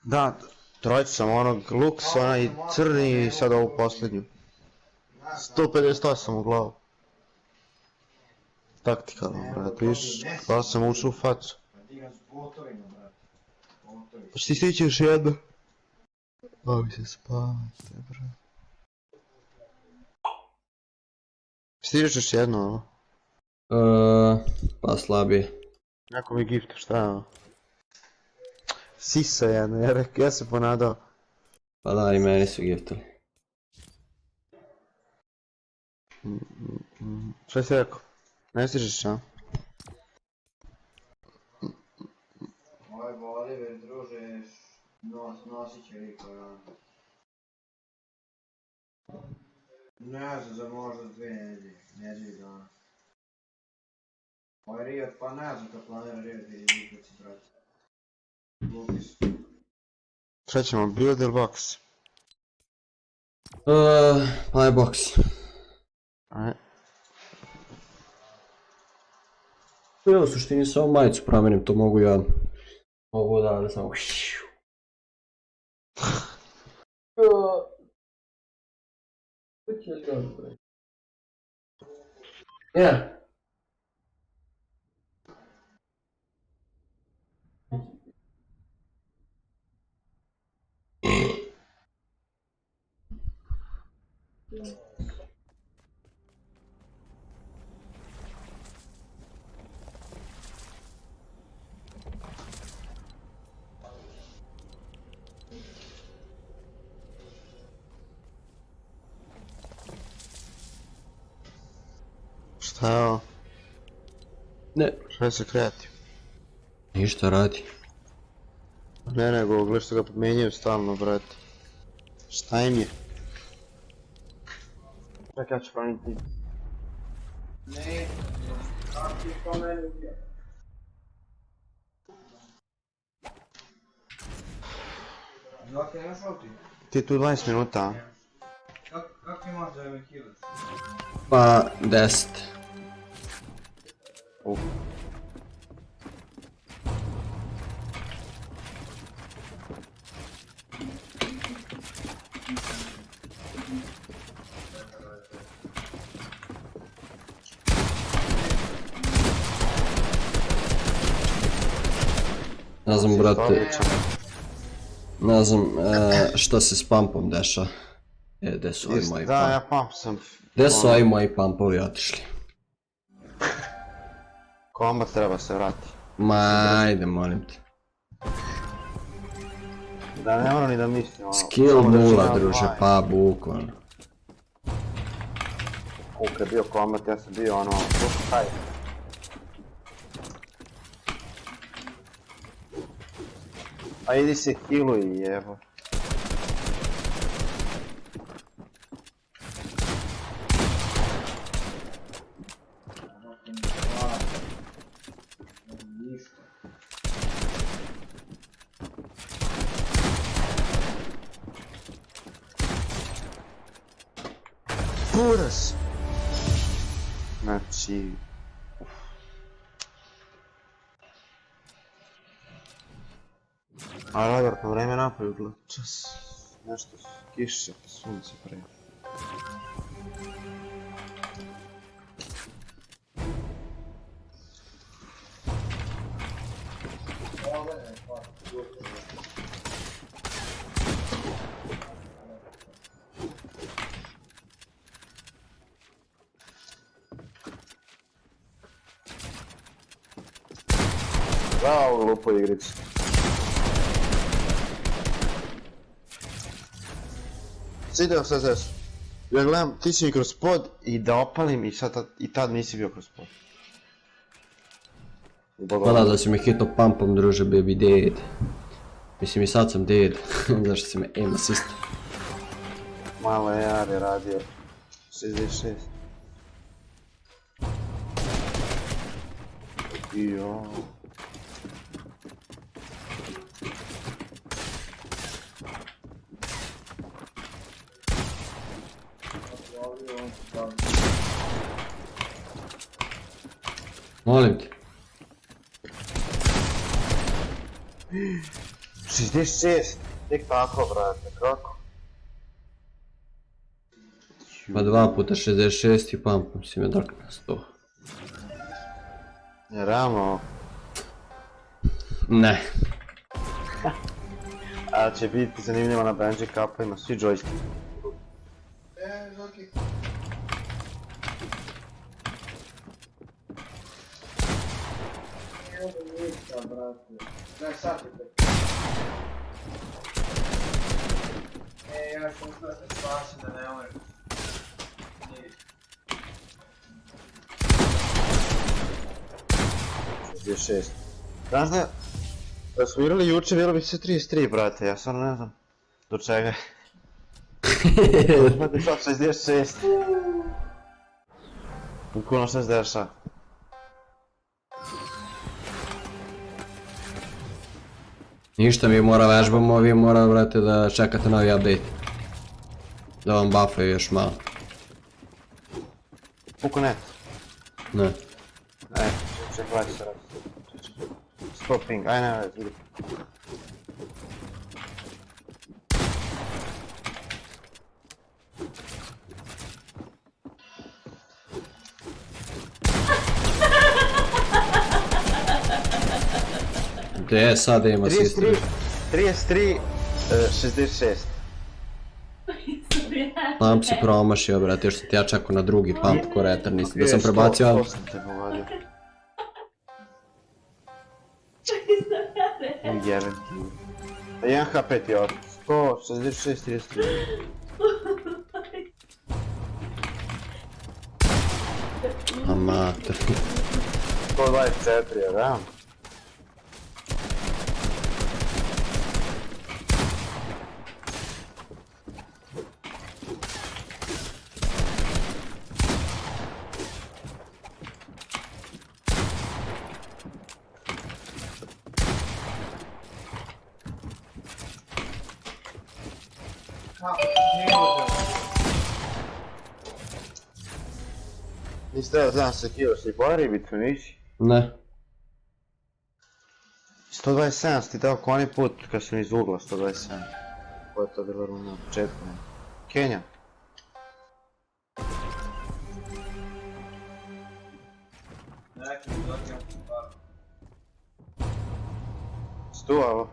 Da, trojicu sam, onog Lux, onaj crni i sad ovu posljednju. 158 u glavu. Taktikalno, brate, viš, kada sam ušao u facu. Pa što ti stići još jedno? Bavi se spavati, brate. Stižeš još jedno, ono? Pa slabije. Neko mi gifta, šta je ono? Sisa jedna, ja se ponadao. Pa da, i meni su giftali. Šta si rekao? Ne stižeš, a? Ovaj Oliver, druže, nosit će liko, ja. Ne znam, za možda 2 nedelje dana. Ovaj Riot, pa ne znam kad planira Riot ili ukljuci, brate. Lupis. Šta ćemo, build ili box? Pa je box. Ajde. Ja u suštini samo majicu promenim, to mogu ja. Mogu da samo... Ja. Šta je ovo? Ne. Šta se kreati? Ništa radi. Ne nego, gledaj što ga podmenjaju stalno, brate. Šta im je? Čekaj, ja ću promijeniti. Ne, kako ti to meni ubija? Zvaka, imaš ulti? Ti tu 20 minuta, a? Kako imaš da me healaš? Pa 10. Ne znam, brate, ne znam što se s pumpom deša. Gdje su ovi moji Da, ja pump? pump sam. Gdje su ovi moji pumpovi otišli? Kombat treba se vrati. Ma, ajde, molim te. Da ne moram ni da mislim ono. Skill nula, druže, pa bukvalno. Kad je bio kombat, ja sam bio ono, kaj. A idi se healuj, jebo. Buras! Znači... A radar, vreme napolju gleda, čas. Nešto kiše, sunce pre. Bravo, lupo igricu. Sideo sad zesu. Ja gledam, ti si mi kroz pod i da opalim i tad nisi bio kroz pod. Hvala da si me hitno pumpom, druže, baby dead. Mislim i sad sam dead, zašto si me aim assist. Malo AR je radio. 66. Ijo. Molim te. 66! Tek tako, brate, kako? Pa 2 puta 66 i pumpom si me dok na 100. Je realno? Ne. A će biti zanimljivo na bungee cupovima, svi joystick. Zoki. Evo ništa, brate. Daj satite. Ja sam uspio da se spasim da ne umrem. 66. Znaš da smo igrali juče, bilo bi se 33, brate, ja stvarno ne znam do čega. Imate sad 66. Bukvalno šta se deša. Ništa, mi mora vežbamo, vi mora, brate, da čekate novi update. Da vam buffaju još malo. Puko net. Ne. Čekaj, se radi. Stop ping, aj ne, vidi. Gdje je sad ima sistem? 33, 66. Pump si promašio, brate, još sam ti ja čekao na drugi pump ko retar, nisam da sam prebacio, ali... 100 sam te pogodio. Jebem ti. 1 HP ti je od 166, 33. A mater. 124 je, da? Nisi treba znam se kilo si bori bitvu, nisi? Ne. 127 si ti dao konji put kad sam iz ugla 127. Koja je to bila runa na početku? Kenja. Stu, ovo?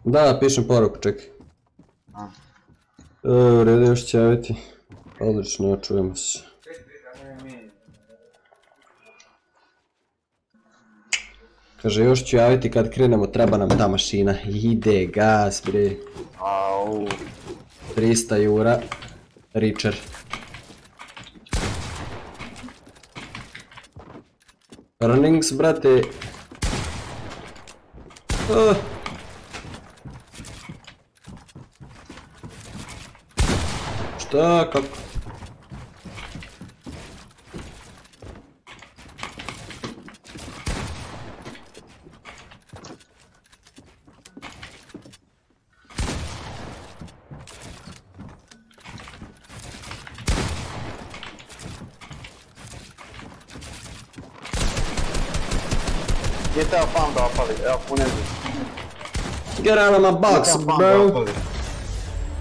Da, pišem poruku, čekaj. U redu, još će javiti. Odlično, čujemo se. Kaže, još ću javiti kad krenemo, treba nam ta mašina. Ide Gas, bre. Au. 300 eura. Richer. Runnings, brate. Šta, kako? Gdje teo farm da opali? Evo punezi. Get out of my box, bro.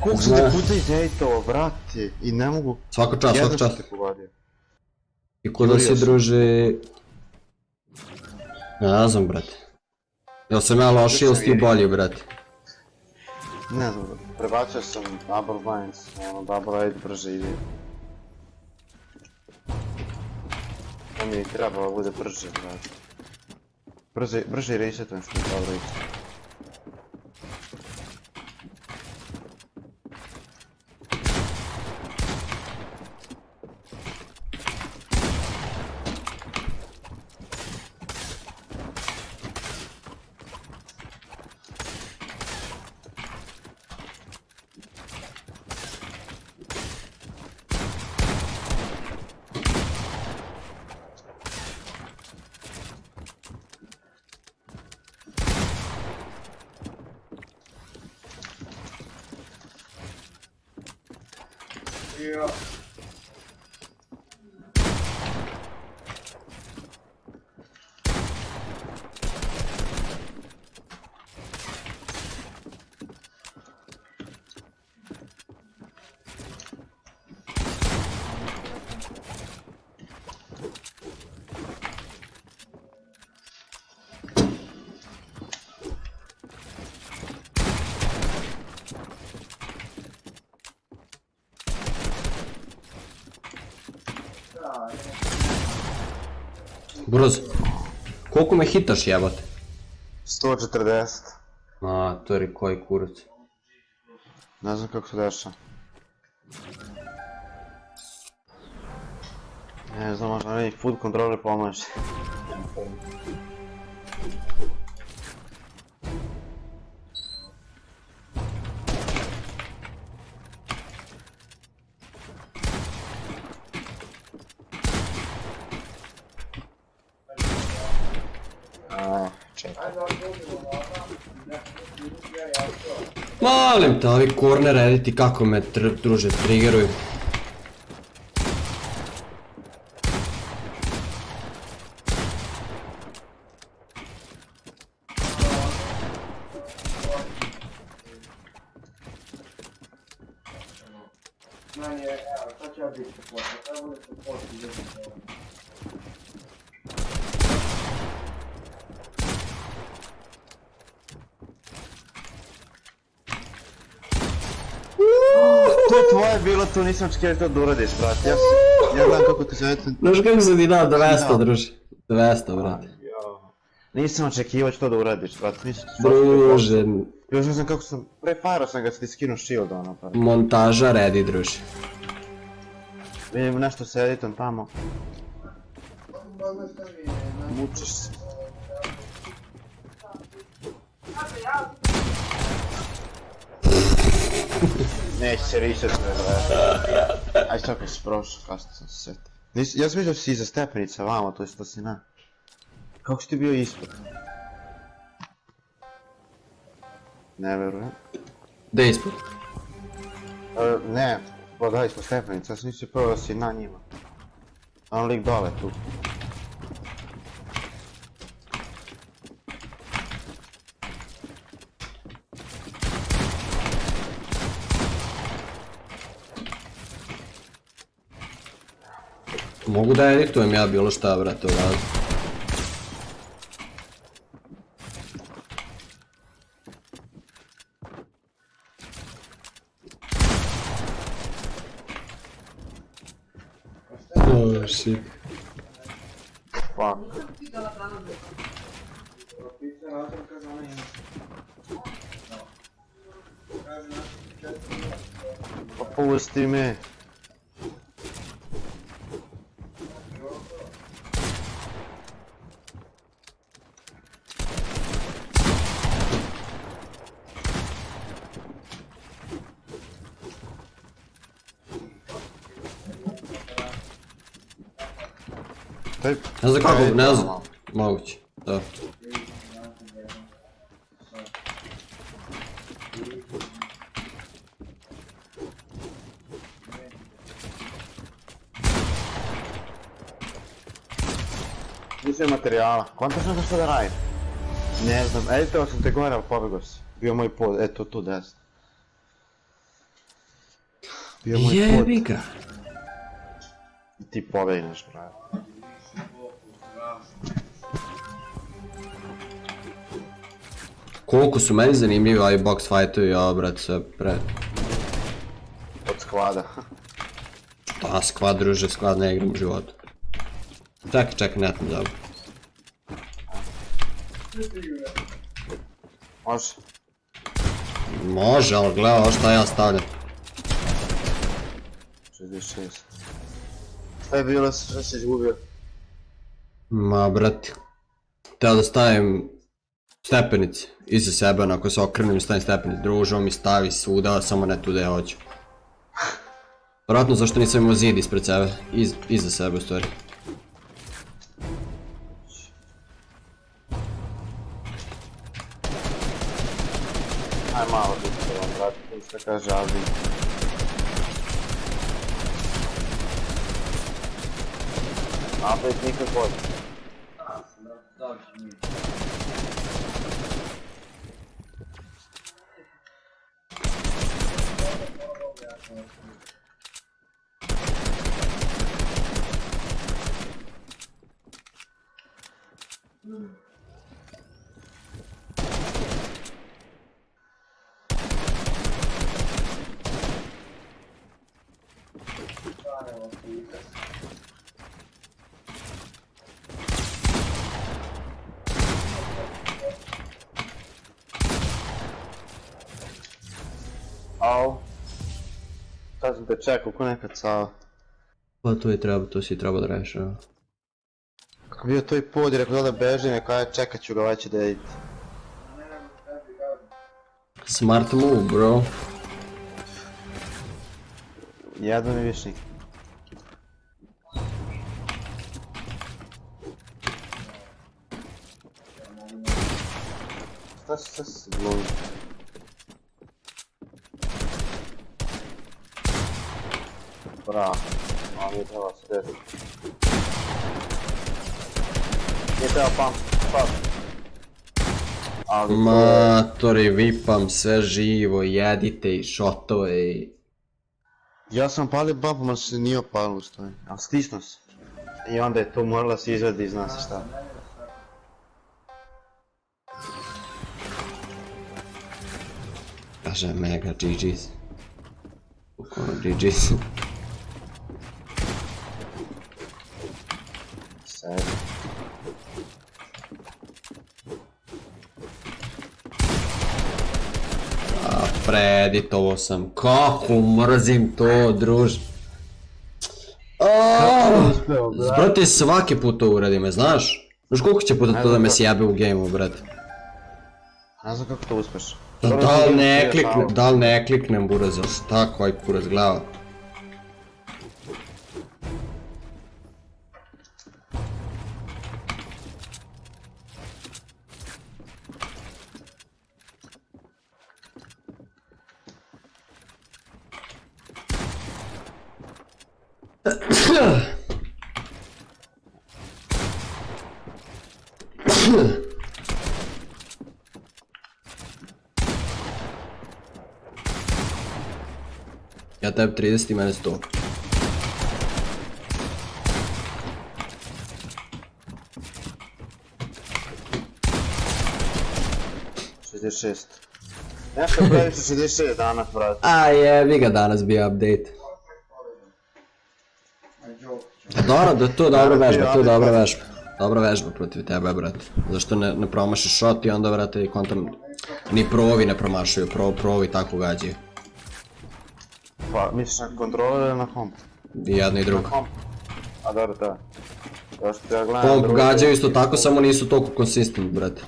Koliko sam te puta izhejtovo, brate, i ne mogu... Svaka čast, svaka Jedno čast. sam te pogodio. I kuda si, druže? Ne znam, brate. Jel sam ja loši ili si ti bolji, brate? Ne znam, prebacio sam double blinds, ono double 8 brže ide. To mi je trebalo bude brže, brate. Brže resetujem što je dobro ići. Broz, koliko me hitaš, jebote? 140. A, to je koji kurac. Ne znam kako se deša. Ne znam, možda neki food controller pomoći. Molim te, ovi corner editi kako me druže triggeruju. To je tvoje bilo, to nisam očekivao to da uradiš, brate. Ja gledam kako ti se... Znaš kako sam ti dao 200, druže. 200, brate. Nisam očekivao to da uradiš, brate. Druže. Još ne znam kako sam... Pre fajro sam ga ti skinuo shield, ono, pa... Montaža ready, druže. Vidim nešto s editom tamo. Mučiš se. Neće se reset, brate. Aj čakaj si prošao, kasno sam se setio. Ja sam vidio da si iza stepenica vamo, to jest da si na... Kako si ti bio ispod? Ne verujem. Gdje je ispod? Ne, pa da, ispod stepenica, ja sam mislio prvo da si na njima. Ono lik dole tu. Mogu da editujem ja bilo šta, brate, ovdje. Oh shit. Fuck. Pa pusti me. Ne znam kako, ne znam. Moguće, da. Više materijala. Kontačno da što da radim? Ne znam, editao sam te gore, ali pobegao si. Bio moj pod, eto tu desno. Bio moj pod. Jebiga. I ti pobegneš, brate. Koliko su meni zanimljivi ovi box fightovi, ja brate sve pre... Od skvada. Da, skvad druže, skvad ne igram u životu. Čekaj, net mi zabu. Može. Može, ali gledaj ovo šta ja stavljam. 66. Šta je bilo, šta si izgubio? Ma brate, teo da stavim stepenice iza sebe, onako se okrenem i stavim stepenice, druže, on mi stavi svuda, samo ne tu da ja hoću. Vjerojatno zašto nisam imao zid ispred sebe, iza sebe u stvari. Aj malo biti vam, brate, šta kaže Albi. Update nikad bolje. Au. Sad sam te čekao ko nekad Sava. Pa to si treba da radiš, evo. Kako bio to i pod i rekao da beži, neka ja čekat ću ga već da edit. Smart move, bro. Jedno mi više nikad. Šta se glumi? Bravo, a nije treba se desiti. Nije treba pump. Ali Matori, vipam sve živo, jedite i šotove i... ja sam palio bump, ma se nije opalio u stvari, ali stisnuo se. I onda je to morala se izvedi i zna se šta. Kaže mega GG's. Bukvalno GG's. Sad. Preditovo sam, kako mrzim to, druž. Brate, svaki put to uradi me, znaš? Znaš koliko će puta to da me sjebe u gameu, brate? Ne znam kako to uspeš. Da li ne kliknem buraza, tako aj kurac glava. Ja tebi 30 i mene 100. Nešto previše 66 danas, brate. A jebi ga, danas bio update. Dobro, da to dobro vežba, to dobro vežba. Dobra vežba protiv tebe, brate. Zašto ne promašiš shot i onda, brate, kontam ni provi ne promašaju, provi tako gađaju. Pa, misliš na kontroler ili na komp? I jedno i drugo. Na komp. A dobro, da. Zašto ja gledam drugo... Komp gađaju isto tako, samo nisu toliko consistent, brate.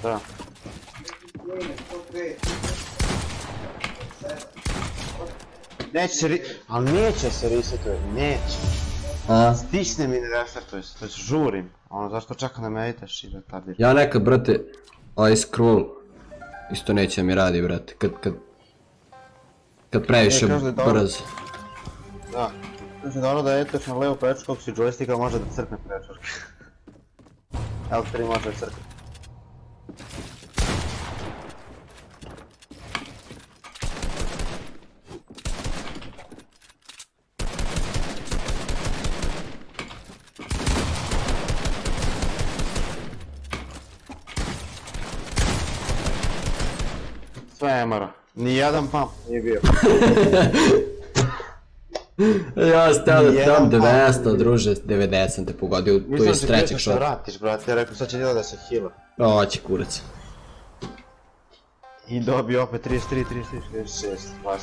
Da. Neće se ali neće se resetuje, neće. Stisne mi ne restartuje se, to jest žurim. Ono, zašto čekam da me editaš i da tardir. Ja nekad, brate, scroll isto neće mi radi, brate, kad previše brzo. Da, kaže dobro da editaš na levo prečku, kako si joysticka može da crkne prečurke. L3 može da crkne. Sve je mara. Nijedan pump nije bio. Ja stao da tam 200, druže, 90 sam te pogodio, tu iz trećeg šota. šota. Vratiš, brate, ja rekao sad će djela da se heala. Oće kurac. I dobio opet 33, 33, 66, 20.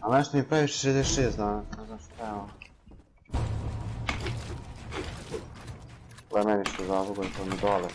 A nešto mi previše 66 dana, ne znam šta je ovo. Gle meni što zabugujem, to mi dole.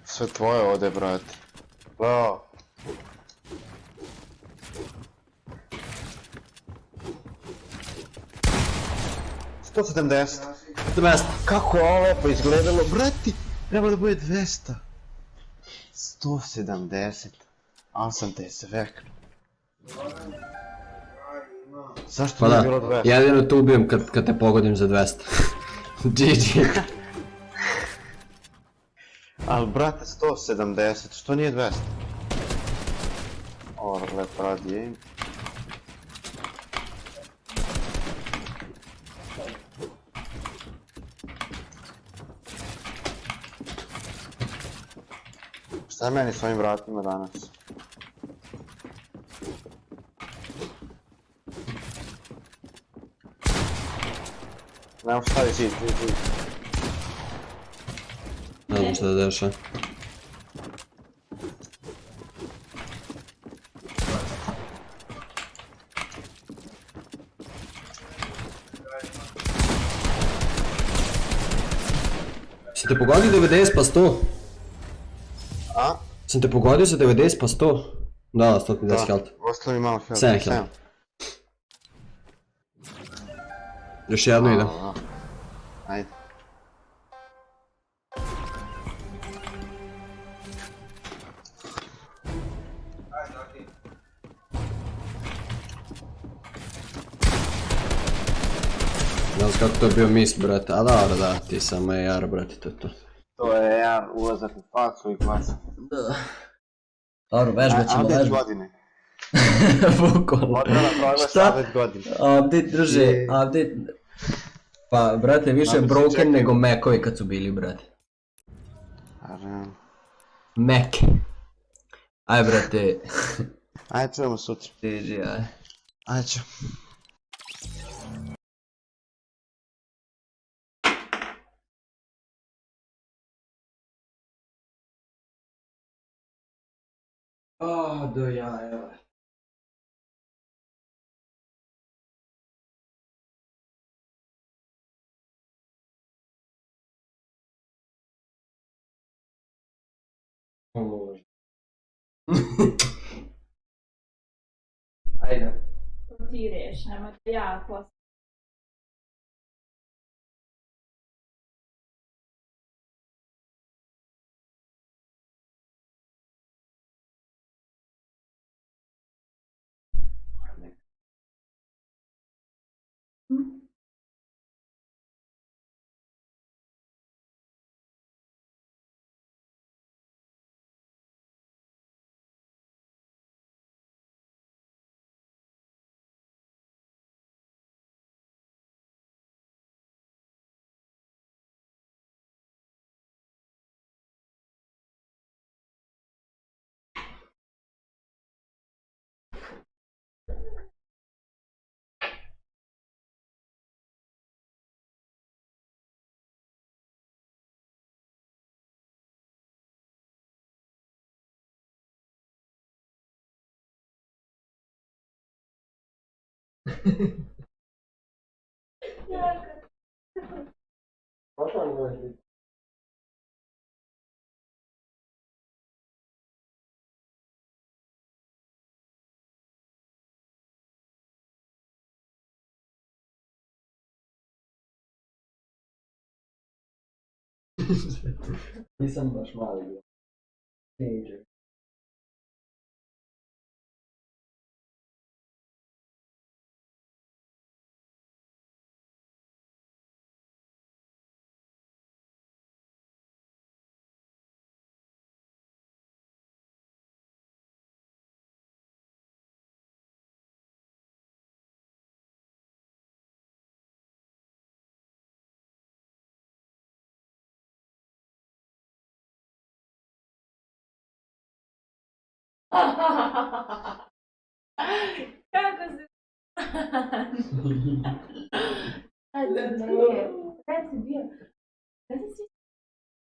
Sve tvoje ovdje, brate. Bravo. $170. 200. Kako je ovo lepo izgledalo, brati? Trebalo da bude 200. 170. Ali sam te sveknu. Zašto nije bilo 200? Jedino tu ubijem kad te pogodim za 200. GG. Al brate, 170, što nije 200? Ovo lepo radi aim. Šta je meni s ovim vratima danas? Nemam šta je zid. Ne znam šta da deša. Sam te pogodio 90 pa 100? A? Sam te pogodio za 90 pa 100? Da, 150 health. Ostalo mi malo health. 7 health. Još jedno ide. Ajde. Ne znam kako to je bio mis, brate, a dobro da, ti samo je jar, brate, to je to. To je jar, ulazak u facu i klasa. Da. Dobro, vežbat ćemo, update vežbat. godine. Bukvalno. Odmah proglaš update godine. Update, druže, update. Pa, brate, više je broken nego mekovi kad su bili, brate. Meke. Aj, brate. Ajde, čujemo sutra. GG, aj. Ajde, ću. Do jaja. Ajde. To ti reši, nemoj da ja postavim. Možda on može biti? Nisam baš mali bio. Teenager. Kako si... Ajde, nije. Kad si bio? Kad si